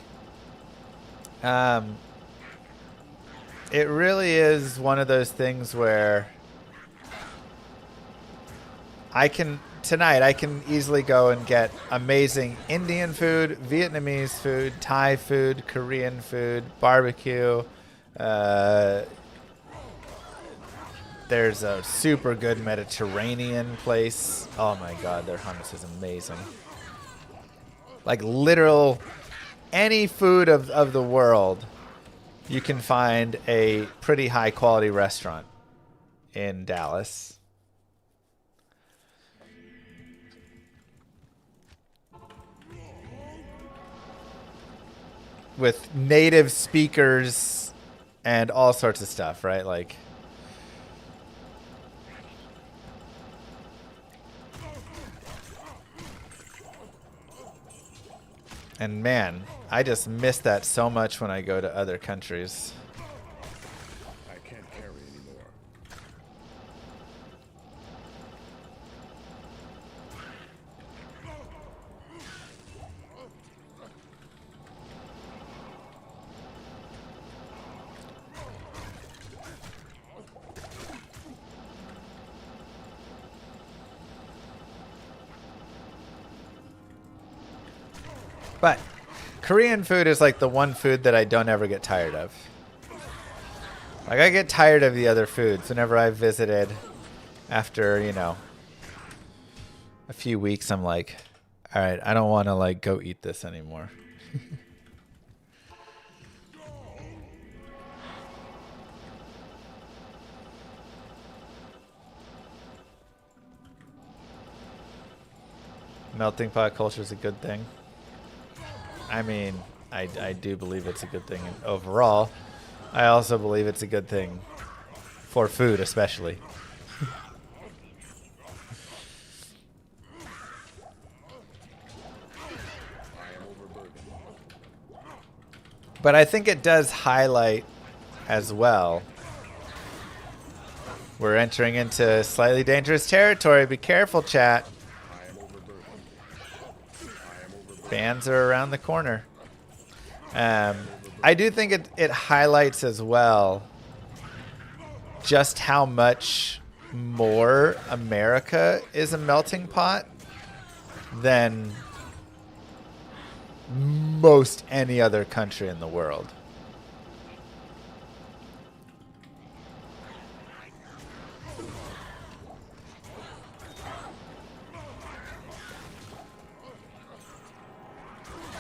S2: It really is one of those things where tonight I can easily go and get amazing Indian food, Vietnamese food, Thai food, Korean food, barbecue. There's a super good Mediterranean place. Oh my god, their hummus is amazing. Like literal any food of the world, you can find a pretty high quality restaurant in Dallas. With native speakers and all sorts of stuff, right? Like And man, I just miss that so much when I go to other countries.
S5: I can't carry anymore.
S2: But Korean food is like the one food that I don't ever get tired of. Like, I get tired of the other foods whenever I've visited. After, you know, a few weeks, I'm like, all right, I don't want to like go eat this anymore. Melting pot culture is a good thing. I mean, I do believe it's a good thing overall. I also believe it's a good thing for food, especially. But I think it does highlight as well. We're entering into slightly dangerous territory. Be careful, chat. Bans are around the corner. I do think it highlights as well just how much more America is a melting pot than most any other country in the world.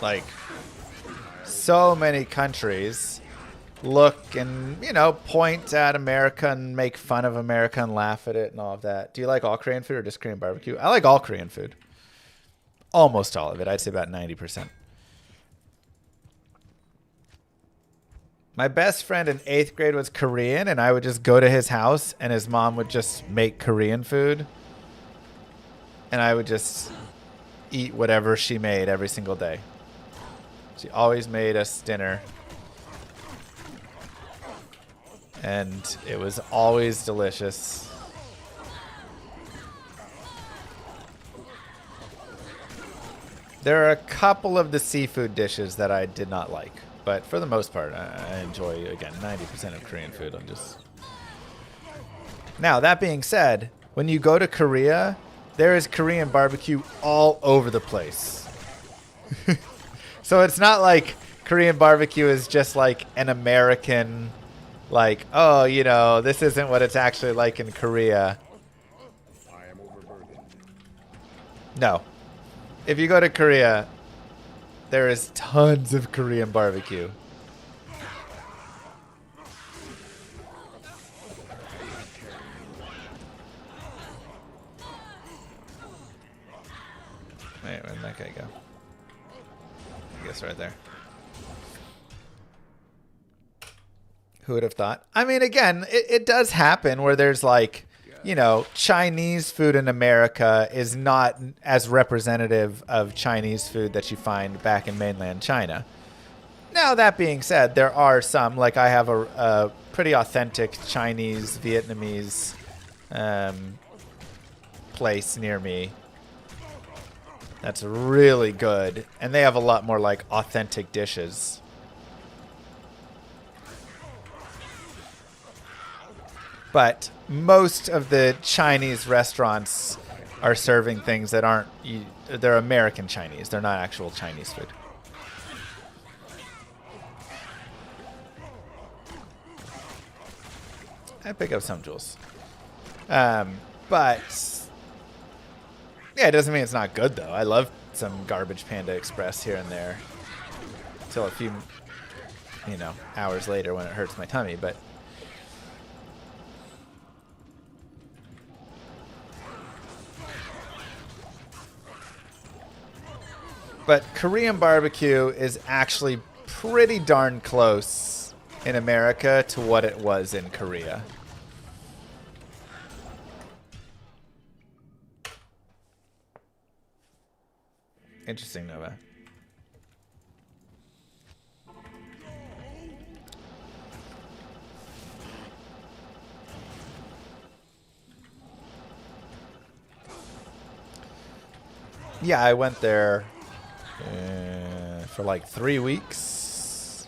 S2: Like, so many countries look and, you know, point at America and make fun of America and laugh at it and all of that. Do you like all Korean food or just Korean barbecue? I like all Korean food. Almost all of it. I'd say about 90%. My best friend in 8th grade was Korean, and I would just go to his house, and his mom would just make Korean food. And I would just eat whatever she made every single day. She always made us dinner. And it was always delicious. There are a couple of the seafood dishes that I did not like. But for the most part, I enjoy, again, 90% of Korean food. I'm just... Now, that being said, when you go to Korea, there is Korean barbecue all over the place. So it's not like Korean barbecue is just like an American, like, oh, you know, this isn't what it's actually like in Korea.
S5: I am overburdened.
S2: No. If you go to Korea, there is tons of Korean barbecue. Wait, where'd that guy go? I guess right there. Who would have thought? I mean, again, it does happen where there's like, you know, Chinese food in America is not as representative of Chinese food that you find back in mainland China. Now, that being said, there are some, like I have a pretty authentic Chinese, Vietnamese place near me that's really good. And they have a lot more like authentic dishes. But most of the Chinese restaurants are serving things that aren't, they're American Chinese. They're not actual Chinese food. I pick up some jewels. But, yeah, it doesn't mean it's not good, though. I love some Garbage Panda Express here and there. Until a few, you know, hours later when it hurts my tummy, but... But Korean barbecue is actually pretty darn close in America to what it was in Korea. Interesting, Nova. Yeah, I went there for like 3 weeks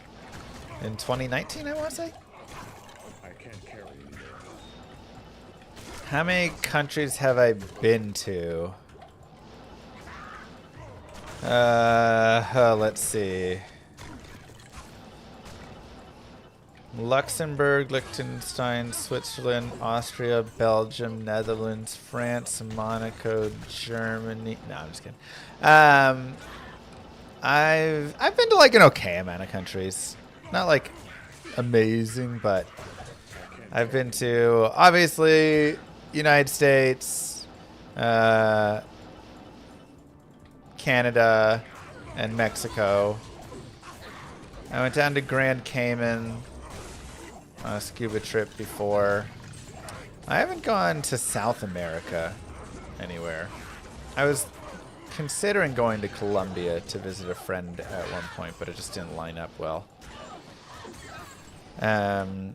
S2: in 2019, I want to say.
S5: I can't carry you.
S2: How many countries have I been to? Let's see. Luxembourg, Liechtenstein, Switzerland, Austria, Belgium, Netherlands, France, Monaco, Germany. No, I'm just kidding. I've been to like an okay amount of countries. Not like amazing, but I've been to obviously United States, Canada, and Mexico. I went down to Grand Cayman on a scuba trip before. I haven't gone to South America anywhere. I was considering going to Colombia to visit a friend at one point, but it just didn't line up well. No,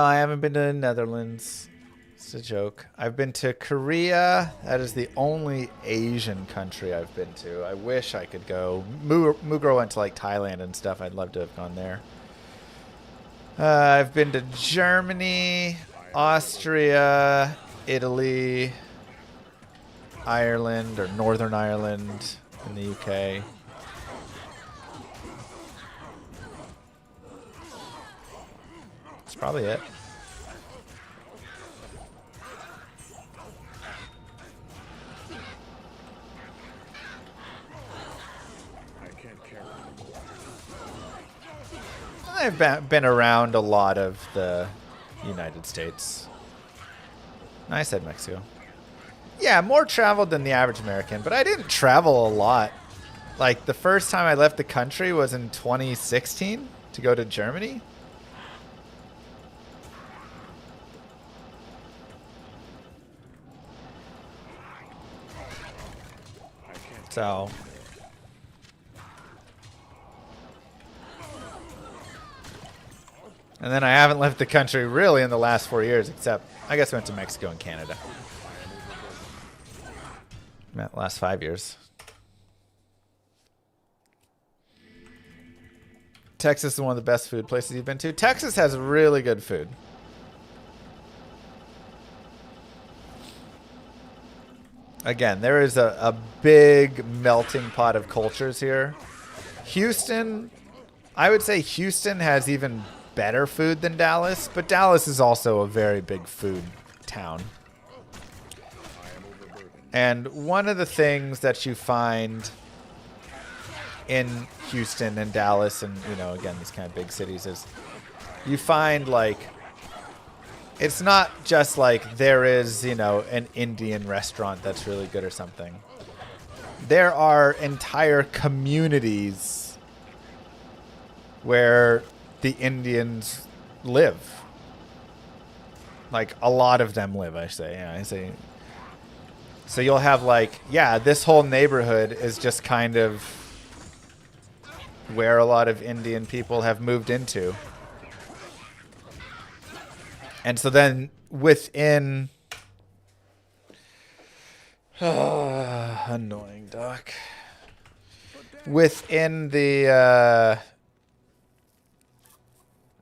S2: I haven't been to the Netherlands. It's a joke. I've been to Korea. That is the only Asian country I've been to. I wish I could go. Mugro went to like Thailand and stuff. I'd love to have gone there. I've been to Germany, Austria, Italy, Ireland, or Northern Ireland in the UK. That's probably it. I've been around a lot of the United States. I said Mexico. Yeah, more traveled than the average American, but I didn't travel a lot. Like, the first time I left the country was in 2016 to go to Germany. So... And then I haven't left the country really in the last 4 years, except I guess I went to Mexico and Canada. Last 5 years. Texas is one of the best food places you've been to. Texas has really good food. Again, there is a big melting pot of cultures here. Houston, I would say Houston has even better food than Dallas, but Dallas is also a very big food town. And one of the things that you find in Houston and Dallas and, you know, again, these kind of big cities is you find, like, it's not just like there is, you know, an Indian restaurant that's really good or something. There are entire communities where the Indians live. Like, a lot of them live, I say. Yeah, I say. So you'll have, like, yeah, this whole neighborhood is just kind of where a lot of Indian people have moved into. And so then within... annoying, Doc. Within the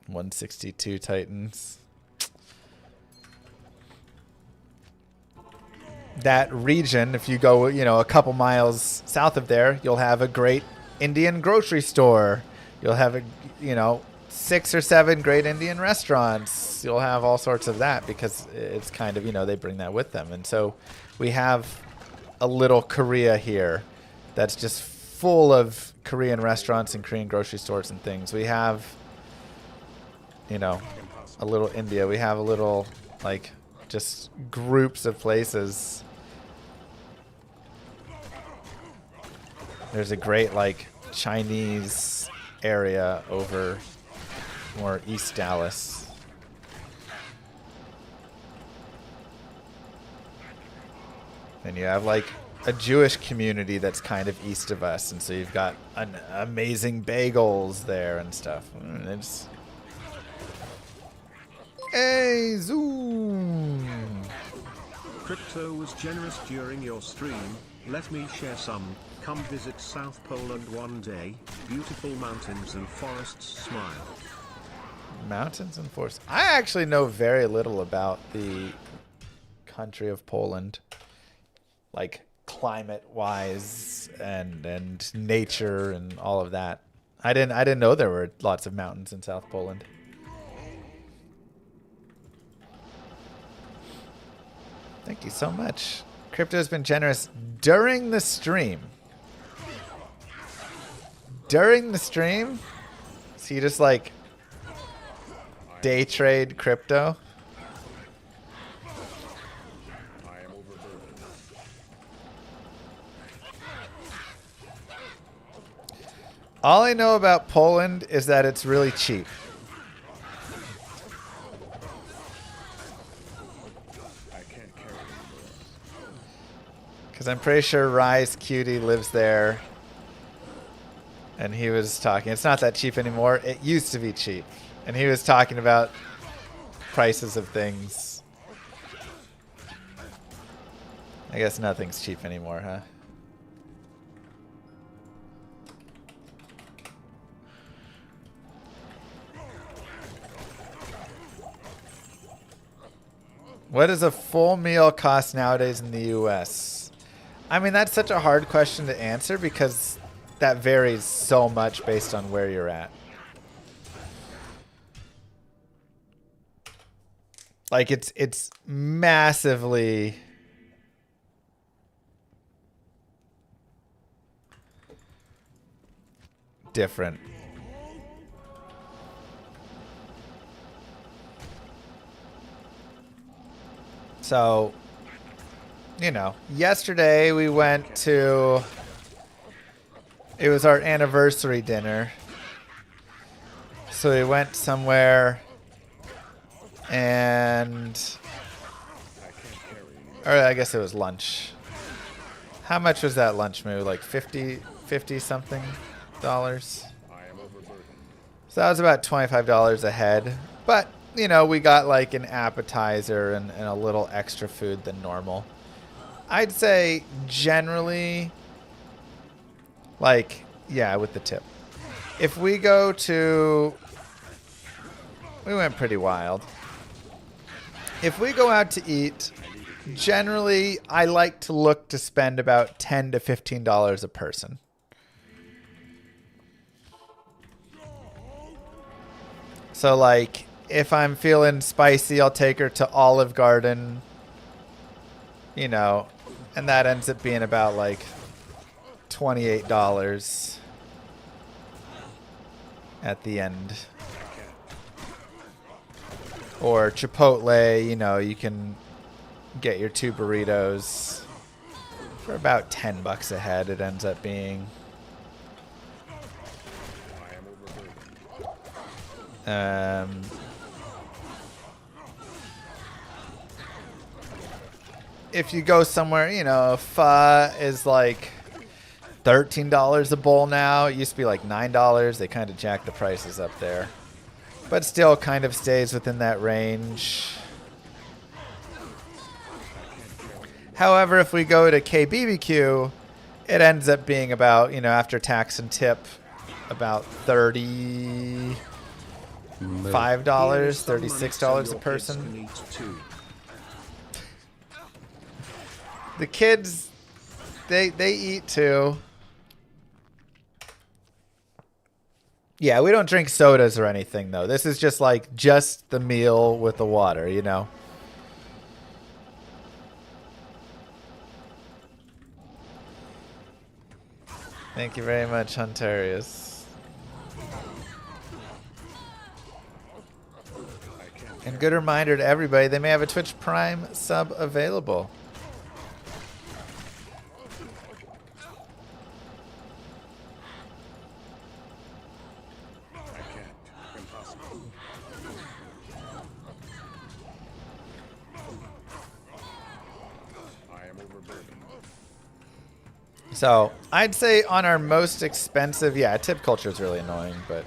S2: 162 Titans, that region, if you go, you know, a couple miles south of there, you'll have a great Indian grocery store. You'll have, 6 or 7 great Indian restaurants. You'll have all sorts of that because it's kind of, you know, they bring that with them. And so we have a little Korea here that's just full of Korean restaurants and Korean grocery stores and things. We have, you know, a little India. We have a little, like, just groups of places. There's a great, like, Chinese area over more East Dallas. And you have, like, a Jewish community that's kind of east of us. And so you've got amazing bagels there and stuff. And it's... Hey, zoom!
S3: Crypto was generous during your stream. Let me share some. Come visit South Poland one day. Beautiful mountains and forests smile.
S2: Mountains and forests. I actually know very little about the country of Poland, like climate-wise and nature and all of that. I didn't know there were lots of mountains in South Poland. Thank you so much. Crypto's been generous during the stream. During the stream? So you just like day trade crypto?
S5: I am overburdened.
S2: All I know about Poland is that it's really cheap.
S5: I can't carry anymore.
S2: Because I'm pretty sure Rise Cutie lives there. And he was talking. It's not that cheap anymore. It used to be cheap. And he was talking about prices of things. I guess nothing's cheap anymore, huh? What does a full meal cost nowadays in the US? I mean, that's such a hard question to answer because that varies so much based on where you're at. Like it's massively different. So, you know, yesterday we went to, it was our anniversary dinner. So we went somewhere and, or I guess it was lunch. How much was that lunch maybe? Like 50 something dollars?
S5: I am overburdened.
S2: So that was about $25 a head. But, you know, we got like an appetizer and a little extra food than normal. I'd say generally, like, yeah, with the tip. If we go to, we went pretty wild. If we go out to eat, generally I like to look to spend about $10 to $15 a person. So like, if I'm feeling spicy, I'll take her to Olive Garden, you know, and that ends up being about like $28 at the end. Or Chipotle, you know, you can get your 2 burritos for about $10 a head. It ends up being. If you go somewhere, you know, pho is like $13 a bowl now. It used to be like $9. They kind of jacked the prices up there. But still kind of stays within that range. However, if we go to KBBQ, it ends up being about, you know, after tax and tip, about $35, $36 a person. The kids, they eat too. Yeah, we don't drink sodas or anything, though. This is just like just the meal with the water, you know? Thank you very much, Huntarius. And good reminder to everybody, they may have a Twitch Prime sub available. So I'd say on our most expensive, yeah, tip culture is really annoying, but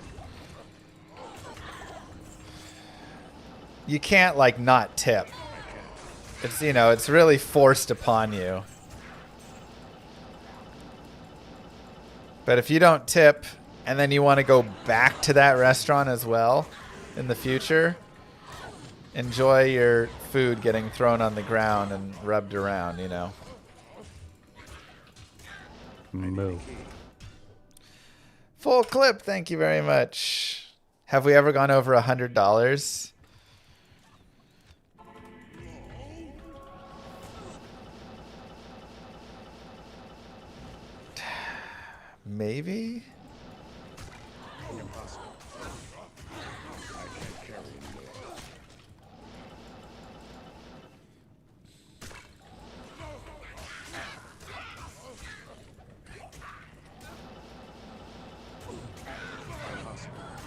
S2: you can't like not tip. It's, you know, it's really forced upon you. But if you don't tip and then you want to go back to that restaurant as well in the future, enjoy your food getting thrown on the ground and rubbed around, you know.
S7: Moo.
S2: Full clip, thank you very much. Have we ever gone over $100? Maybe?
S5: Impossible. I can't carry anymore. Impossible. I am overburdened.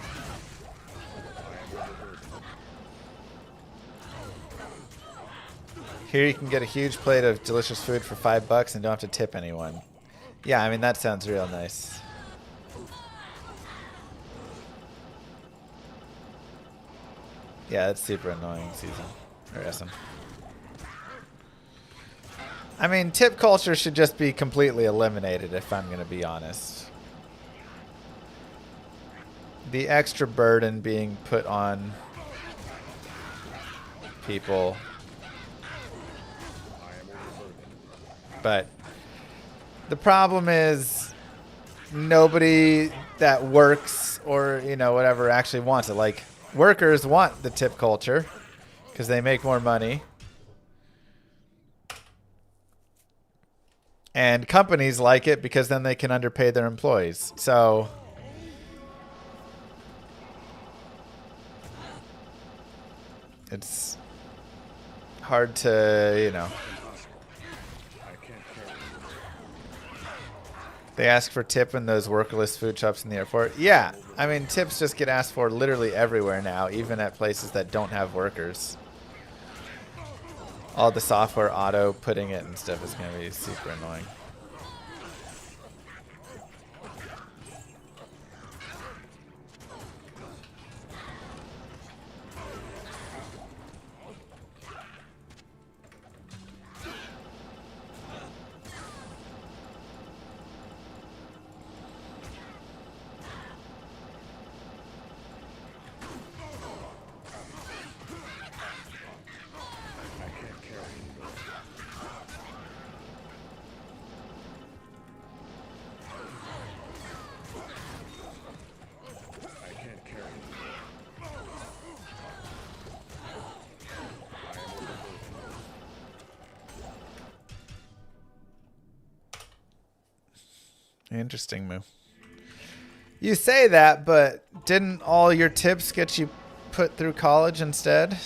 S2: Here you can get a huge plate of delicious food for $5 and don't have to tip anyone. Yeah, I mean, that sounds real nice. Yeah, that's super annoying, Susan. Or SM. I mean, tip culture should just be completely eliminated, if I'm going to be honest. The extra burden being put on people. But the problem is nobody that works or, you know, whatever actually wants it. Like, workers want the tip culture because they make more money. And companies like it because then they can underpay their employees. So it's hard to, you know. They ask for tip in those workerless food shops in the airport. Yeah, I mean, tips just get asked for literally everywhere now, even at places that don't have workers. All the software auto putting it and stuff is going to be super annoying. Interesting move. You say that, but didn't all your tips get you put through college instead?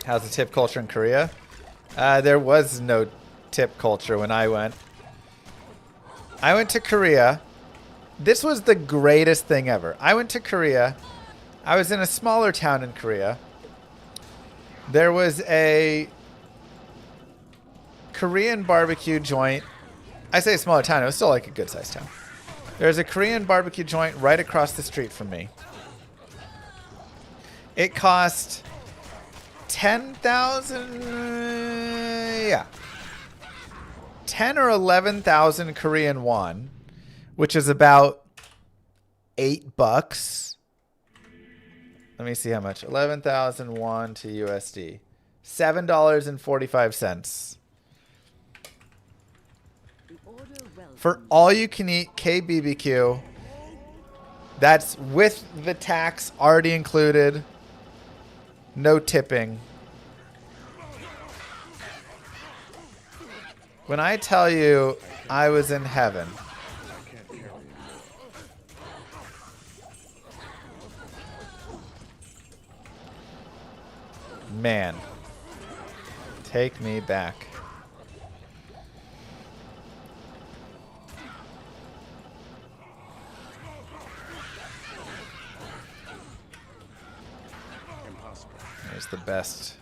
S2: How's the tip culture in Korea? There was no tip culture when I went. I went to Korea. This was the greatest thing ever. I went to Korea. I was in a smaller town in Korea. There was a Korean barbecue joint. I say smaller town. It was still like a good sized town. There's a Korean barbecue joint right across the street from me. It cost 10,000, yeah, 10 or 11,000 Korean won, which is about $8. Let me see how much. 11,000 won to USD, $7.45 for all you can eat KBBQ. That's with the tax already included. No tipping. When I tell you I was in heaven. Man. Take me back. There's the best.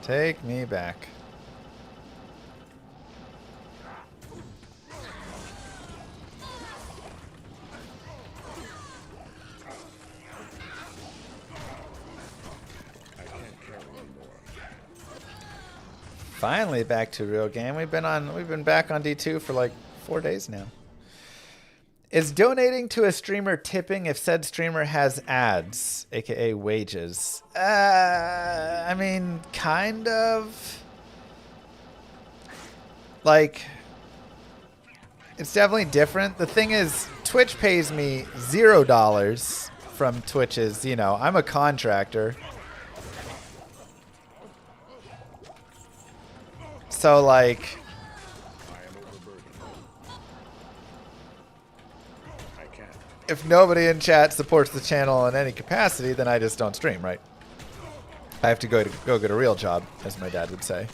S2: Take me back.
S5: I can't carry anymore.
S2: Finally back to real game. We've been back on D2 for like 4 days now. Is donating to a streamer tipping if said streamer has ads, aka wages? I mean, kind of. Like, it's definitely different. The thing is, Twitch pays me $0 from Twitch's, you know, I'm a contractor. So, like,
S5: I am overburdened. I can't.
S2: if nobody in chat supports the channel in any capacity, then I just don't stream, right? I have to go get a real job, as my dad would say.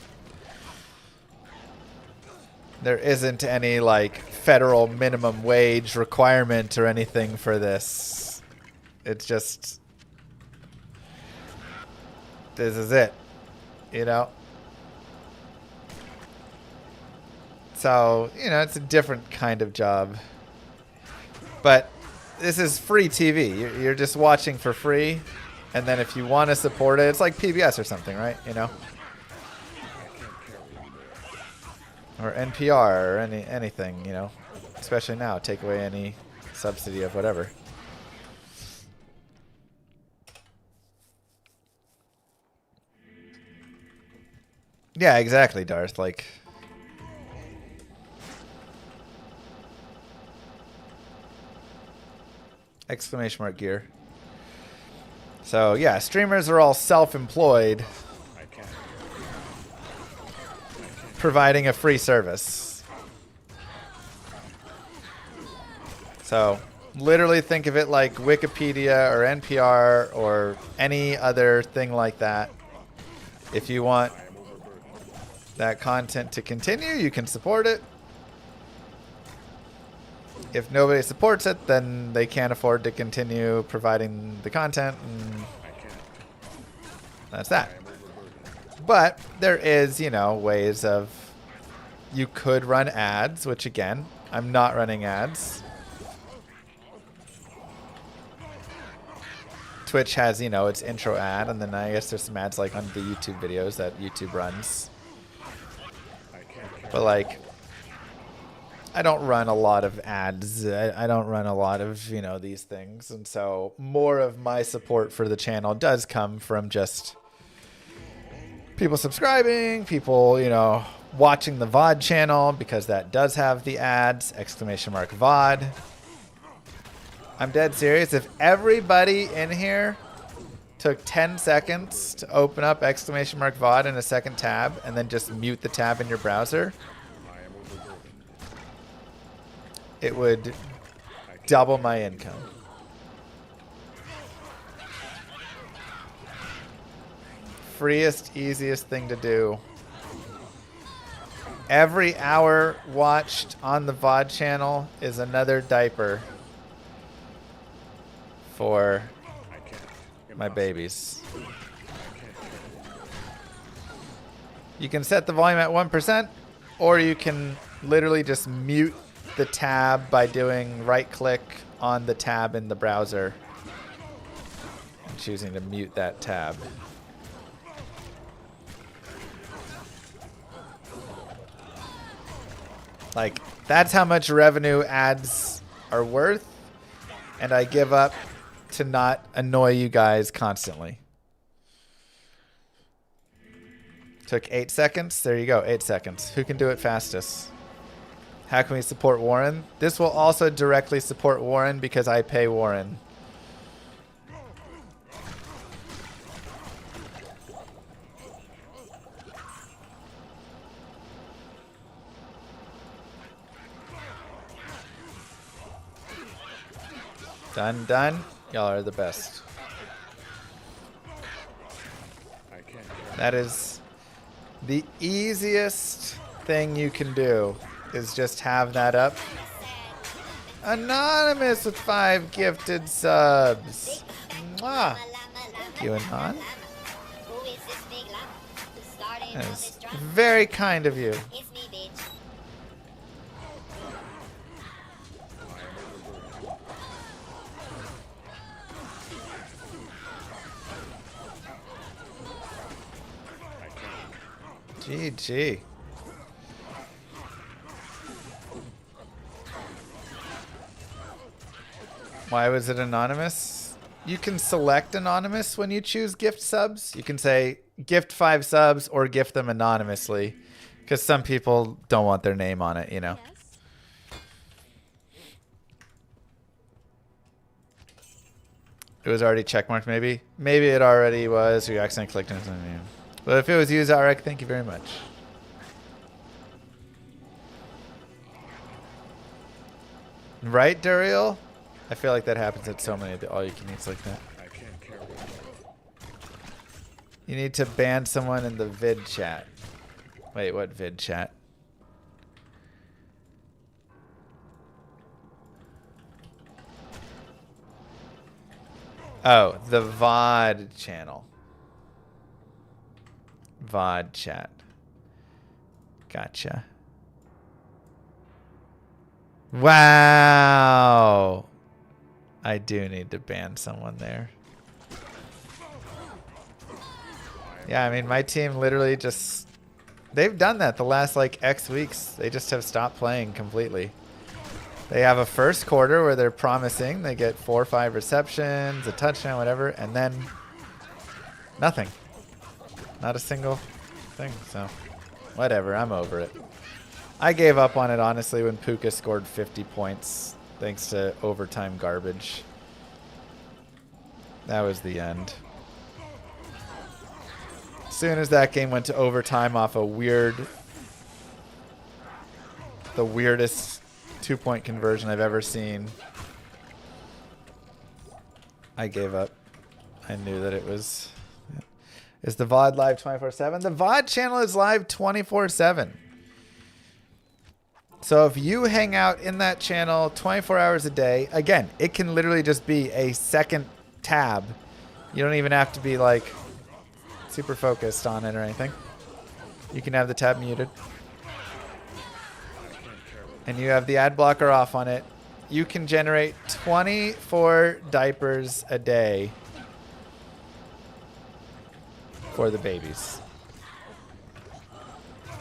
S2: There isn't any, like, federal minimum wage requirement or anything for this. It's just, this is it, you know? So, you know, it's a different kind of job. But this is free TV. You're just watching for free. And then if you want to support it, it's like PBS or something, right? You know? Or NPR or anything, you know? Especially now. Take away any subsidy of whatever. Yeah, exactly, Darth. Like... Exclamation mark gear. So yeah, streamers are all self-employed,
S5: I can't.
S2: providing a free service. So literally think of it like Wikipedia or NPR or any other thing like that. If you want that content to continue, you can support it. If nobody supports it, then they can't afford to continue providing the content, and that's that. But there is, you know, ways of, you could run ads, which again, I'm not running ads. Twitch has, you know, its intro ad, and then I guess there's some ads like on the YouTube videos that YouTube runs. But like, I don't run a lot of ads. I don't run a lot of, you know, these things. And so more of my support for the channel does come from just people subscribing, people, you know, watching the VOD channel, because that does have the ads, exclamation mark VOD. I'm dead serious. If everybody in here took 10 seconds to open up exclamation mark VOD in a second tab and then just mute the tab in your browser, it would double my income. Freest, easiest thing to do. Every hour watched on the VOD channel is another diaper for my babies. You can set the volume at 1%, or you can literally just mute the tab by doing right click on the tab in the browser and choosing to mute that tab. Like, that's how much revenue ads are worth, and I give up to not annoy you guys constantly. Took 8 seconds. There you go, 8 seconds. Who can do it fastest? How can we support Warren? This will also directly support Warren because I pay Warren. Done, done. Y'all are the best. That is the easiest thing you can do, is just have that up. Anonymous with 5 gifted subs. Mwah. Thank you, Anon. That is very kind of you. GG. Why was it anonymous? You can select anonymous when you choose gift subs. You can say gift 5 subs or gift them anonymously, because some people don't want their name on it, you know. It was already checkmarked, maybe. Maybe it already was, or you accidentally clicked on it. But if it was used outright, thank you very much. Right, Duriel? I feel like that happens at so many of the all-you-can-eats like that.
S5: I can't carry it.
S2: You need to ban someone in the vid chat. Wait, what vid chat? Oh, the VOD channel. VOD chat. Gotcha. Wow. I do need to ban someone there. Yeah, I mean, my team literally just... They've done that the last, like, X weeks. They just have stopped playing completely. They have a first quarter where they're promising. They get 4 or 5 receptions, a touchdown, whatever, and then nothing. Not a single thing, so whatever. I'm over it. I gave up on it, honestly, when Puka scored 50 points thanks to overtime garbage. That was the end. As soon as that game went to overtime off a the weirdest 2-point conversion I've ever seen, I gave up. I knew that it was... Is the VOD live 24/7? The VOD channel is live 24/7. So if you hang out in that channel 24 hours a day, again, it can literally just be a second tab. You don't even have to be like super focused on it or anything. You can have the tab muted. And you have the ad blocker off on it. You can generate 24 diapers a day for the babies.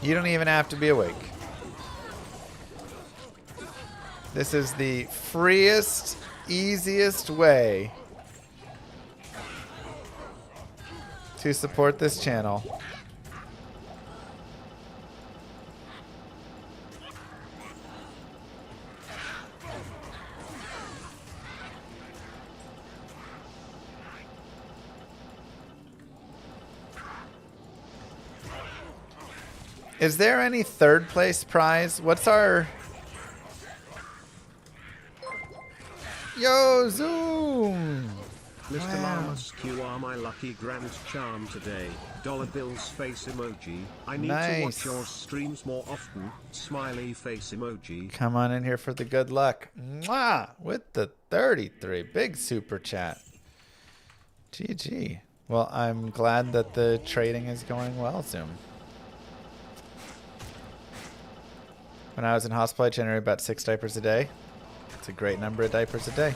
S2: You don't even have to be awake. This is the freest, easiest way to support this channel. Is there any third place prize? What's our... Yo, Zoom!
S3: Mr.
S2: Wow.
S3: Llamas, you are my lucky grand charm today. Dollar bills face emoji. I need to
S2: Nice.
S3: watch your streams more often. Smiley face emoji.
S2: Come on in here for the good luck. Mwah! With the 33. Big super chat. GG. Well, I'm glad that the trading is going well, Zoom. When I was in hospital, I generated about 6 diapers a day. It's a great number of diapers a day.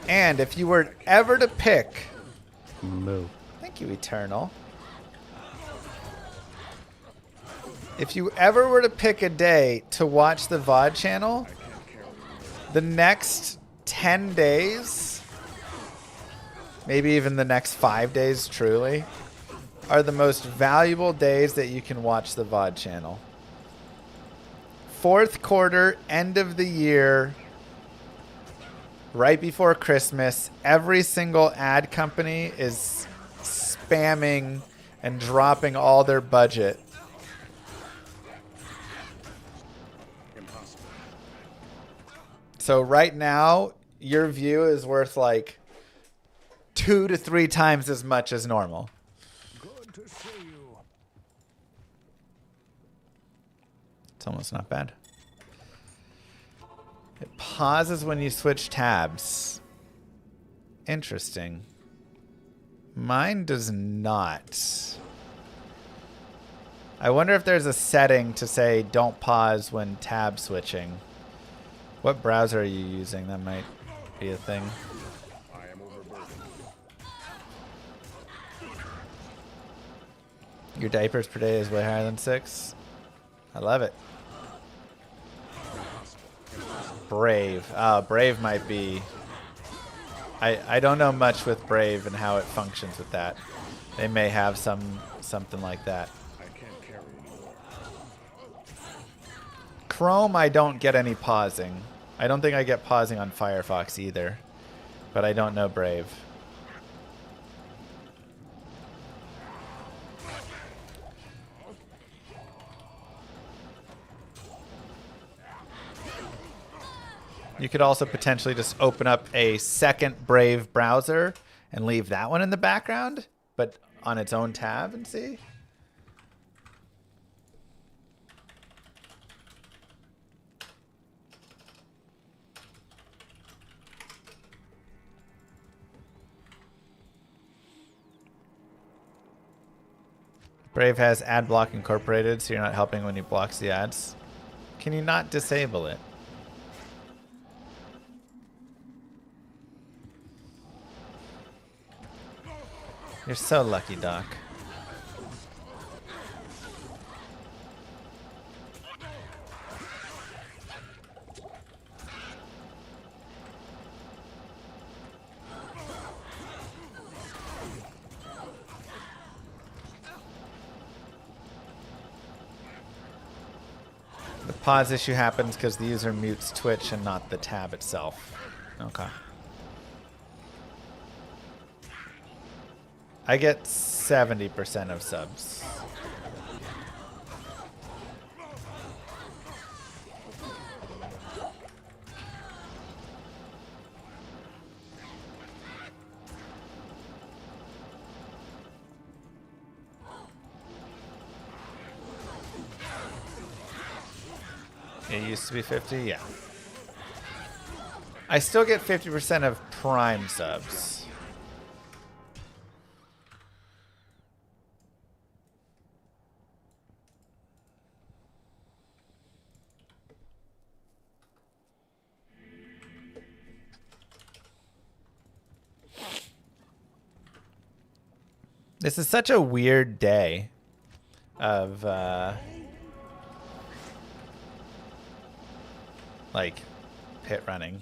S2: And if you were ever to pick...
S7: Moo.
S2: Thank you, Eternal. If you ever were to pick a day to watch the VOD channel, the next 10 days, maybe even the next 5 days, truly, are the most valuable days that you can watch the VOD channel. Fourth quarter, end of the year, right before Christmas, every single ad company is spamming and dropping all their budget.
S5: Impossible.
S2: So right now, your view is worth like 2 to 3 times as much as normal.
S6: Good to see you.
S2: It's almost not bad. It pauses when you switch tabs. Interesting. Mine does not. I wonder if there's a setting to say don't pause when tab switching. What browser are you using? That might be a thing.
S5: I am overburdened.
S2: Your diapers per day is way higher than 6. I love it. Brave. Brave might be... I don't know much with Brave and how it functions with that. They may have something like that.
S5: I can't carry anymore.
S2: Chrome, I don't get any pausing. I don't think I get pausing on Firefox either. But I don't know Brave. You could also potentially just open up a second Brave browser and leave that one in the background, but on its own tab and see. Brave has ad block incorporated, so you're not helping when he blocks the ads. Can you not disable it? You're so lucky, Doc. The pause issue happens because the user mutes Twitch and not the tab itself. Okay. I get 70% of subs. It used to be 50, yeah. I still get 50% of Prime subs. This is such a weird day of like pit running.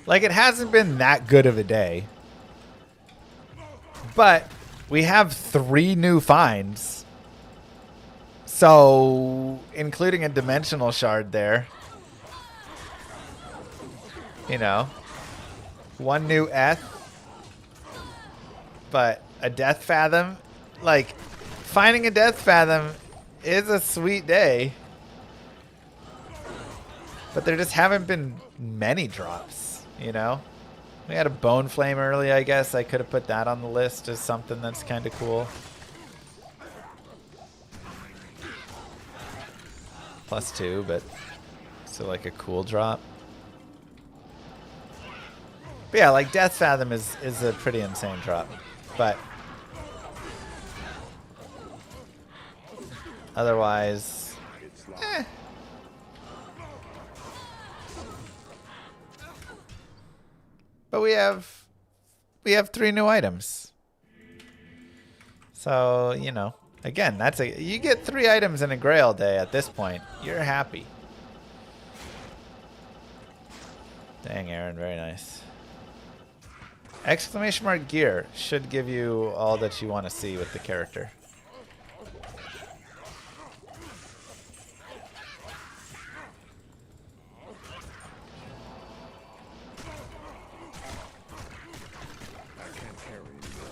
S2: Like, it hasn't been that good of a day, but we have 3 new finds, so including a dimensional shard there, you know. 1 new Eth, but a Death Fathom. Like, finding a Death Fathom is a sweet day, but there just haven't been many drops, you know. We had a Bone Flame early, I guess. I could have put that on the list as something that's kind of cool. +2, but still like a cool drop. But yeah, like Death Fathom is a pretty insane drop. But otherwise, eh. But we have 3 new items. So, you know, again, you get 3 items in a Grail day at this point. You're happy. Dang, Aaron, very nice. Exclamation mark gear should give you all that you want to see with the character.
S5: I can't carry anymore.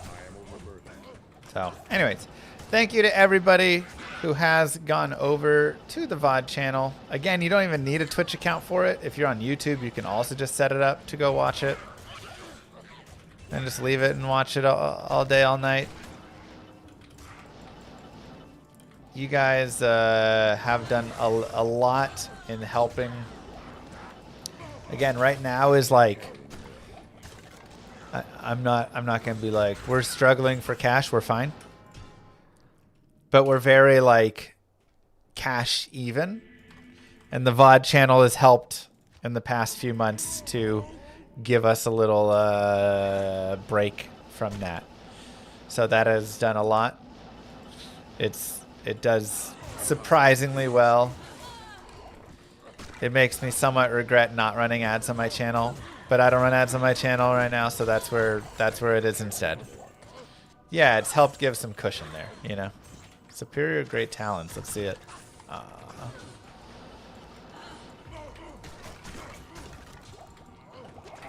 S5: I am overburdened.
S2: So, anyways, thank you to everybody who has gone over to the VOD channel. Again, you don't even need a Twitch account for it. If you're on YouTube, you can also just set it up to go watch it. And just leave it and watch it all day, all night. You guys have done a lot in helping. Again, right now is like, I'm not gonna be like, we're struggling for cash, we're fine. But we're very like cash even. And the VOD channel has helped in the past few months to give us a little break from that. So that has done a lot. It does surprisingly well. It makes me somewhat regret not running ads on my channel, but I don't run ads on my channel right now, so that's where it is instead. Yeah, it's helped give some cushion there, you know. Superior great talents. Let's see it.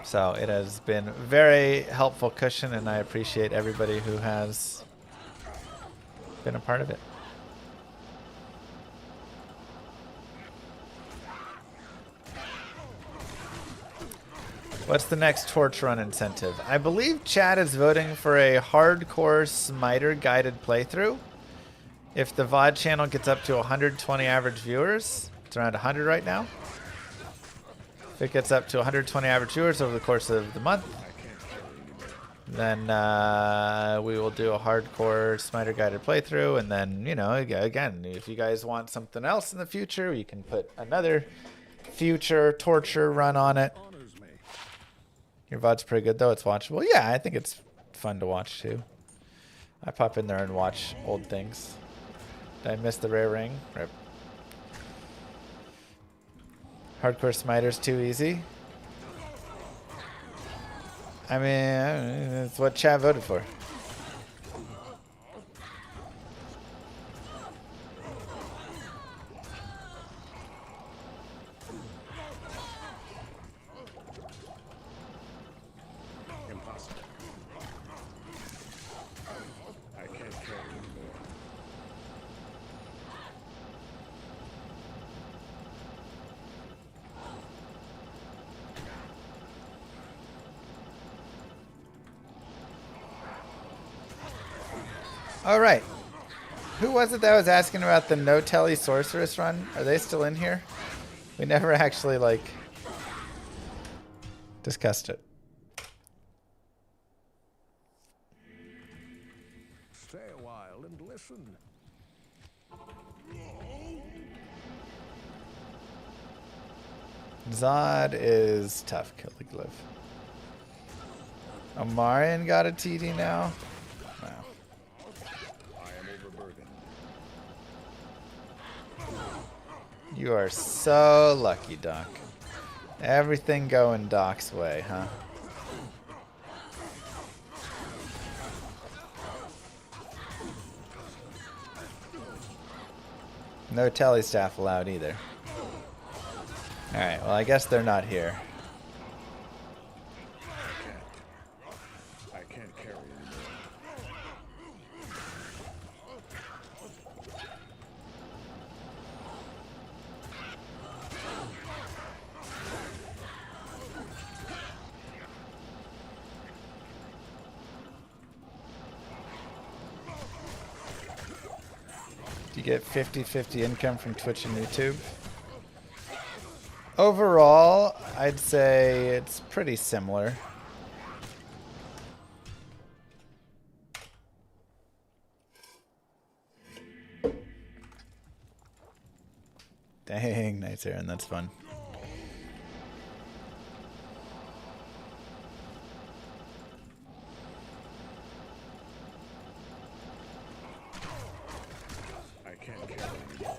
S2: So it has been very helpful cushion, and I appreciate everybody who has been a part of it. What's the next torch run incentive? I believe Chad is voting for a hardcore smiter guided playthrough. If the VOD channel gets up to 120 average viewers, it's around 100 right now. If it gets up to 120 average viewers over the course of the month, then we will do a hardcore smiter guided playthrough. And then, you know, again, if you guys want something else in the future, we can put another future torture run on it. Your VOD's pretty good, though. It's watchable. Yeah, I think it's fun to watch, too. I pop in there and watch old things. Did I miss the rare ring? Rip. Hardcore smiter's too easy. I mean, it's what Chad voted for.
S5: Impossible. I can't carry anymore.
S2: All right. Who was it that was asking about the no telly sorceress run? Are they still in here? We never actually like discussed it.
S6: Stay a while and listen.
S2: Zod is tough, Killiglove. Omarion got a TD now. Wow.
S5: I am overburdened.
S2: You are so lucky, Doc. Everything going Doc's way, huh? No telly staff allowed either. Alright, well I guess they're not here.
S5: I can't carry anymore.
S2: Do you get 50-50 income from Twitch and YouTube? Overall, I'd say it's pretty similar. Dang, nice Aaron, that's fun.
S5: I can't carry anymore.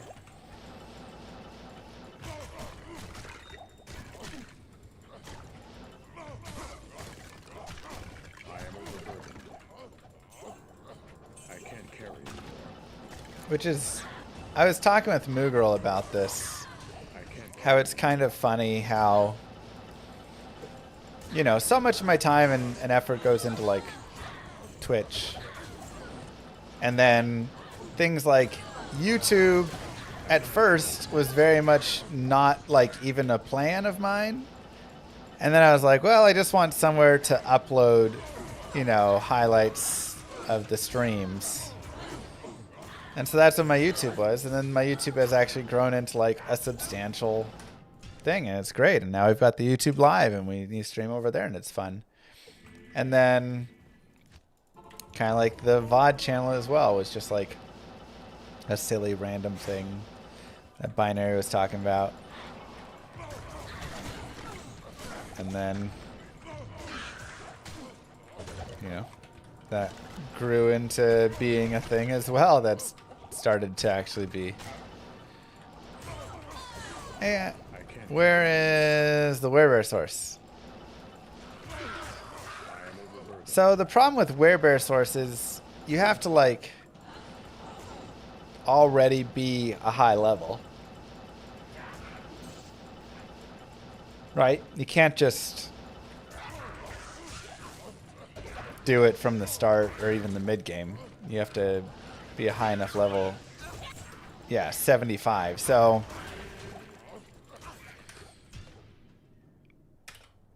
S5: I am overburdened. I can't carry anymore.
S2: Which is, I was talking with Moogirl about this.
S5: I can't
S2: How it's kind of funny how, you know, so much of my time and effort goes into like Twitch. And then things like YouTube at first was very much not like even a plan of mine. And then I was like, well, I just want somewhere to upload, you know, highlights of the streams. And so that's what my YouTube was. And then my YouTube has actually grown into like a substantial thing, and it's great. And now we've got the YouTube Live, and we stream over there, and it's fun. And then kind of like the VOD channel as well was just like a silly random thing that Binary was talking about. And then, you know, that grew into being a thing as well. That's started to actually be. Hey, where is the Werebear source? So the problem with Werebear source is you have to like already be a high level. Right? You can't just do it from the start or even the mid game. You have to be a high enough level. Yeah, 75. So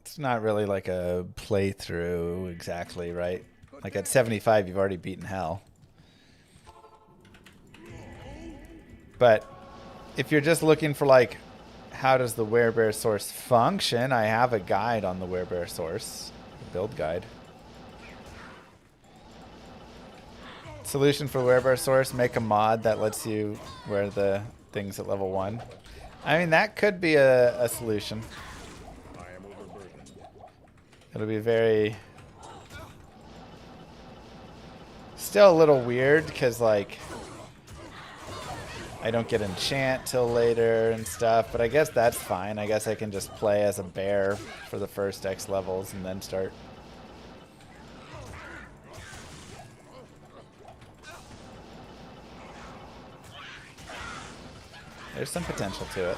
S2: it's not really like a playthrough exactly, right? Like at 75, you've already beaten hell. But if you're just looking for like, how does the Werebear source function? I have a guide on the Werebear source, a build guide. Solution for Werebear source: make a mod that lets you wear the things at level 1. I mean, that could be a solution. It'll be very, still a little weird because like I don't get enchant till later and stuff, but I guess that's fine. I guess I can just play as a bear for the first X levels and then start. There's some potential to it.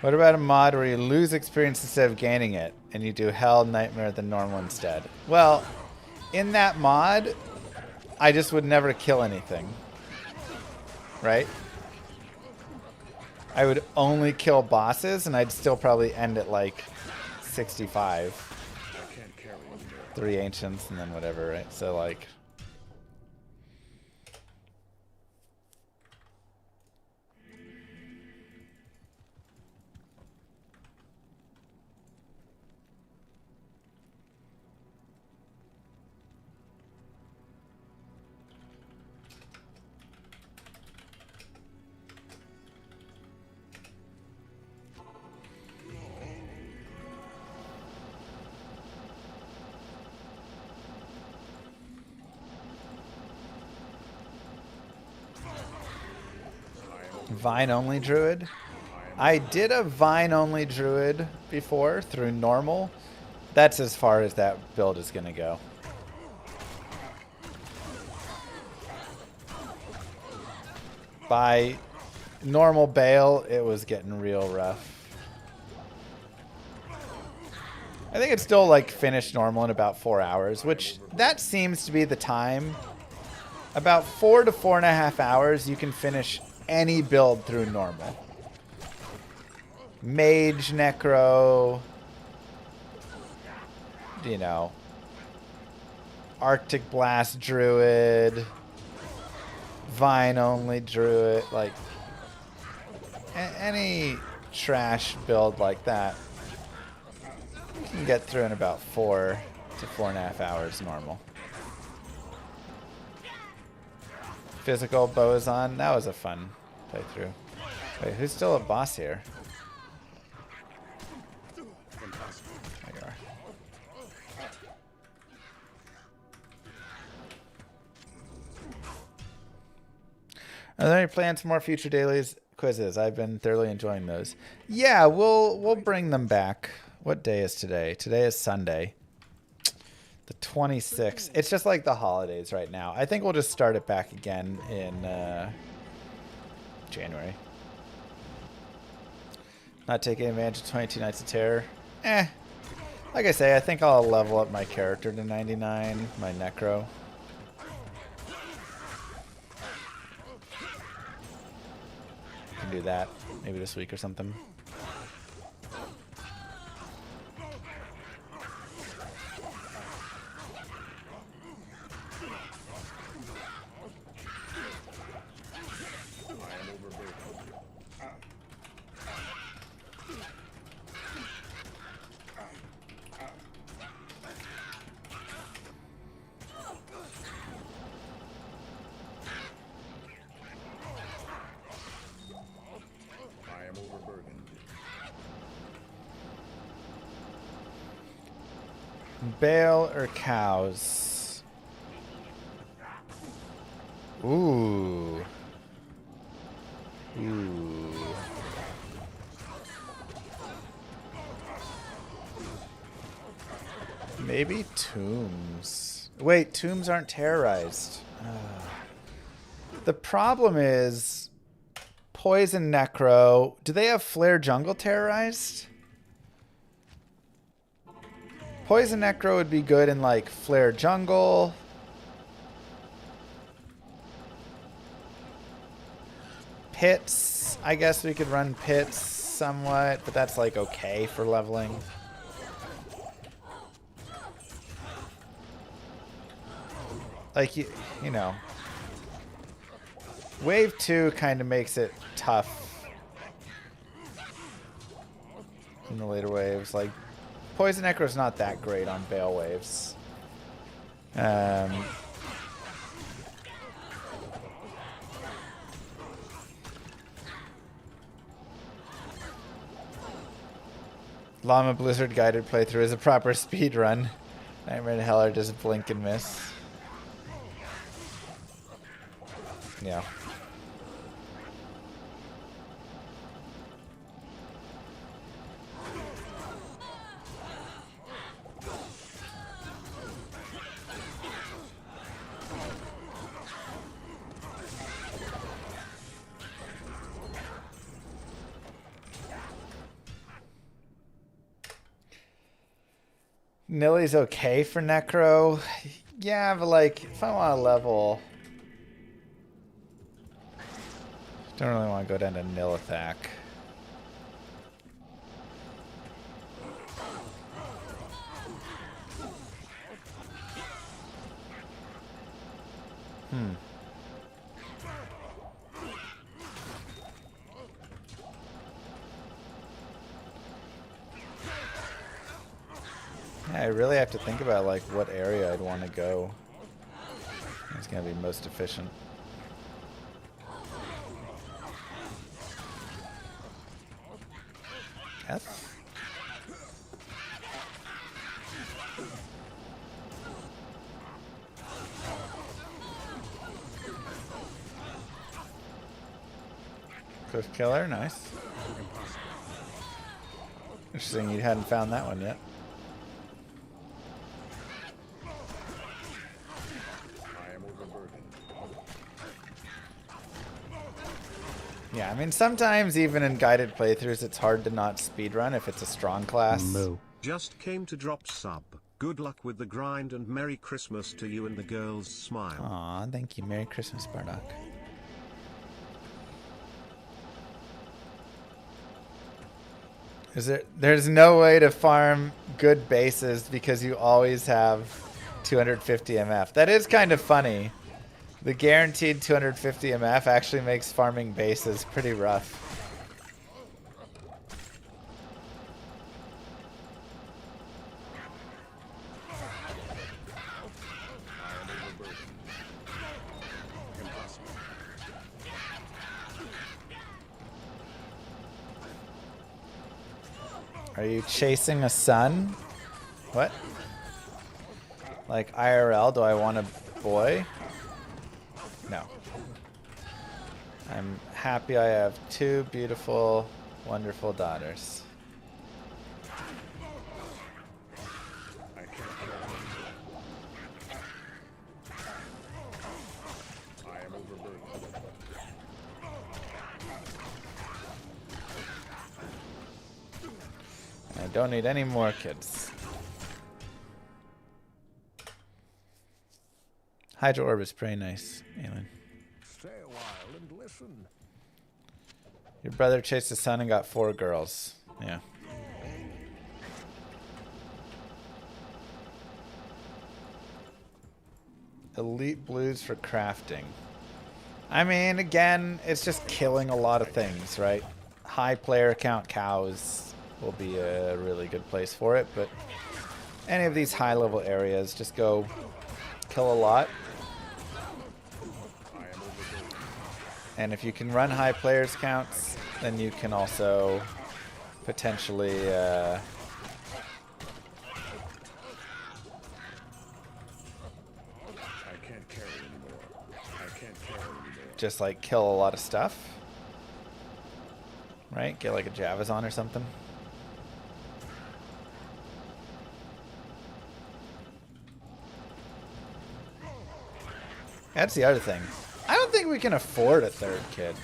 S2: What about a mod where you lose experience instead of gaining it, and you do Hell, Nightmare, then Normal instead? Well, in that mod, I just would never kill anything. Right? I would only kill bosses, and I'd still probably end at like 65. 3 ancients, and then whatever, right? So like... Vine-only druid? I did a Vine-only druid before through normal. That's as far as that build is going to go. By normal Bale, it was getting real rough. I think it's still like finished normal in about 4 hours, which that seems to be the time. About 4 to 4.5 hours, you can finish any build through normal. Mage, Necro, you know, Arctic Blast Druid, Vine-only Druid, like any trash build like that, you can get through in about 4 to 4.5 hours normal. Physical Boson, that was a fun playthrough. Wait, who's still a boss here? There you are. Are there any plans for more future dailies quizzes? I've been thoroughly enjoying those. Yeah, we'll bring them back. What day is today? Today is Sunday. The 26th. It's just like the holidays right now. I think we'll just start it back again in January. Not taking advantage of 22 Nights of Terror. Like I say, I think I'll level up my character to 99, my Necro. Can do that maybe this week or something. Bale or cows? Ooh. Ooh. Maybe tombs. Wait, tombs aren't terrorized. The problem is Poison Necro. Do they have Flare Jungle terrorized? Poison Necro would be good in like Flare Jungle. Pits. I guess we could run Pits somewhat, but that's like okay for leveling. Like, you know. Wave 2 kind of makes it tough in the later waves. Like, Poison Necro's not that great on Bale waves. Llama Blizzard guided playthrough is a proper speed run. Nightmare in Hell are just blink and miss. Yeah. Nilly's okay for Necro. Yeah, but like, if I want to level... Don't really want to go down to Nilithak. Yeah, I really have to think about like what area I'd want to go. It's gonna be most efficient. F? Cliff Killer, nice. Interesting, you hadn't found that one yet. Yeah, I mean, sometimes even in guided playthroughs, it's hard to not speedrun if it's a strong class.
S3: Just came to drop sub. Good luck with the grind and Merry Christmas to you and the girls. Smile.
S2: Aw, thank you. Merry Christmas, Bardock. There's no way to farm good bases because you always have 250 MF. That is kind of funny. The guaranteed 250 MF actually makes farming bases pretty rough. Are you chasing a sun? What? Like IRL, do I want a boy? No. I'm happy I have two beautiful, wonderful daughters.
S5: I can't kill him. I am overburdened.
S2: I don't need any more kids. Hydro Orb is pretty nice, Aelin.
S6: Stay a while and listen.
S2: Your brother chased the sun and got 4 girls. Yeah. Elite blues for crafting. I mean, again, it's just killing a lot of things, right? High player count cows will be a really good place for it, but any of these high level areas, just go kill a lot. And if you can run high players counts, then you can also potentially just like kill a lot of stuff, right? Get like a Javazon or something. That's the other thing. I don't think we can afford a 3rd kid.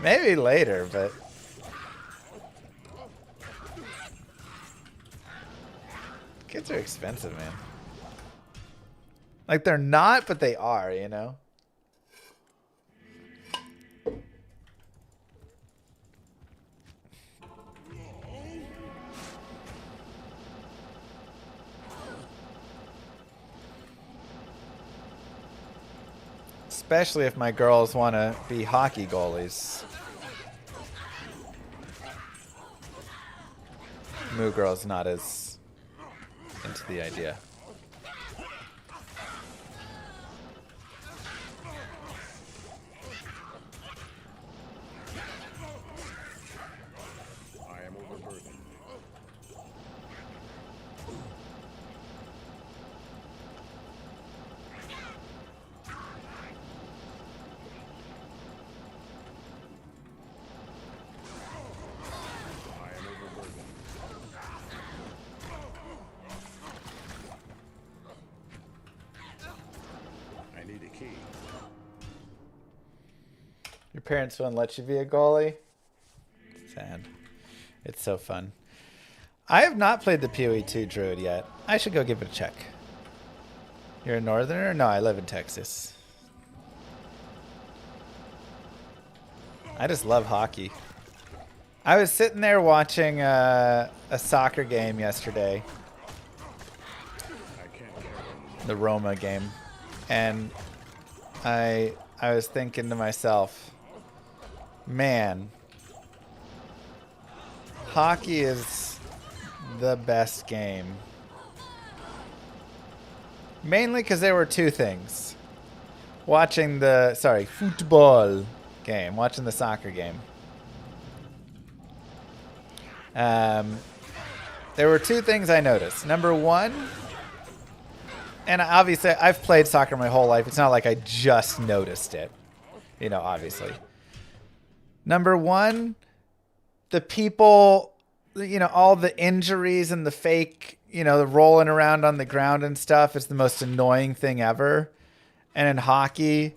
S2: Maybe later, but kids are expensive, man. Like, they're not, but they are, you know? Especially if my girls want to be hockey goalies. Moo Girl's not as into the idea. Your parents won't let you be a goalie? Sad. It's so fun. I have not played the PoE2 Druid yet. I should go give it a check. You're a northerner? No, I live in Texas. I just love hockey. I was sitting there watching a soccer game yesterday. The Roma game. And I was thinking to myself, man, hockey is the best game. Mainly because there were 2 things. Watching the, football game. Watching the soccer game. There were 2 things I noticed. Number 1, and obviously I've played soccer my whole life. It's not like I just noticed it. You know, obviously. Number 1, the people, you know, all the injuries and the fake, you know, the rolling around on the ground and stuff is the most annoying thing ever. And in hockey,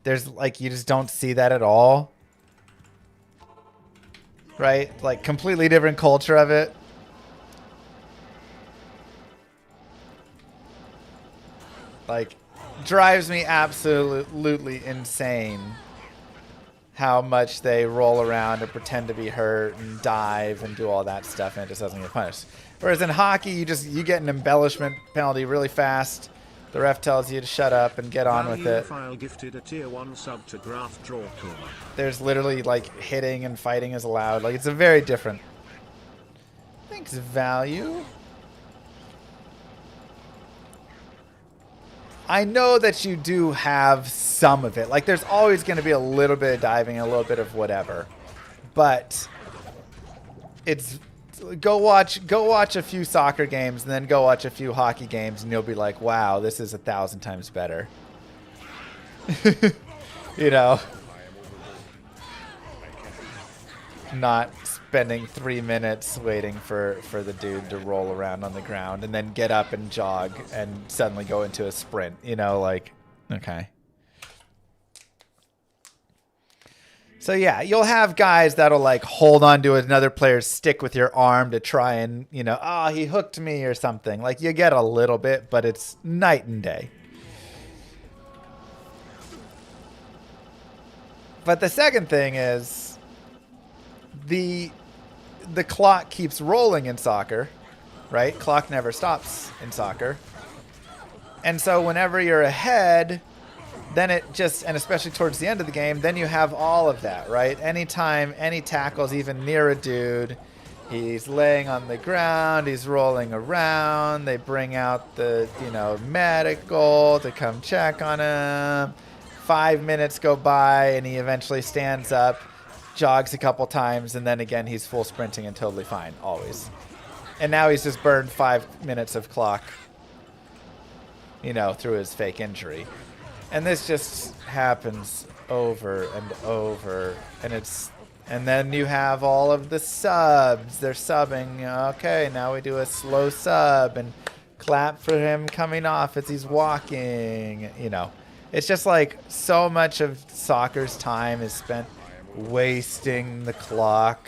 S2: there's like, you just don't see that at all. Right? Like, completely different culture of it. Like, drives me absolutely insane how much they roll around and pretend to be hurt and dive and do all that stuff, and it just doesn't get punished. Whereas in hockey, you get an embellishment penalty really fast. The ref tells you to shut up and get on with it.
S3: File gifted a tier 1 sub to Graph Draw Tour.
S2: There's literally like hitting and fighting is allowed. Like, it's a very different. Thanks, value. I know that you do have some of it. Like, there's always going to be a little bit of diving and a little bit of whatever. But it's go watch a few soccer games and then go watch a few hockey games and you'll be like, wow, this is 1,000 times better. You know, not spending 3 minutes waiting for the dude to roll around on the ground and then get up and jog and suddenly go into a sprint, you know, like, okay. So yeah, you'll have guys that'll like hold on to another player's stick with your arm to try and, you know, oh, he hooked me or something. Like you get a little bit, but it's night and day. But the second thing is the clock keeps rolling in soccer, right? Clock never stops in soccer. And so whenever you're ahead, then it just, and especially towards the end of the game, then you have all of that, right? Anytime any tackle's even near a dude, he's laying on the ground, he's rolling around, they bring out the, you know, medical to come check on him. 5 minutes go by and he eventually stands up, jogs a couple times, and then again he's full sprinting and totally fine, always. And now he's just burned 5 minutes of clock, you know, through his fake injury. And this just happens over and over. And then you have all of the subs. They're subbing. Okay, now we do a slow sub and clap for him coming off as he's walking. You know, it's just like so much of soccer's time is spent wasting the clock.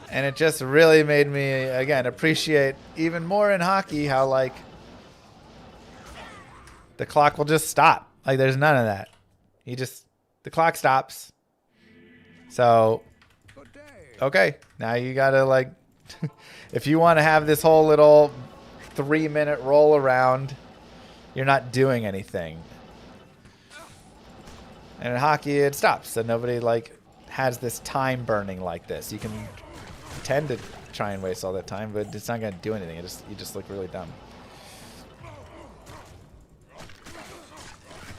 S2: And it just really made me, again, appreciate even more in hockey how, like, the clock will just stop. Like, there's none of that. The clock stops. So, okay, now you gotta, like, if you want to have this whole little 3-minute roll around, you're not doing anything. And in hockey, it stops. So nobody, like, has this time burning like this. You can tend to try and waste all that time, but it's not going to do anything. You just look really dumb.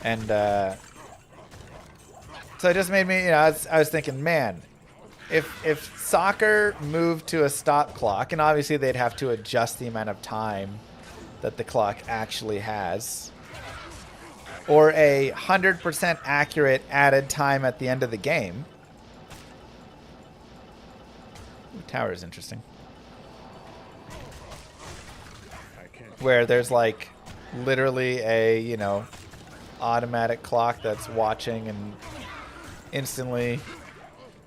S2: And so it just made me, you know, I was thinking, man, if soccer moved to a stop clock, and obviously they'd have to adjust the amount of time that the clock actually has, or a 100% accurate added time at the end of the game. Tower is interesting. Where there's like literally a, you know, automatic clock that's watching and instantly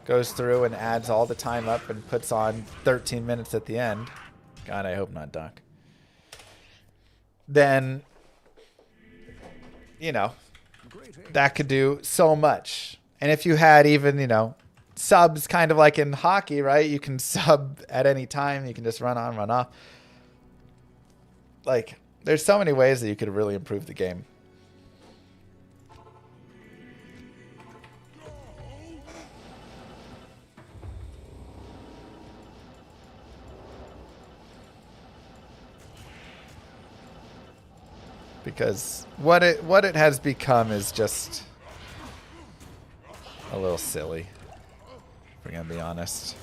S2: goes through and adds all the time up and puts on 13 minutes at the end. God, I hope not, Doc. Then, you know, that could do so much. And if you had even, you know, subs kind of like in hockey, right? You can sub at any time. You can just run on, run off. Like, there's so many ways that you could really improve the game. Because what it has become is just a little silly. We're going to be honest.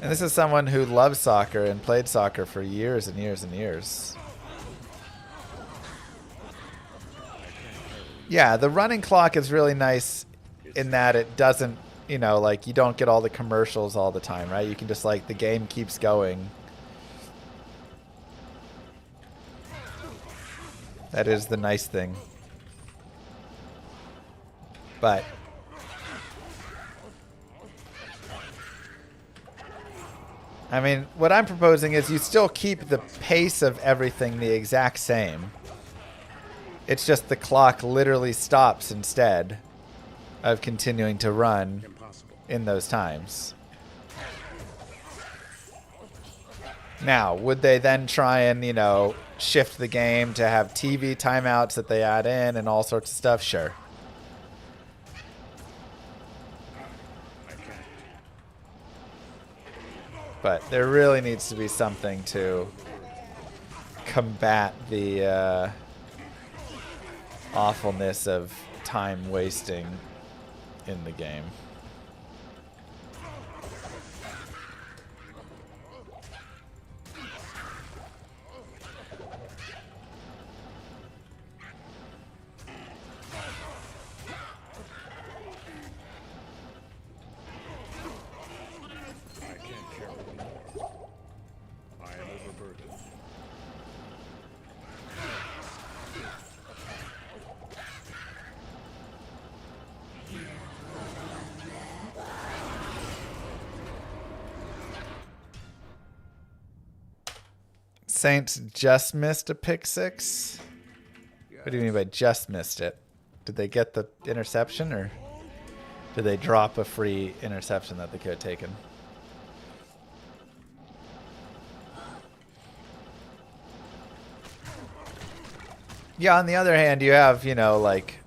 S2: And this is someone who loves soccer and played soccer for years and years and years. Yeah, the running clock is really nice in that it doesn't, you know, like you don't get all the commercials all the time, right? You can just like, the game keeps going. That is the nice thing. But I mean, what I'm proposing is you still keep the pace of everything the exact same. It's just the clock literally stops instead of continuing to run in those times. Now, would they then try and, you know, shift the game to have TV timeouts that they add in and all sorts of stuff? Sure. But there really needs to be something to combat the awfulness of time wasting in the game. Saints just missed a pick six. What do you mean by just missed it? Did they get the interception, or did they drop a free interception that they could have taken? Yeah, on the other hand, you have, you know, like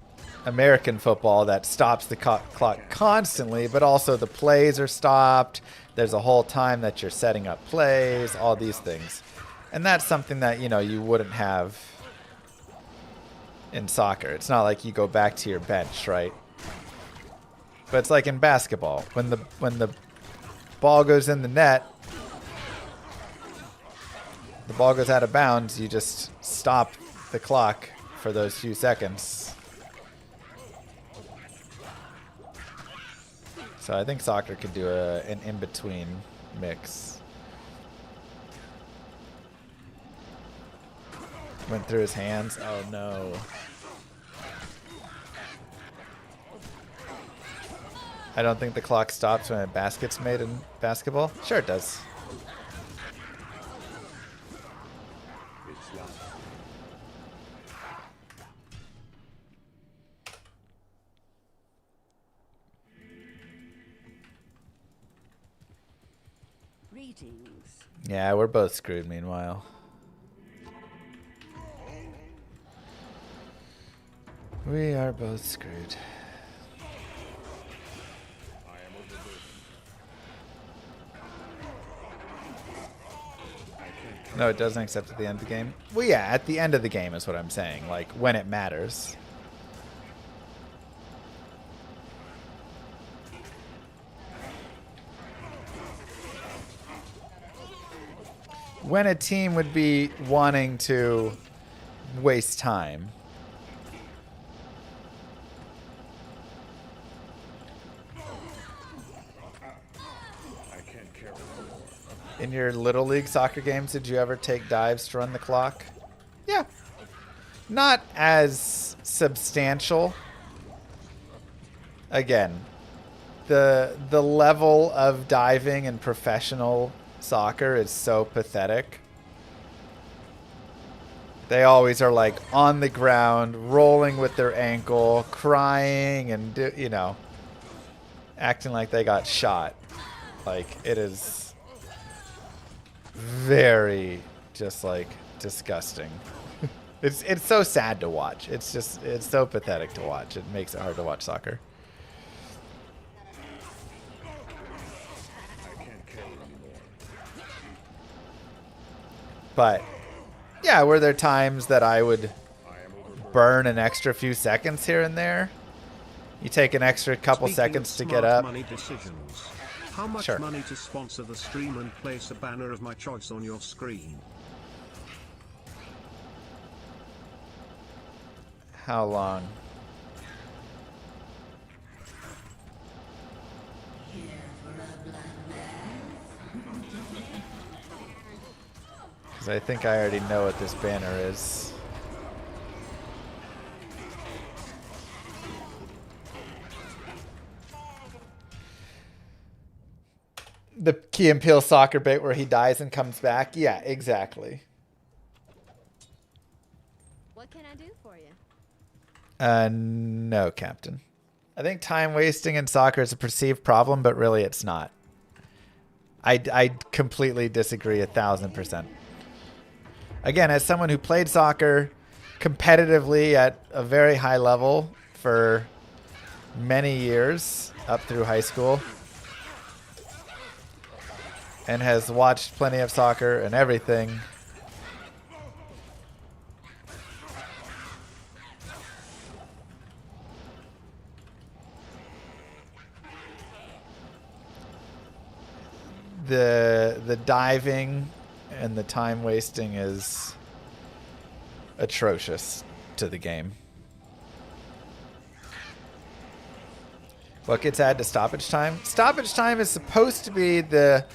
S2: American football that stops the clock constantly, but also the plays are stopped. There's a whole time that you're setting up plays, all these things. And that's something that, you know, you wouldn't have in soccer. It's not like you go back to your bench, right? But it's like in basketball. When the ball goes in the net, the ball goes out of bounds, you just stop the clock for those few seconds. So I think soccer could do an in-between mix. Went through his hands. Oh no. I don't think the clock stops when a basket's made in basketball. Sure it does.
S5: It's Llama.
S4: Greetings.
S2: Yeah, we're both screwed meanwhile. We are both screwed.
S5: I am overburdened. I can't
S2: No, it doesn't accept at the end of the game. Well, yeah, at the end of the game is what I'm saying. Like, when it matters. When a team would be wanting to waste time.
S5: I can't carry more.
S2: In your Little League soccer games, did you ever take dives to run the clock? Yeah. Not as substantial. Again, the level of diving in professional soccer is so pathetic. They always are like on the ground, rolling with their ankle, crying, and you know, acting like they got shot. Like, it is very just like disgusting. It's so sad to watch. It's so pathetic to watch. It makes it hard to watch soccer.
S5: I can't carry anymore.
S2: But yeah, were there times that I would
S5: I am overburdened.
S2: burn an extra few seconds here and there? You take an extra couple
S3: Speaking
S2: seconds
S3: of
S2: to get
S3: smart
S2: up.
S3: Money decisions. How much
S2: Sure.
S3: money to sponsor the stream and place a banner of my choice on your screen?
S2: How long? Because I think I already know what this banner is. The Key and Peele soccer bait where he dies and comes back? Yeah, exactly.
S4: What can I do for you?
S2: No, Captain. I think time wasting in soccer is a perceived problem, but really it's not. I completely disagree 1,000%. Again, as someone who played soccer competitively at a very high level for many years up through high school, and has watched plenty of soccer and everything, the diving and the time wasting is atrocious to the game. What gets added to stoppage time? Stoppage time is supposed to be the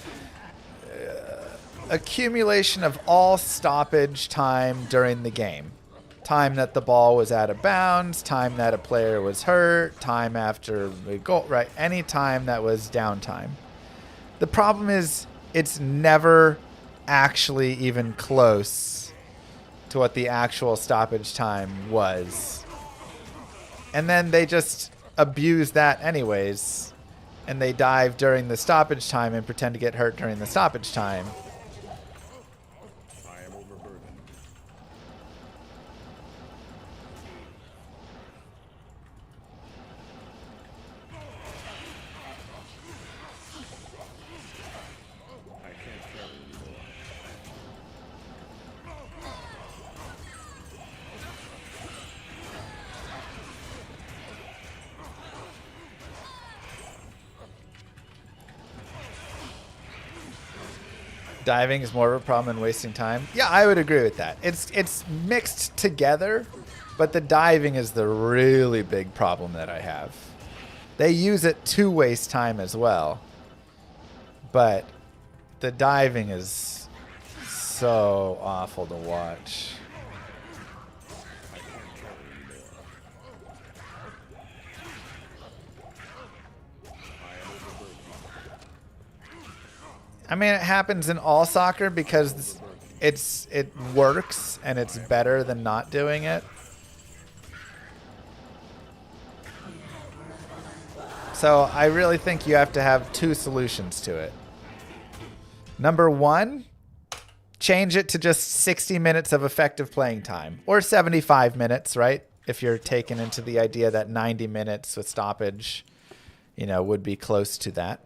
S2: accumulation of all stoppage time during the game. Time that the ball was out of bounds, time that a player was hurt, time after a goal, right? Any time that was downtime. The problem is it's never actually even close to what the actual stoppage time was. And then they just abuse that anyways. And they dive during the stoppage time and pretend to get hurt during the stoppage time.
S5: I am overburdened. I can't carry anymore.
S2: Diving is more of a problem than wasting time. Yeah, I would agree with that. It's mixed together, but the diving is the really big problem that I have. They use it to waste time as well, but the diving is so awful to watch.
S5: I can't carry anymore. I am overburdened.
S2: I mean, it happens in all soccer because it works and it's better than not doing it. So I really think you have to have two solutions to it. Number one, change it to just 60 minutes of effective playing time, or 75 minutes, right? If you're taken into the idea that 90 minutes with stoppage, you know, would be close to that.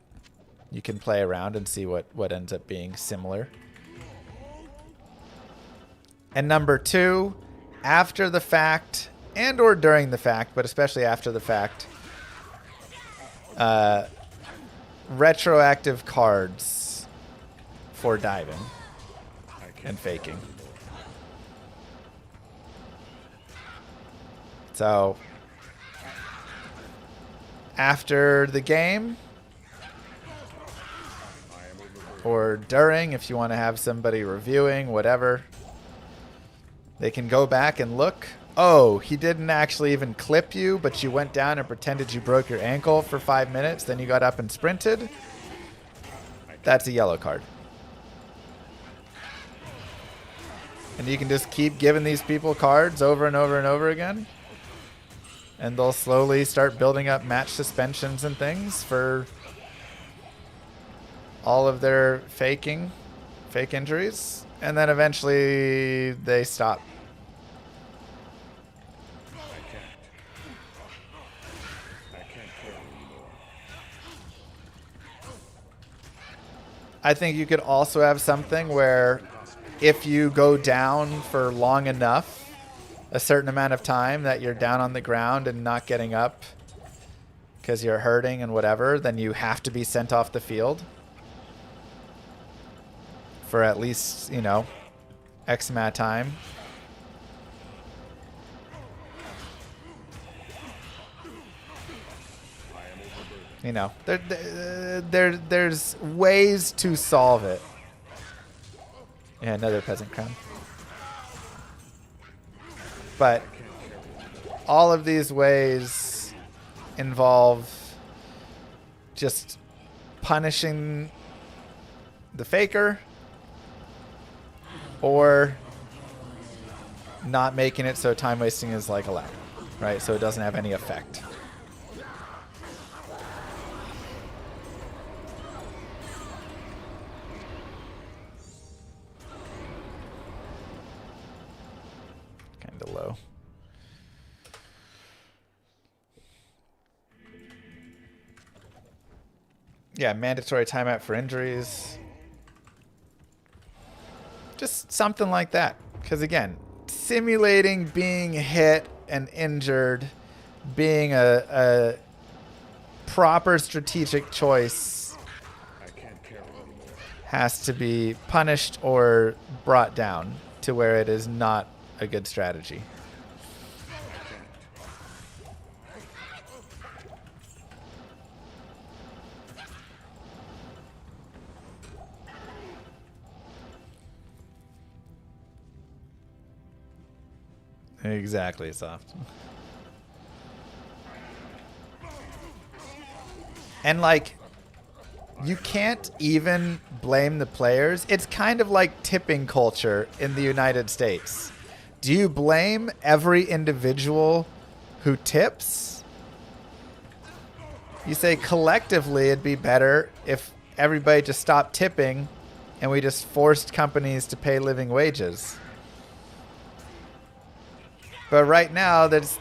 S2: You can play around and see what ends up being similar. And number two, after the fact and or during the fact, but especially after the fact, retroactive cards for diving and faking. So after the game, or during, if you want to have somebody reviewing, whatever, they can go back and look. Oh, he didn't actually even clip you, but you went down and pretended you broke your ankle for 5 minutes, then you got up and sprinted. That's a yellow card. And you can just keep giving these people cards over and over and over again. And they'll slowly start building up match suspensions and things for all of their fake injuries, and then eventually they stop.
S5: I can't carry anymore.
S2: I think you could also have something where if you go down for long enough, a certain amount of time that you're down on the ground and not getting up because you're hurting and whatever, then you have to be sent off the field for at least, you know, X amount of time. You know, there's ways to solve it. Yeah, another peasant crown. But all of these ways involve just punishing the faker or not making it so time wasting is like allowed, right? So it doesn't have any effect. Kind of low. Yeah, mandatory timeout for injuries. Just something like that. Because again, simulating being hit and injured, being a proper strategic choice,
S5: I can't carry anymore.
S2: has to be punished or brought down to where it is not a good strategy. Exactly, soft. And like, you can't even blame the players. It's kind of like tipping culture in the United States. Do you blame every individual who tips? You say collectively it'd be better if everybody just stopped tipping and we just forced companies to pay living wages. But right now, that's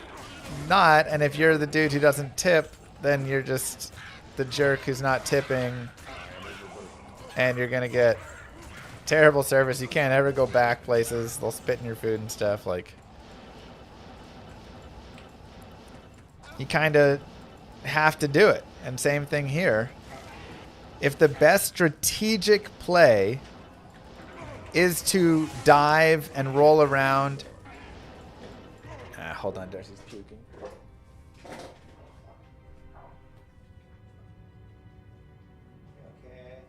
S2: not. And if you're the dude who doesn't tip, then you're just the jerk who's not tipping. And you're going to get terrible service. You can't ever go back places. They'll spit in your food and stuff. Like, you kind of have to do it. And same thing here. If the best strategic play is to dive and roll around. Hold on, Darcy's puking. Okay.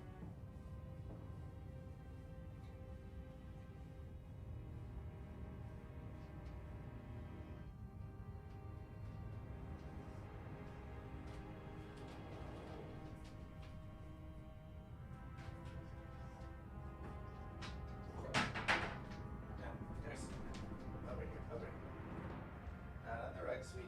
S2: Not on the rug, sweetie.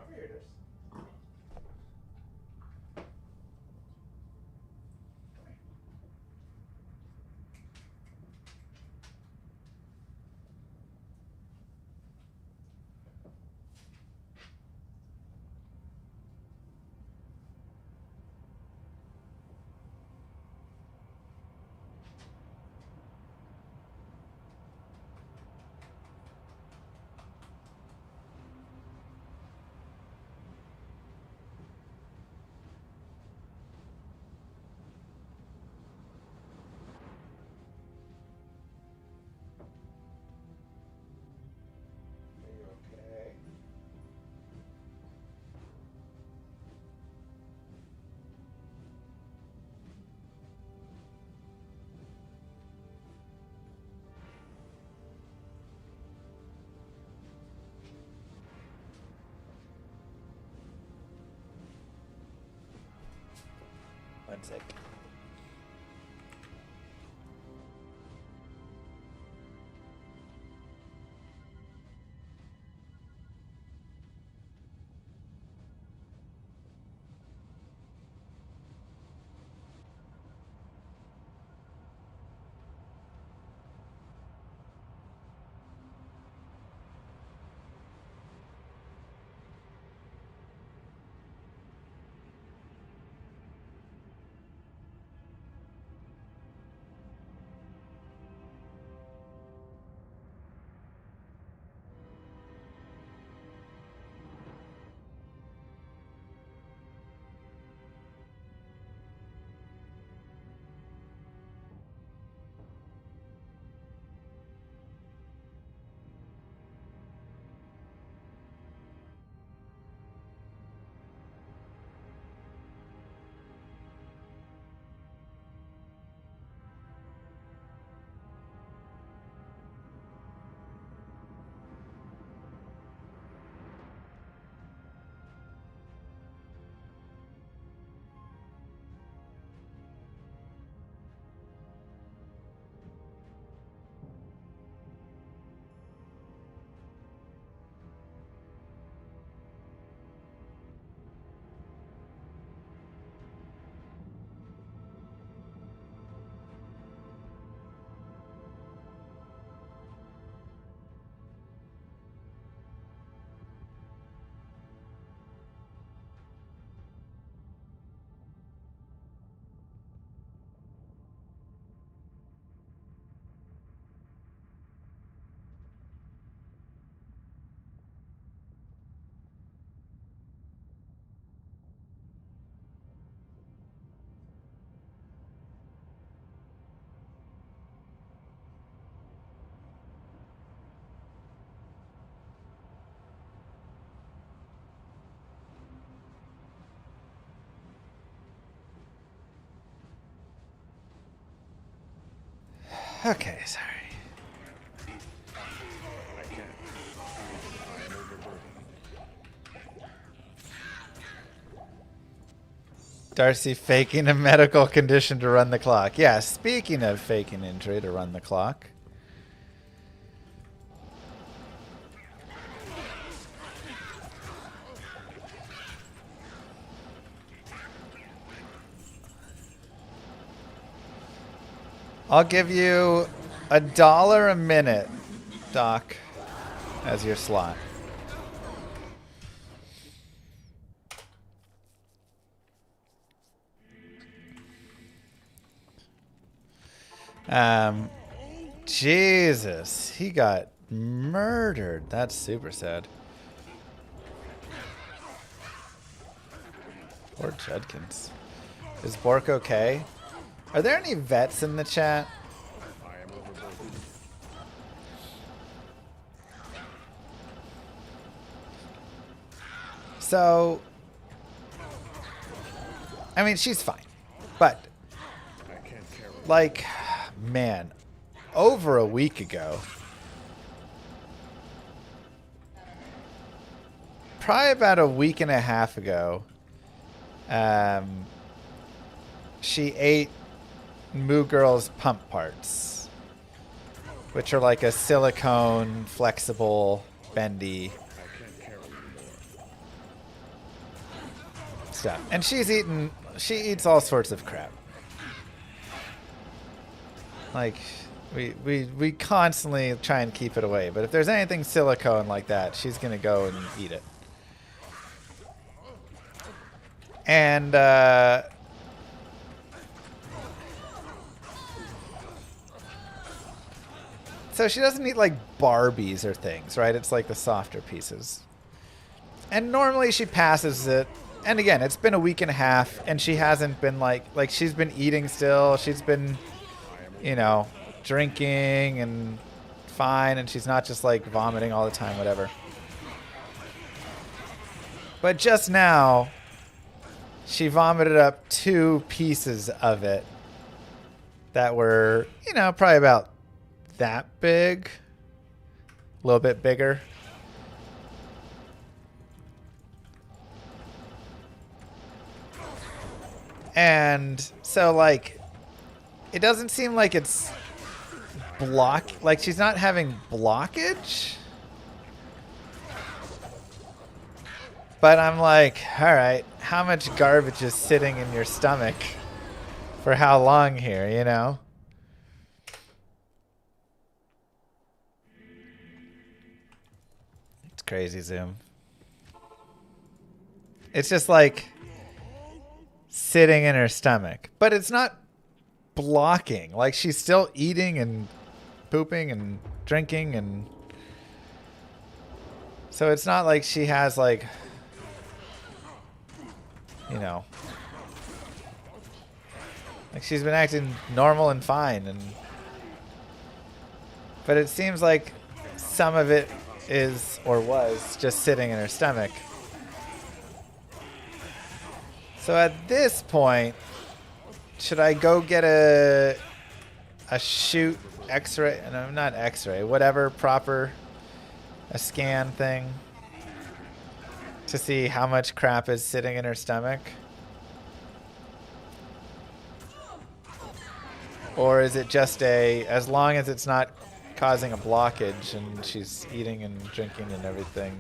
S2: Over here, Darcy. Are you okay? One sec. Okay, sorry.
S5: I can't. I am overburdened.
S2: Darcy faking a medical condition to run the clock. Yeah, speaking of faking injury to run the clock. I'll give you $1 a minute, Doc, as your slot. Jesus, he got murdered. That's super sad. Poor Judkins. Is Bork okay? Are there any vets in the chat?
S5: I am overburdened.
S2: So, I mean, she's fine. But,
S5: I can't carry.
S2: like, man, over a week ago, probably about a week and a half ago, she ate Moo Girl's pump parts, which are like a silicone, flexible, bendy
S5: I can't carry anymore.
S2: stuff. And she eats all sorts of crap. Like, we constantly try and keep it away. But if there's anything silicone like that, she's going to go and eat it. And, so she doesn't eat like Barbies or things, right? It's like the softer pieces. And normally she passes it. And again, it's been a week and a half and she hasn't been like she's been eating still. She's been, you know, drinking and fine. And she's not just like vomiting all the time, whatever. But just now, she vomited up 2 pieces of it that were, you know, probably about that big, a little bit bigger. And so, like, it doesn't seem like it's like she's not having blockage. But I'm like, all right, how much garbage is sitting in your stomach for how long here, you know? It's crazy, Zoom. It's just like sitting in her stomach. But it's not blocking. Like, she's still eating and pooping and drinking. And so it's not like she has, like, you know, like she's been acting normal and fine, and but it seems like some of it is or was just sitting in her stomach. So at this point, should I go get a shoot x-ray? No, not x-ray, whatever, proper, a scan thing to see how much crap is sitting in her stomach? Or is it just as long as it's not causing a blockage and she's eating and drinking and everything,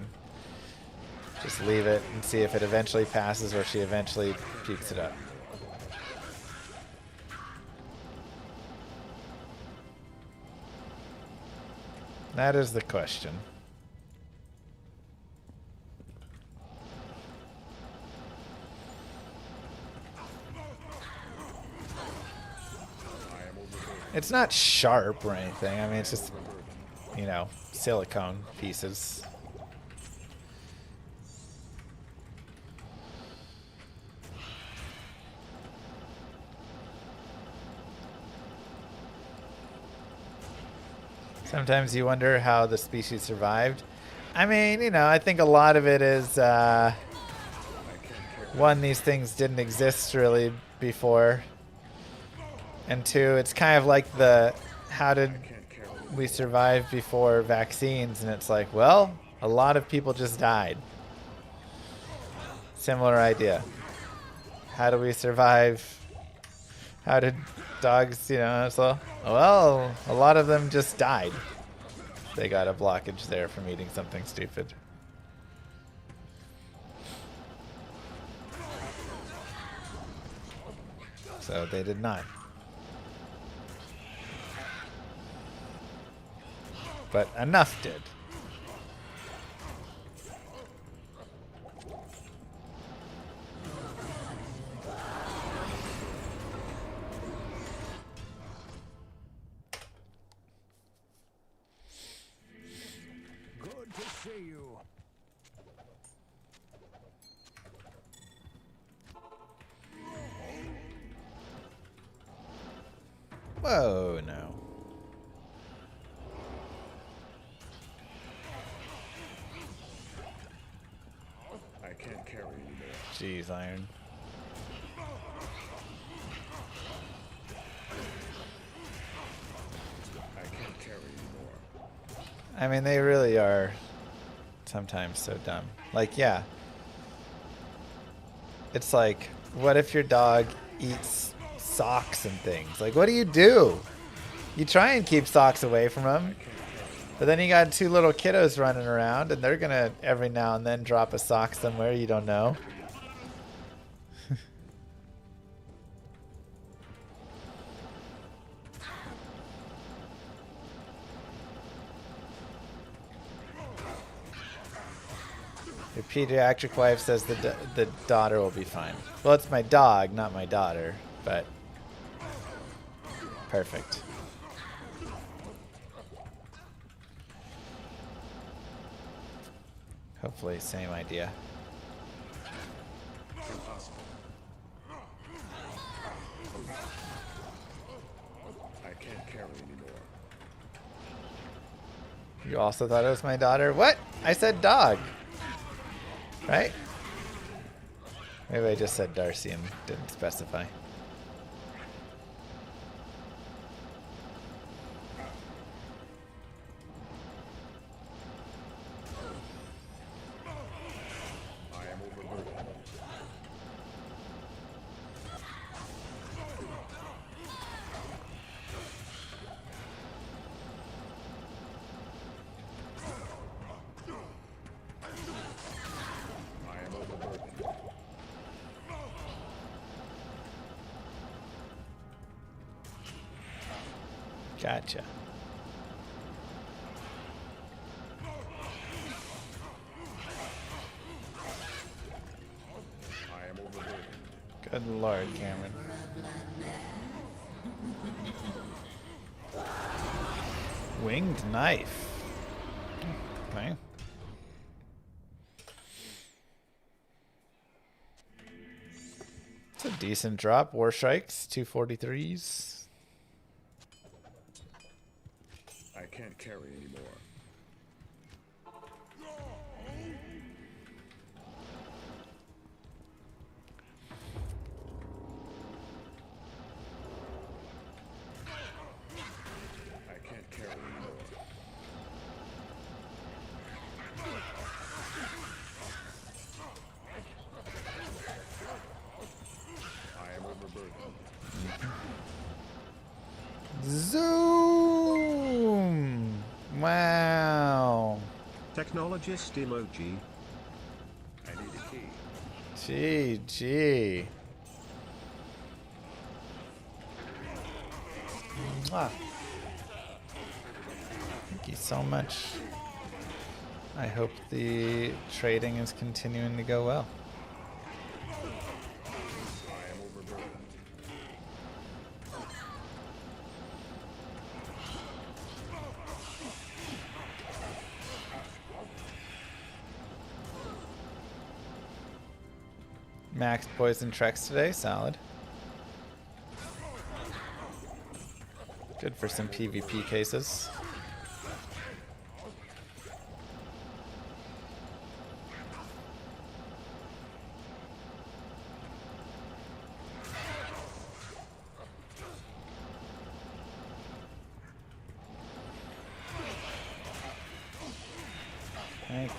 S2: just leave it and see if it eventually passes or she eventually pukes it up? That is the question. It's not sharp or anything. I mean, it's just, you know, silicone pieces. Sometimes you wonder how the species survived. I mean, you know, I think a lot of it is, one, these things didn't exist really before. And 2, it's kind of like the how did
S5: I can't carry you.
S2: we survive before vaccines? And it's like, well, a lot of people just died. Similar idea. How do we survive? How did dogs, so, well, a lot of them just died. They got a blockage there from eating something stupid. So they did not. But enough did.
S6: Good to see you.
S2: Whoa, no.
S5: I can't carry anymore.
S2: Jeez, Iron.
S5: I can't carry anymore.
S2: I mean, they really are sometimes so dumb. Like, yeah. It's like, what if your dog eats socks and things? Like, what do? You try and keep socks away from him. But then you got two little kiddos running around, and they're going to every now and then drop a sock somewhere you don't know. Your pediatric wife says the daughter will be fine. Well, it's my dog, not my daughter, but perfect. Hopefully, same idea.
S5: Impossible. I can't carry anymore.
S2: You also thought it was my daughter? What? I said dog. Right? Maybe I just said Darcy and didn't specify.
S5: I am overburdened. I am overburdened.
S2: Gotcha.
S5: I am overburdened.
S2: Good lord, Cameron. Winged knife. Okay. It's a decent drop. War strikes, 243s.
S5: I can't carry anymore. I can't carry anymore. I am overburdened.
S2: Zoom! Wow.
S3: Technologist emoji.
S5: I need a key.
S2: GG. Mwah. Thank you so much. I hope the trading is continuing to go well.
S5: I am overburdened.
S2: Max poison treks today, solid. Good for some PvP cases.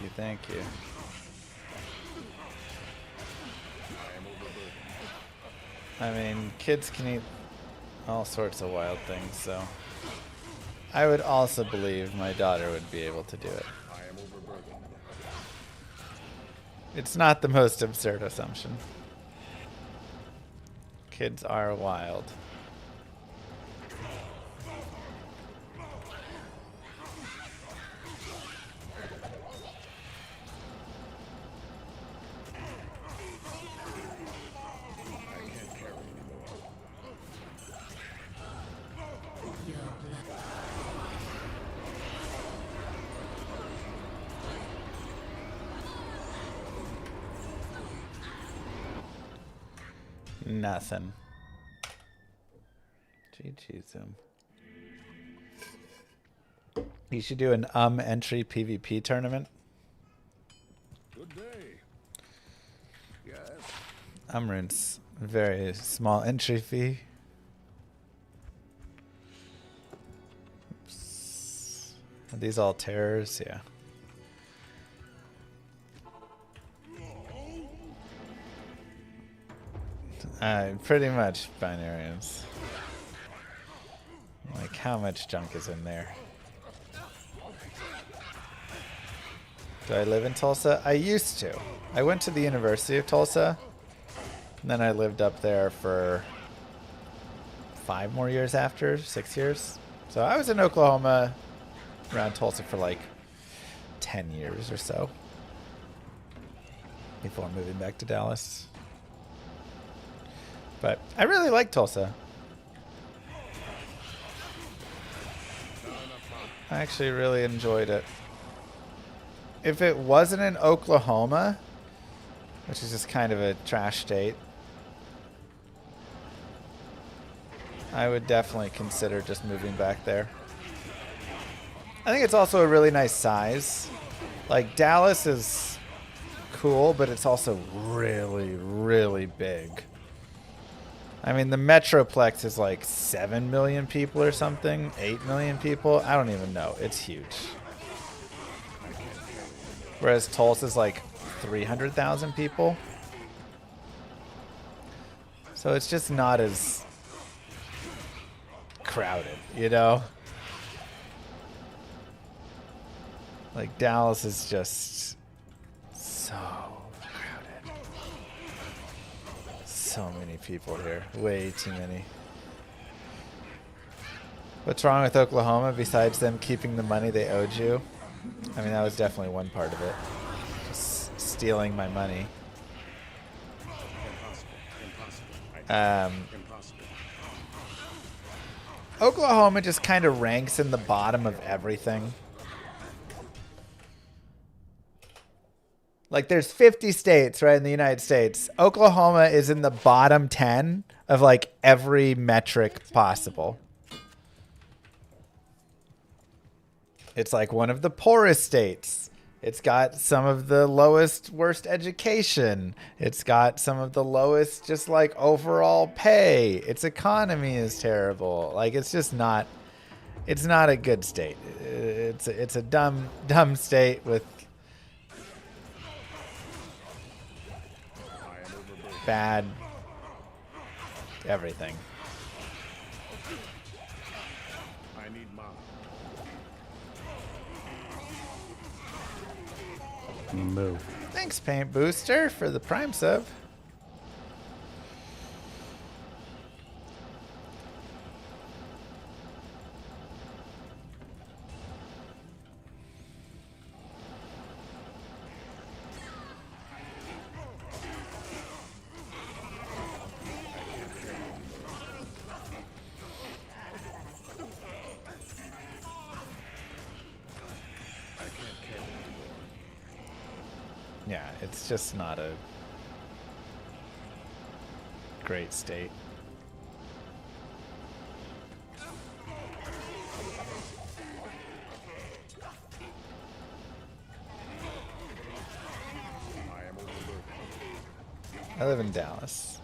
S2: you, thank you. I mean, kids can eat all sorts of wild things, so I would also believe my daughter would be able to do it. It's not the most absurd assumption. Kids are wild. Nothing. GG's him. You should do an entry PvP tournament.
S6: Good day. Yes.
S2: Rune's very small entry fee. Oops. Are these all terrors? Yeah. Pretty much binarians. Like, how much junk is in there? Do I live in Tulsa? I used to. I went to the University of Tulsa, and then I lived up there for 5 more years after, 6 years. So I was in Oklahoma, around Tulsa for like 10 years or so, before moving back to Dallas. But I really like Tulsa. I actually really enjoyed it. If it wasn't in Oklahoma, which is just kind of a trash state, I would definitely consider just moving back there. I think it's also a really nice size. Like, Dallas is cool, but it's also really, really big. I mean, the Metroplex is like 7 million people or something, 8 million people. I don't even know. It's huge. Whereas Tulsa is like 300,000 people. So it's just not as crowded, you know? Like, Dallas is just so crowded. So many people here. Way too many. What's wrong with Oklahoma besides them keeping the money they owed you? I mean, that was definitely one part of it. Just stealing my money. Oklahoma just kind of ranks in the bottom of everything. Like, there's 50 states, right, in the United States. Oklahoma is in the bottom 10 of, like, every metric possible. It's, like, one of the poorest states. It's got some of the lowest, worst education. It's got some of the lowest, just, like, overall pay. Its economy is terrible. Like, it's just not... It's not a good state. It's a dumb state with... bad everything.
S5: I need
S6: Move.
S2: Thanks, Paint Booster, for the Prime sub. Yeah, it's just not a great state. I live in Dallas.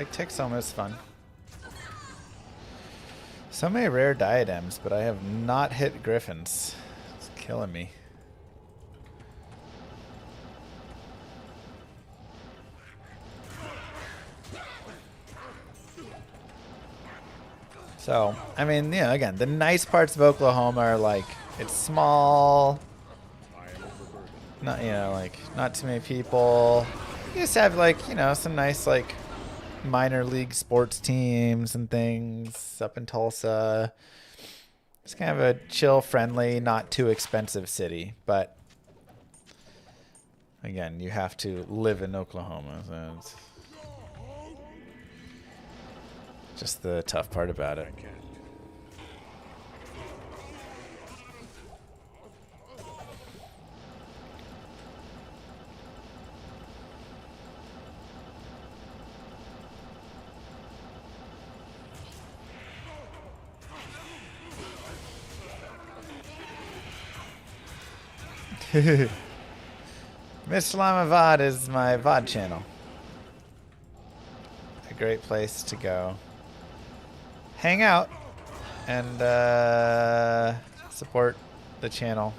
S2: Like Texoma is fun. So many rare diadems, but I have not hit griffins. It's killing me. So, I mean, you know, again, the nice parts of Oklahoma are like, it's small, not, you know, like, not too many people. You just have, like, you know, some nice, like, minor league sports teams and things up in Tulsa. It's kind of a chill, friendly, not too expensive city, but again, you have to live in Oklahoma. So it's just the tough part about it. Mr. Llama VOD is my VOD channel. A great place to go hang out and support the channel.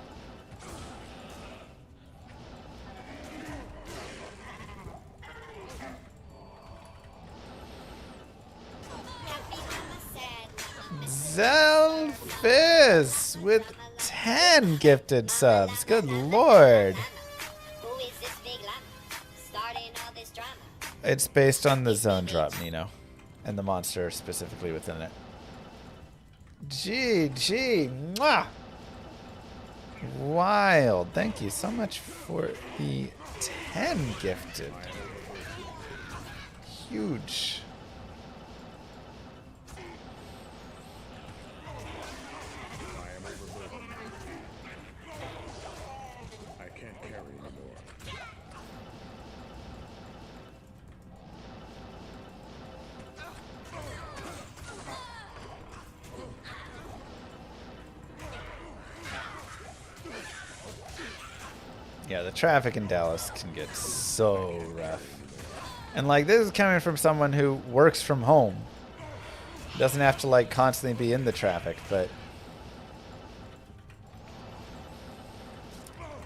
S2: Zelfiz with 10 gifted subs. Good lord. It's based on the zone drop, Nino, and the monster specifically within it. GG. Mwah! Wild. Thank you so much for the 10 gifted. Huge. Yeah, the traffic in Dallas can get so rough. And like, this is coming from someone who works from home. Doesn't have to like constantly be in the traffic, but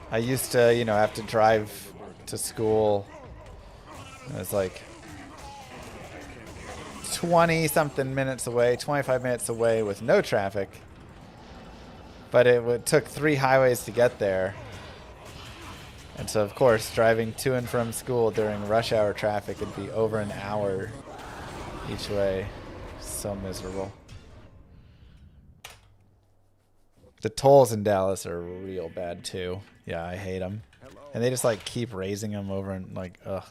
S2: I used to, you know, have to drive to school. It was like 20 something minutes away, 25 minutes away with no traffic. But it took 3 highways to get there. And so, of course, driving to and from school during rush hour traffic would be over an hour each way. So miserable. The tolls in Dallas are real bad, too. Yeah, I hate them. And they just, like, keep raising them over and, like, ugh.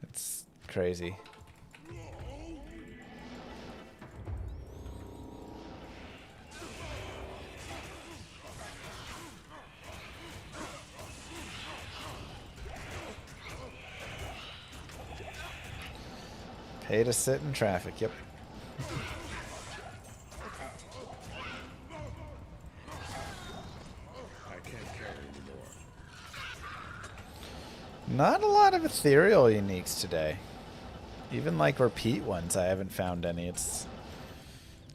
S2: It's crazy. Pay to sit in traffic, yep.
S5: I can't carry anymore.
S2: Not a lot of ethereal uniques today. Even like repeat ones, I haven't found any. It's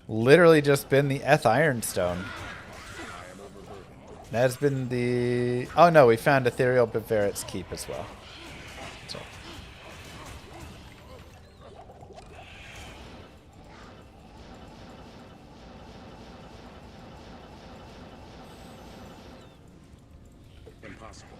S2: literally just been the Eth Ironstone. That's been the... Oh no, we found ethereal Bavaret's Keep as well. So.
S5: Impossible.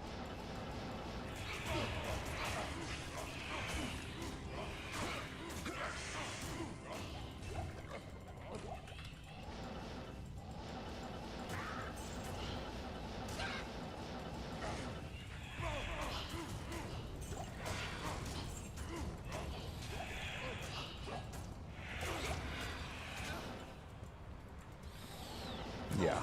S2: Yeah.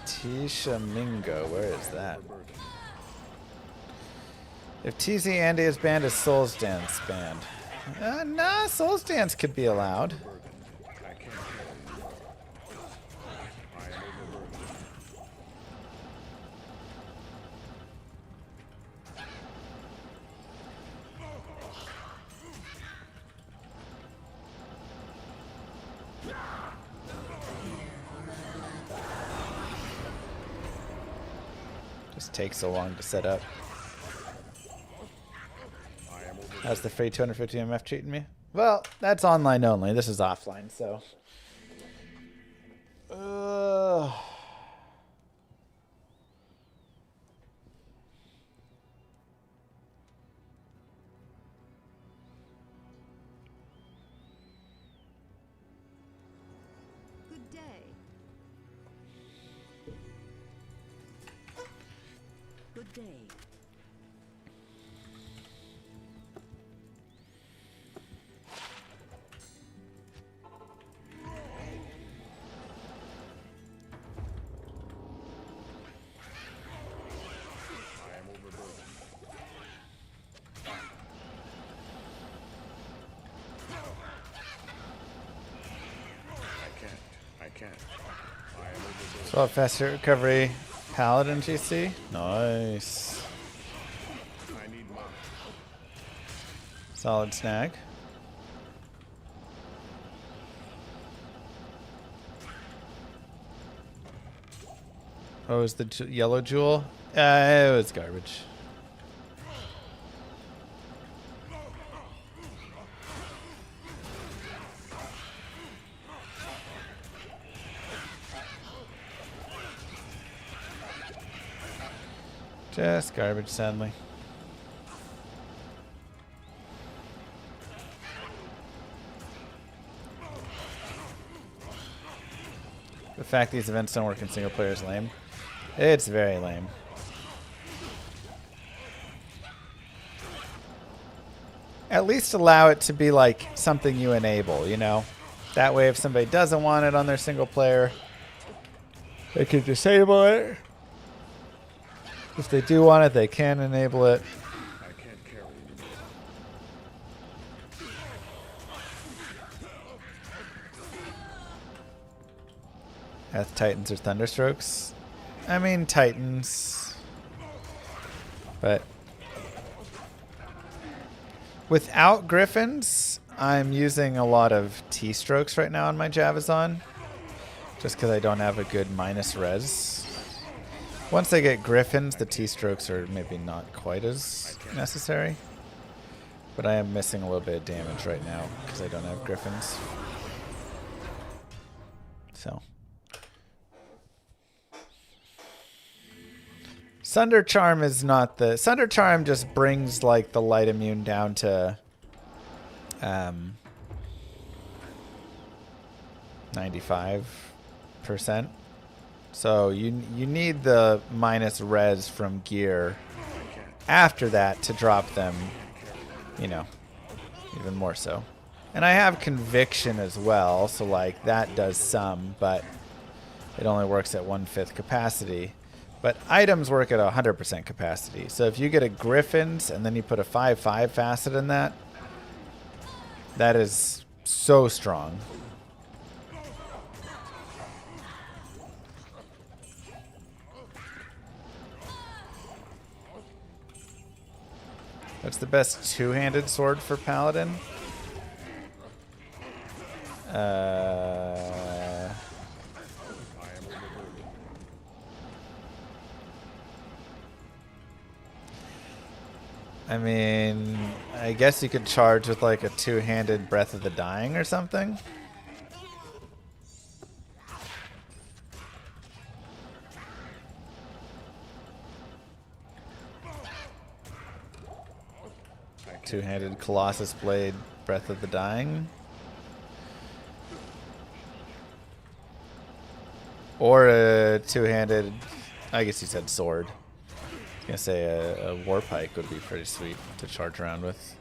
S2: Tishamingo, where is that? If TZ Andy is banned, is Souls Dance banned? Nah, Soul's Dance could be allowed.
S5: I can't carry you. I am overburdened.
S2: Just takes so long to set up. How's the free 250 MF cheating me? Well, that's online only. This is offline, so.
S4: Good day. Good day.
S5: I am overburdened. I can't. I am overburdened.
S2: So faster recovery. Paladin GC. Nice.
S5: I need mine.
S2: Solid snag. Oh, was the yellow jewel? It was garbage. Just garbage, sadly. The fact these events don't work in single player is lame. It's very lame. At least allow it to be like something you enable, you know? That way if somebody doesn't want it on their single player, they can disable it. If they do want it, they can enable it.
S5: I can't carry you.
S2: Death Titans or Thunderstrokes? I mean, Titans. But without Griffins, I'm using a lot of T-strokes right now on my Javazon. Just because I don't have a good minus res. Once I get Griffins, the T-strokes are maybe not quite as necessary. But I am missing a little bit of damage right now because I don't have Griffins. So. Sunder Charm is not the... Sunder Charm just brings like the light immune down to 95%. So you need the minus res from gear after that to drop them, you know, even more so. And I have conviction as well, so like that does some, but it only works at 1/5 capacity. But items work at 100% capacity. So if you get a Griffin's and then you put a 5/5 facet in that, that is so strong. What's the best two-handed sword for Paladin? I mean, I guess you could charge with like a two-handed Breath of the Dying or something. Two-handed Colossus Blade, Breath of the Dying. Or a two-handed, I guess you said sword. I was gonna say a war pike would be pretty sweet to charge around with.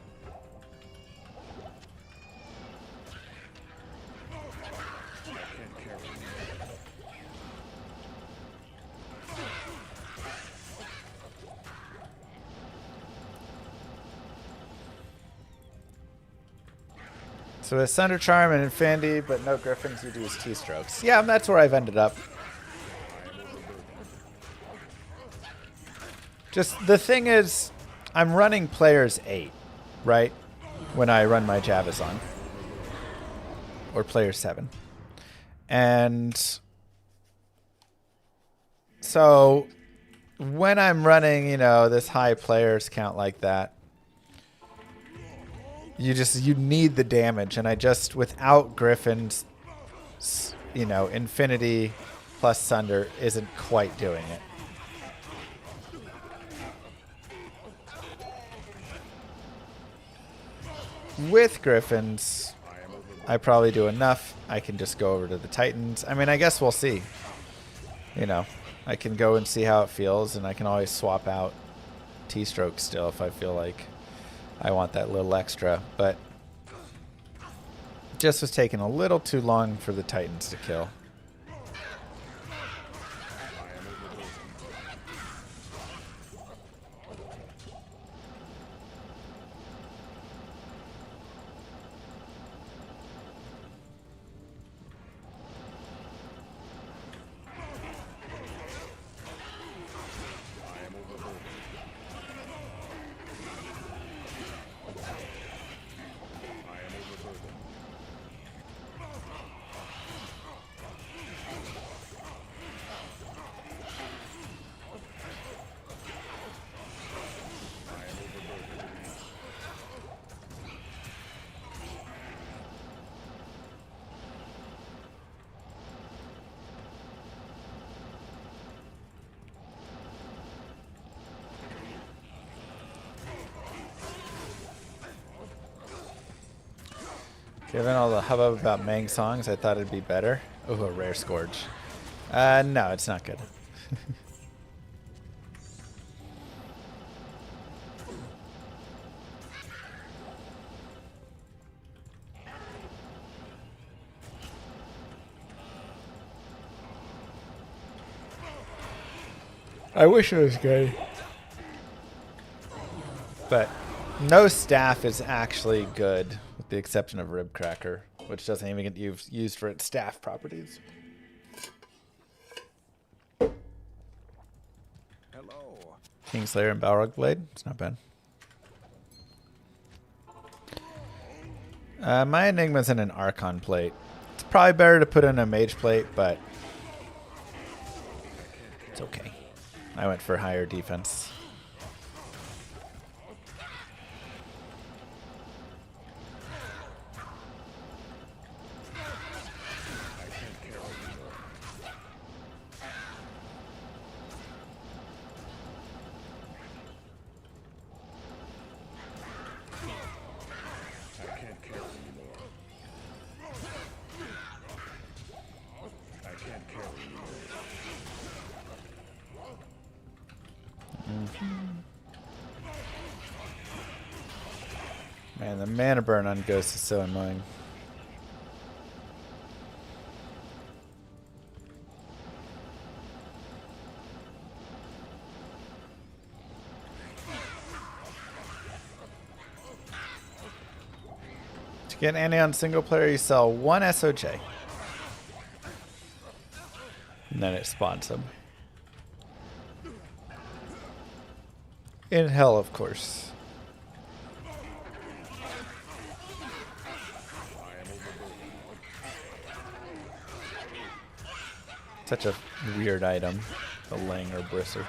S2: So with Thunder Charm and Infinity, but no Griffins, you do his T-strokes. Yeah, that's where I've ended up. Just the thing is, I'm running players 8, right? When I run my Javazon. Or player 7. And so when I'm running, you know, this high players count like that, you need the damage, and I just, without Griffins, you know, Infinity plus Thunder isn't quite doing it. With Griffins, I probably do enough. I can just go over to the Titans. I mean, I guess we'll see. You know, I can go and see how it feels, and I can always swap out T-stroke still if I feel like I want that little extra, but just was taking a little too long for the Titans to kill. Given all the hubbub about Mang songs, I thought it'd be better. Oh, a rare Scourge. No, it's not good. I wish it was good. But no staff is actually good, with the exception of Rib Cracker, which doesn't even get used for its staff properties.
S6: Hello.
S2: Kingslayer and Balrog Blade. It's not bad. My Enigma's in an Archon plate. It's probably better to put in a Mage plate, but it's okay. I went for higher defense. Man, the mana burn on Ghost is so annoying. To get any on single player, you sell 1 SOJ. And then it spawns them. In hell, of course. Such a weird item, the Langer Brisser.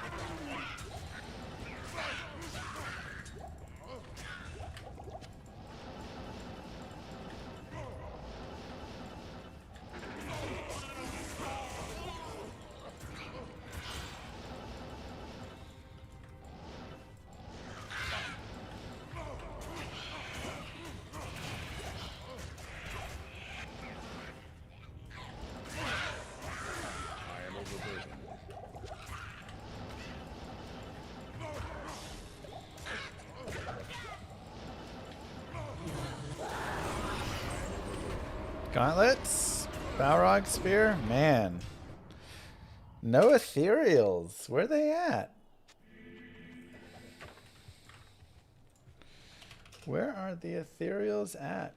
S2: Gauntlets? Balrog Spear? Man. No ethereals. Where are they at? Where are the ethereals at?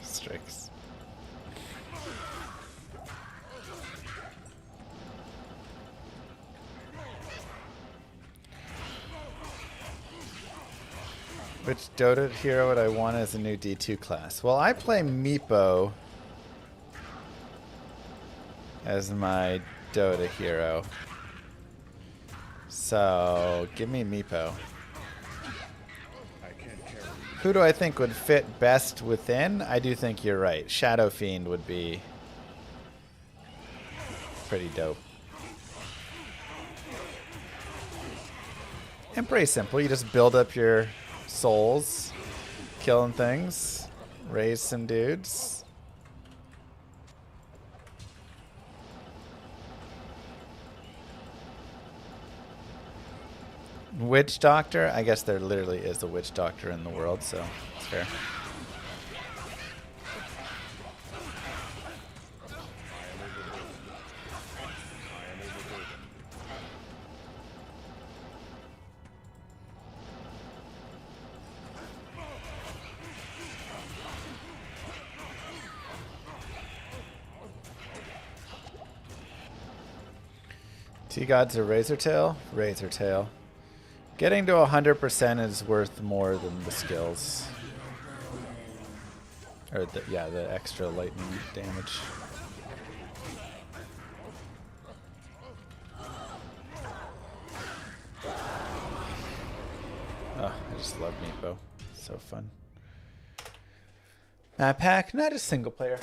S2: Strix. Which Dota hero would I want as a new D2 class? Well, I play Meepo as my Dota hero. So, give me Meepo.
S5: I can't carry you.
S2: Who do I think would fit best within? I do think you're right. Shadow Fiend would be pretty dope. And pretty simple. You just build up your souls, killing things, raise some dudes. Witch Doctor? I guess there literally is a Witch Doctor in the world, so it's fair. T-Gods or Razor Tail? Razor Tail. Getting to 100% is worth more than the skills. Or, the extra lightning damage. Oh, I just love Meepo. So fun. Map pack, not a single player.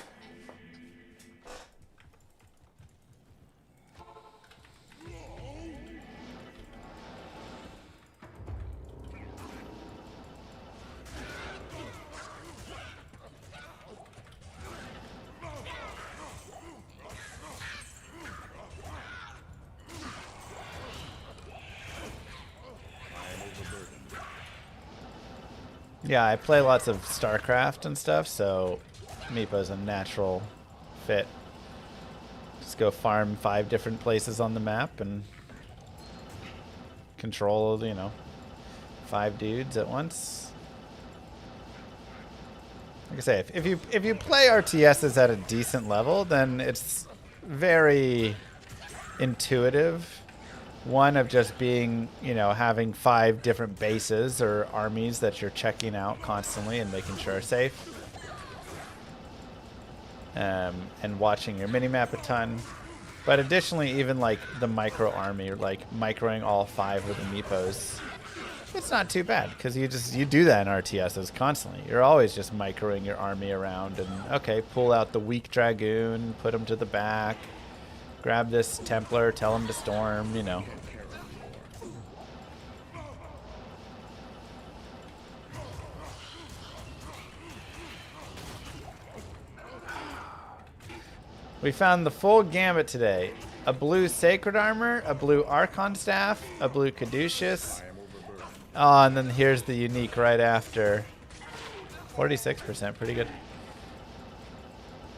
S2: Yeah, I play lots of StarCraft and stuff, so Meepo's a natural fit. Just go farm 5 different places on the map and control, 5 dudes at once. Like I say, if you play RTSs at a decent level, then it's very intuitive. One of just being, having 5 different bases or armies that you're checking out constantly and making sure are safe. And watching your minimap a ton. But additionally, even like the micro army, or like microing all 5 of the Meepos, it's not too bad because you do that in RTSs constantly. You're always just microing your army around and, okay, pull out the weak Dragoon, put him to the back. Grab this Templar, tell him to storm, We found the full gambit today. A blue Sacred Armor, a blue Archon Staff, a blue Caduceus. Oh, and then here's the unique right after. 46%, pretty good.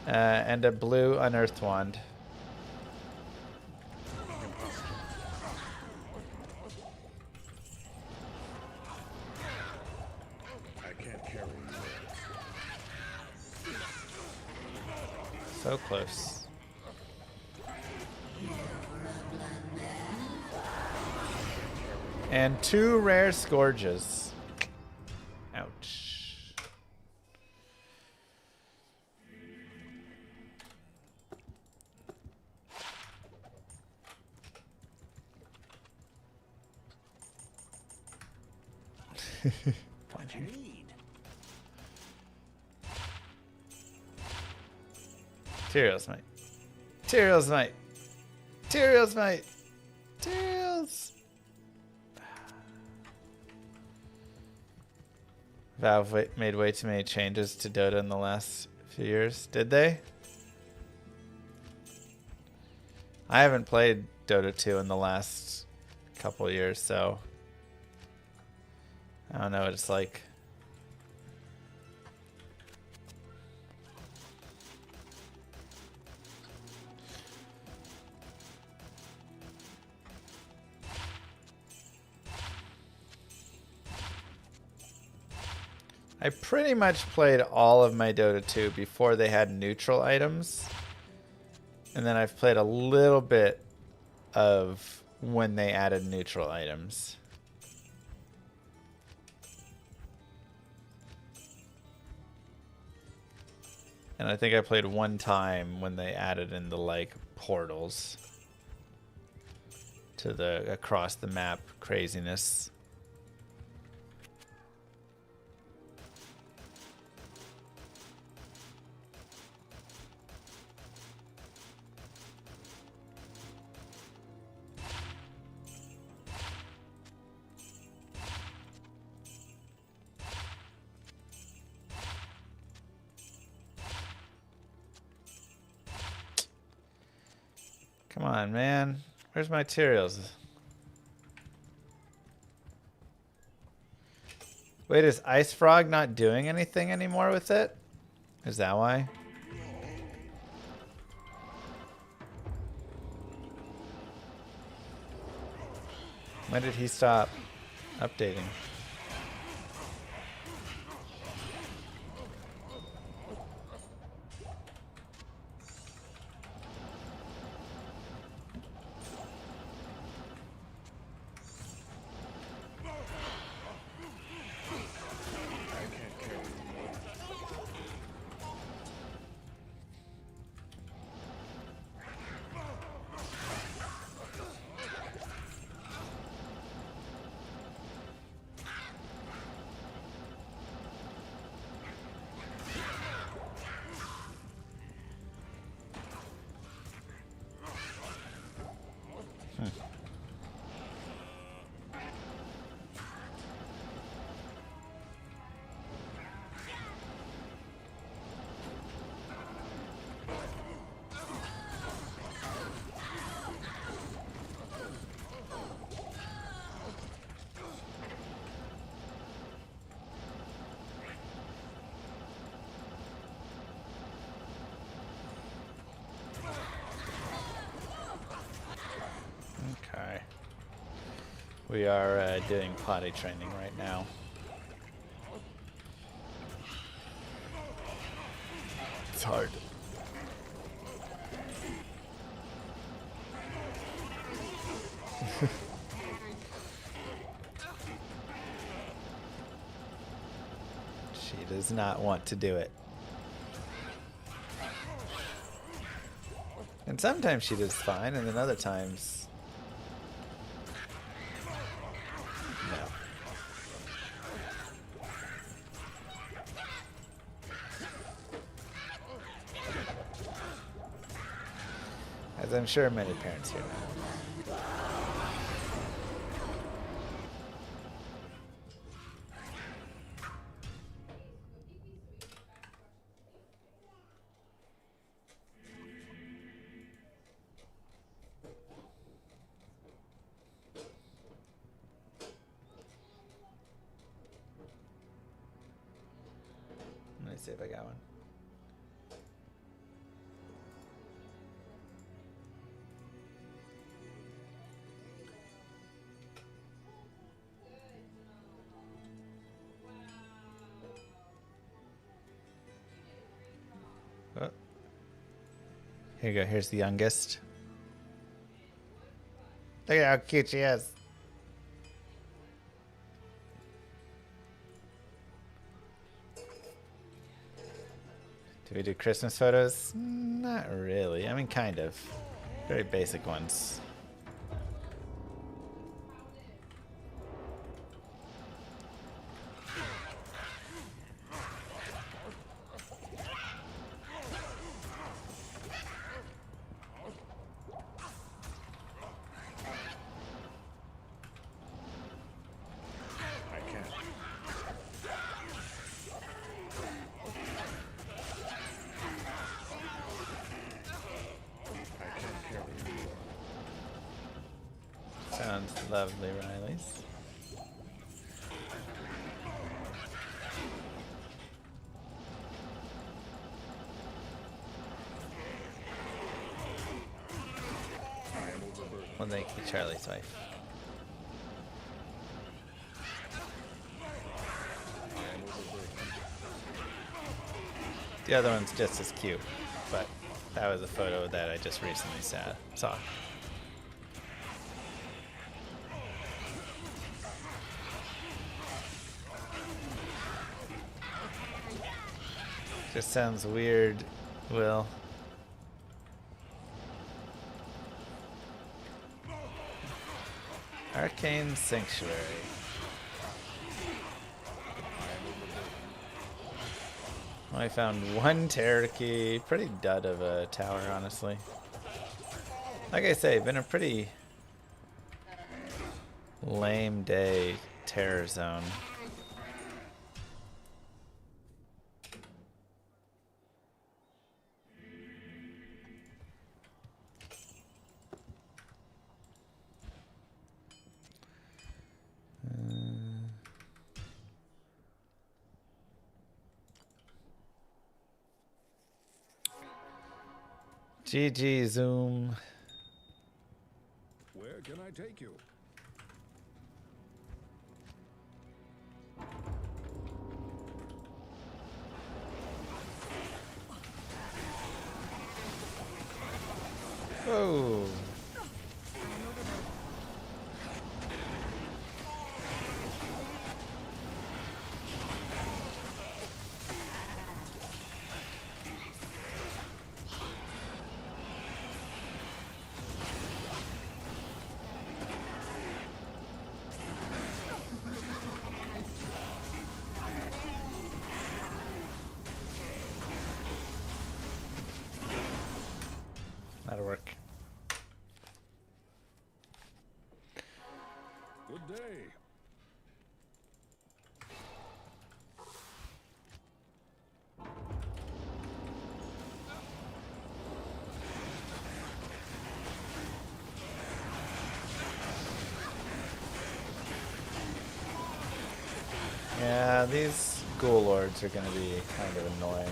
S2: And a blue Unearthed Wand. So close. And 2 rare Scourges. Ouch.
S1: What you need?
S2: Tyrael's Might. Tyrael's Might. Tyrael's Might. Tyrael's. Valve made way too many changes to Dota in the last few years. Did they? I haven't played Dota 2 in the last couple years, so I don't know what it's like. I pretty much played all of my Dota 2 before they had neutral items. And then I've played a little bit of when they added neutral items. And I think I played one time when they added in the like portals to the across the map craziness. Come on, man. Where's my materials? Wait, is Ice Frog not doing anything anymore with it? Is that why? When did he stop updating? Okay. We are doing potty training right now. It's hard. She does not want to do it. And sometimes she does fine, and then other times... no. As I'm sure many parents here know. Let me see if I got one. Oh. Here you go. Here's the youngest. Look at how cute she is. Do we do Christmas photos? Not really. I mean, kind of. Very basic ones.
S5: I can't. I can't carry you.
S2: Sounds lovely, Riley's. Well, thank you, Charlie's wife.
S5: I am overburdened.
S2: The other one's just as cute, but that was a photo that I just recently saw. Just sounds weird, Will. Arcane Sanctuary. I found one terror key. Pretty dud of a tower, honestly. Like I say, been a pretty lame day terror zone. GG Zoom.
S6: Where can I take you?
S2: Whoa. That'll work.
S6: Good day.
S2: Yeah, these ghoul lords are going to be kind of annoying.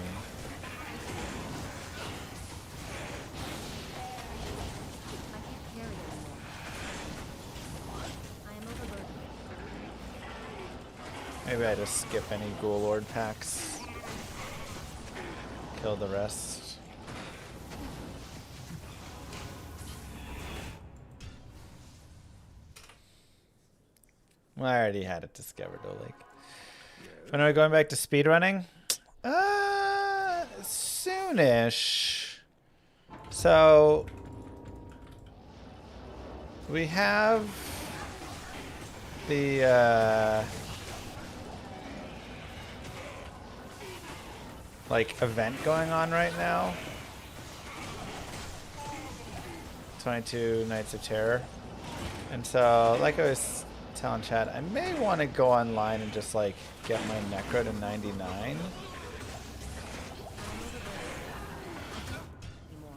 S4: I can't carry it anymore. I am overburdened.
S2: Maybe I just skip any ghoul lord packs. Kill the rest. Well, I already had it discovered, Oleg. When are we going back to speedrunning? Soonish. So we have the like event going on right now. 22 Nights of Terror. And so, like I was telling Chad, I may want to go online and just like get my Necro to 99.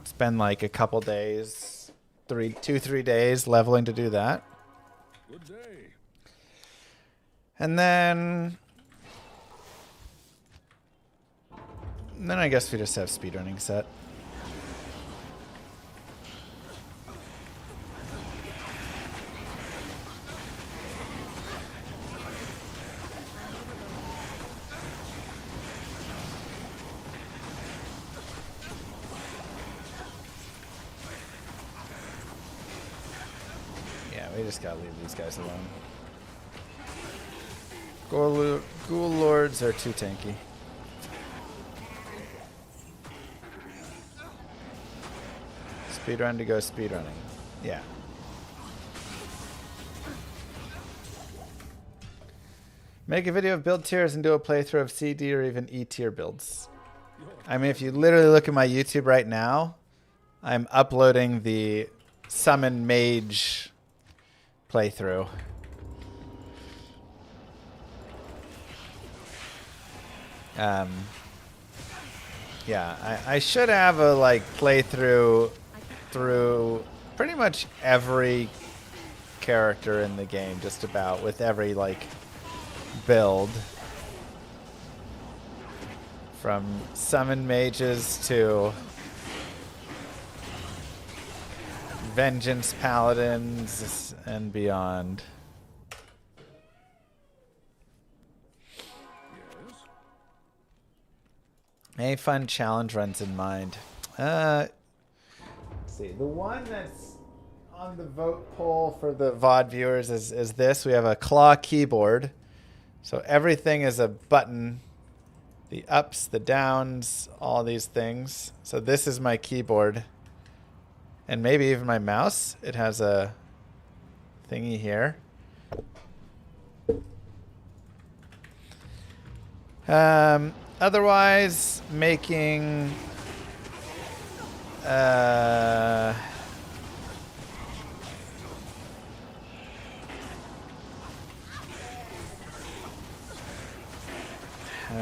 S2: Spend like a couple days, 2-3 days leveling to do that.
S6: Good day.
S2: And then I guess we just have speedrunning set. Yeah, we just gotta leave these guys alone. Ghoul lords are too tanky. Speedrun to go speedrunning. Yeah. Make a video of build tiers and do a playthrough of C, D, or even E tier builds. I mean, if you literally look at my YouTube right now, I'm uploading the Summon Mage playthrough. Yeah, I should have a like playthrough through pretty much every character in the game, just about, with every like build, from summon mages to vengeance paladins and beyond.
S6: Yes.
S2: Any fun challenge runs in mind? Let's see. The one that's on the vote poll for the VOD viewers is this. We have a claw keyboard. So everything is a button. The ups, the downs, all these things. So this is my keyboard. And maybe even my mouse. It has a thingy here. Otherwise, making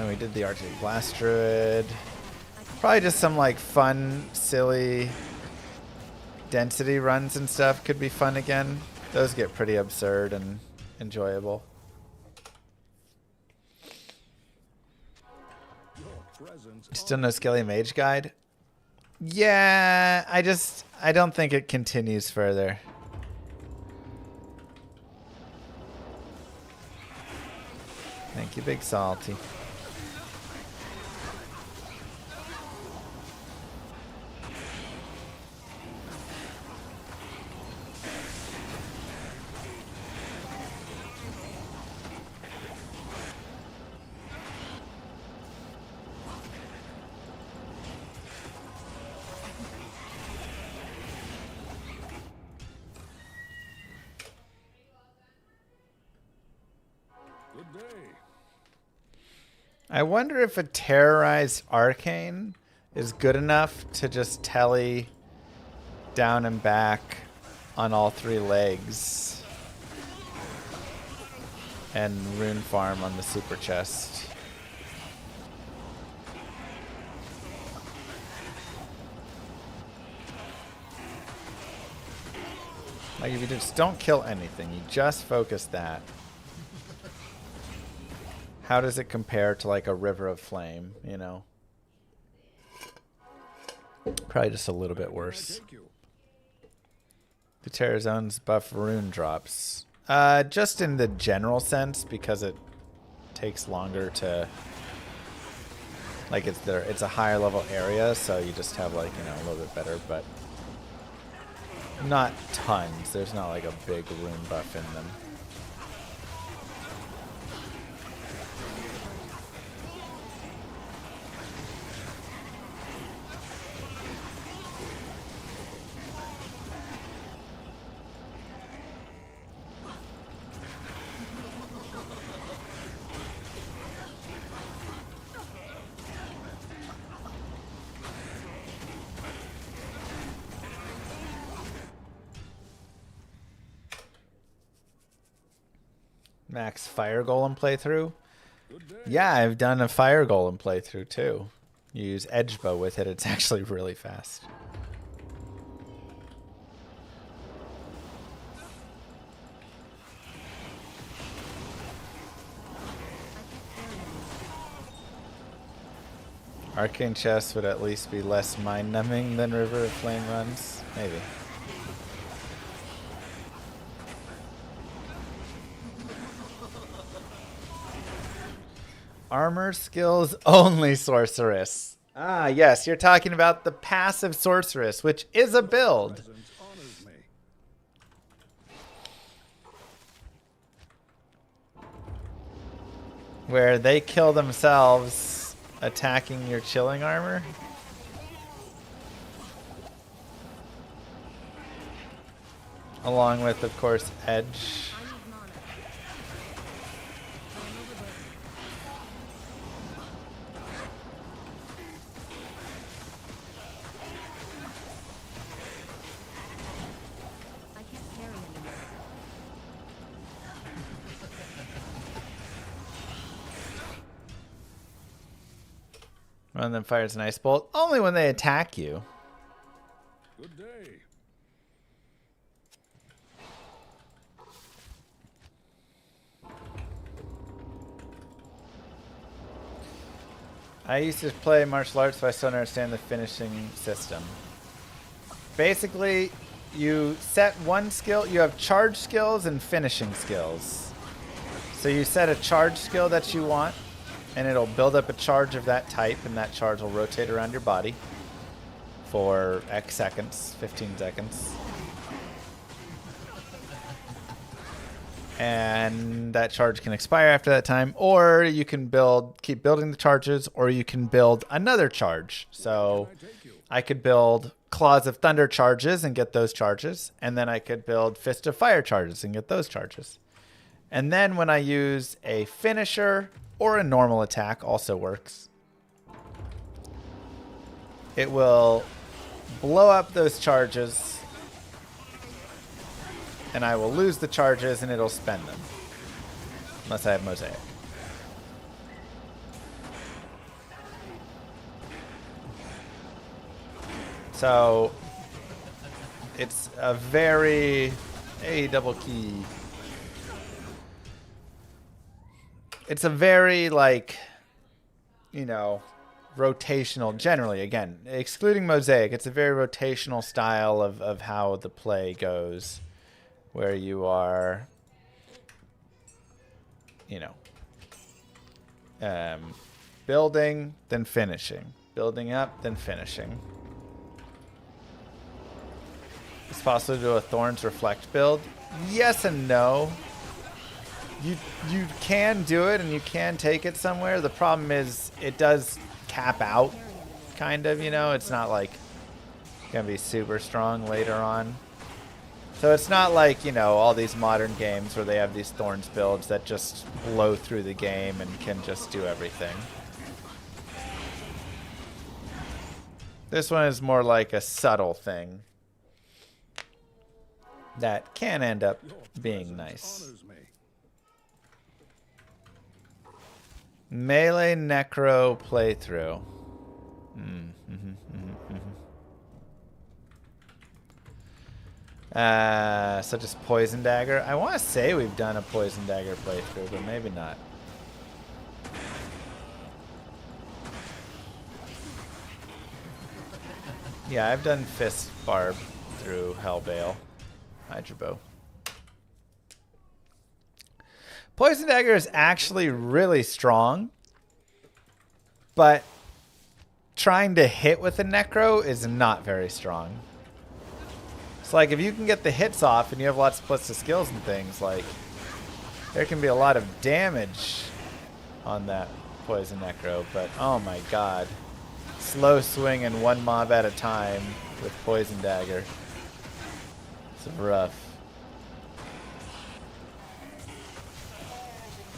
S2: we did the Arctic Blast Druid. Probably just some like fun, silly density runs and stuff could be fun again. Those get pretty absurd and enjoyable. Still no Skelly Mage Guide? Yeah, I don't think it continues further. Thank you, Big Salty.
S6: Good day.
S2: I wonder if a terrorized arcane is good enough to just telly down and back on all three legs and rune farm on the super chest. Like if you just don't kill anything, you just focus that. How does it compare to like a river of flame, you know? Probably just a little bit worse. The Terror Zones buff rune drops. Just in the general sense, because it takes longer to... Like it's a higher level area, so you just have like, you know, a little bit better, but... Not tons. There's not like a big rune buff in them. Max Fire Golem playthrough? Yeah, I've done a Fire Golem playthrough too. You use Edge Bow with it, it's actually really fast. Arcane Chest would at least be less mind-numbing than River of Flame runs. Maybe. Armor skills only sorceress. Ah, yes, you're talking about the passive sorceress, which is a build. Where they kill themselves attacking your chilling armor. Along with, of course, Edge. One of them fires an ice bolt. Only when they attack you.
S6: Good day.
S2: I used to play martial arts, so I still don't understand the finishing system. Basically, you set one skill. You have charge skills and finishing skills. So you set a charge skill that you want, and it'll build up a charge of that type, and that charge will rotate around your body for X seconds, 15 seconds. And that charge can expire after that time, or you can keep building the charges, or you can build another charge. So I could build Claws of Thunder charges and get those charges, and then I could build Fist of Fire charges and get those charges. And then when I use a finisher or a normal attack, also works, it will blow up those charges, and I will lose the charges, and it'll spend them. Unless I have Mosaic. So, it's a very... Hey, double key. It's a very, like, you know, rotational, generally, again, excluding Mosaic, it's a very rotational style of how the play goes. Where you are, you know, building, then finishing. Building up, then finishing. It's possible to do a Thorns Reflect build. Yes and no. You can do it, and you can take it somewhere. The problem is it does cap out, kind of, you know. It's not like going to be super strong later on. So it's not like, you know, all these modern games where they have these Thorns builds that just blow through the game and can just do everything. This one is more like a subtle thing that can end up being nice. Melee Necro playthrough. Such as Poison Dagger. I want to say we've done a Poison Dagger playthrough, but maybe not. Yeah, I've done Fist Barb through Hellbale. Hydra Bow. Poison Dagger is actually really strong, but trying to hit with a Necro is not very strong. It's like if you can get the hits off and you have lots of plus to skills and things, like there can be a lot of damage on that Poison Necro, but oh my god. Slow swinging one mob at a time with Poison Dagger. It's rough.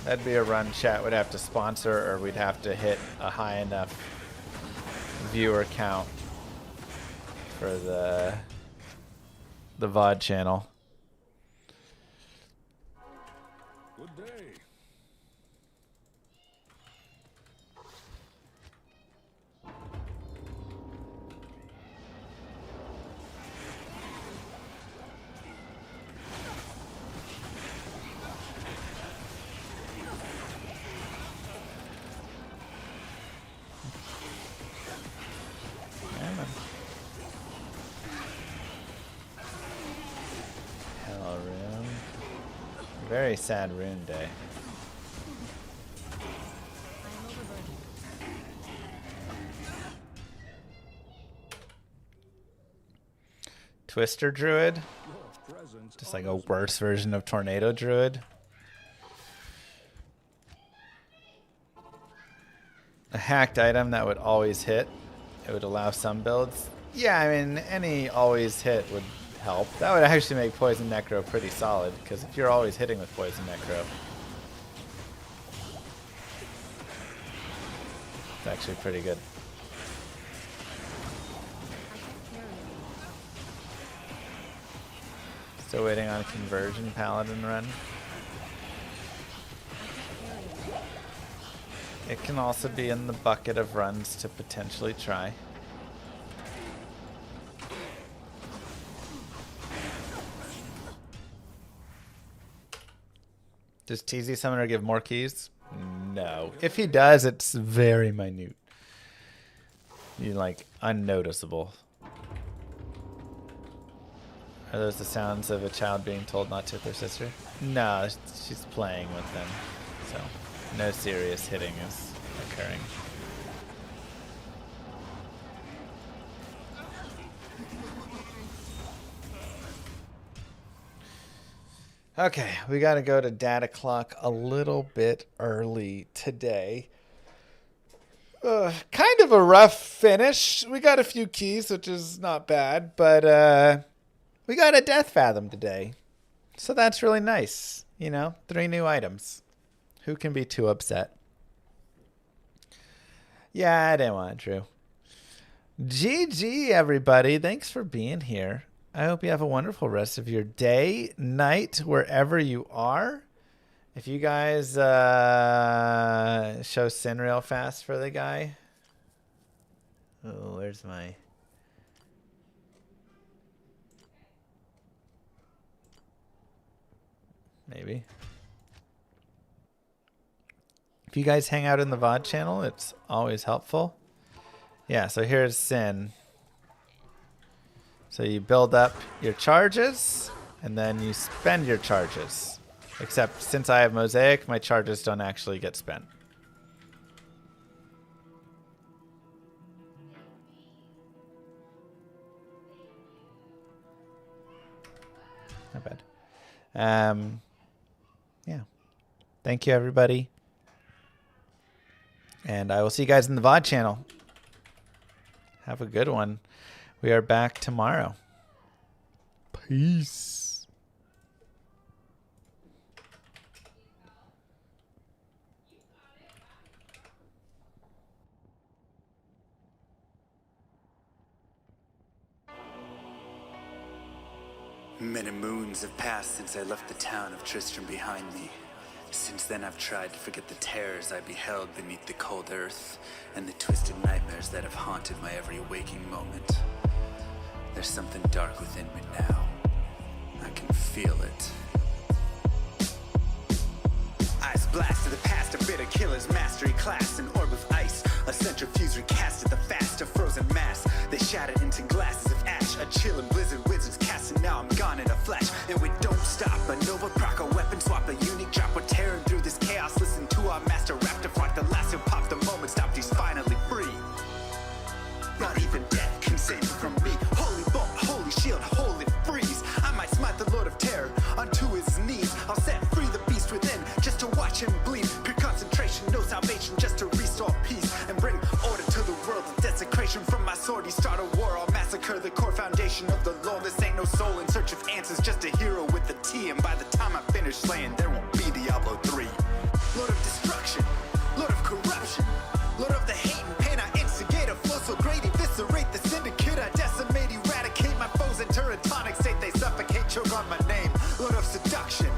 S2: That'd be a run chat would have to sponsor, or we'd have to hit a high enough viewer count for the VOD channel.
S6: Good day.
S2: Hell rune. Very sad rune day. Twister Druid. Just like a worse version of Tornado Druid. A hacked item that would always hit. It would allow some builds. Yeah, I mean, any always hit would help. That would actually make Poison Necro pretty solid, because if you're always hitting with Poison Necro, it's actually pretty good. Still waiting on a Conversion Paladin run. It can also be in the bucket of runs to potentially try. Does TZ Summoner give more keys? No. If he does, it's very minute. You like unnoticeable. Are those the sounds of a child being told not to hit their sister? No, she's playing with them. So no serious hitting is occurring. Okay, we got to go to data clock a little bit early today. Kind of a rough finish. We got a few keys, which is not bad, but we got a Death Fathom today. So that's really nice. 3 new items. Who can be too upset? Yeah, I didn't want Drew. GG, everybody. Thanks for being here. I hope you have a wonderful rest of your day, night, wherever you are. If you guys show sin real fast for the guy. Oh, where's my... Maybe. If you guys hang out in the VOD channel, it's always helpful. Yeah, so here's sin. So you build up your charges, and then you spend your charges. Except since I have Mosaic, my charges don't actually get spent. Not bad. Yeah. Thank you, everybody. And I will see you guys in the VOD channel. Have a good one. We are back tomorrow. Peace.
S1: Many moons have passed since I left the town of Tristram behind me. Since then I've tried to forget the terrors I beheld beneath the cold earth and the twisted nightmares that have haunted my every waking moment. There's something dark within me now. I can feel it. Eyes blast to the past, a bitter killer's mastery class, an orb of ice, a centrifuge recast at the fast, a frozen mass. They shattered into glasses of ash, a chill and blizzard wizards cast, and now I'm gone in a flash. And we don't stop, a Nova proc, a weapon swap, a unique drop. We're tearing through this chaos, listen to our master rap to fight the last who popped the moment stopped, he's finally free. Not even death can save me from me. Holy bolt, holy shield, holy freeze. I might smite the Lord of Terror onto his knees. I'll set free the beast within just to watch him bleed. Pure concentration, no salvation, just to restore peace and bring order to the world. The desecration from my sword, he start a war. I'll massacre the core foundation of the Lord. This ain't no soul in search of answers, just a hero with a T. And by the time I finish slaying, there won't be Diablo 3. Lord of destruction, Lord of corruption, Lord of the hate and pain. I instigate a flow so great, eviscerate the syndicate. I decimate, eradicate my foes in turretonic state. They suffocate, choke on my name. Lord of seduction,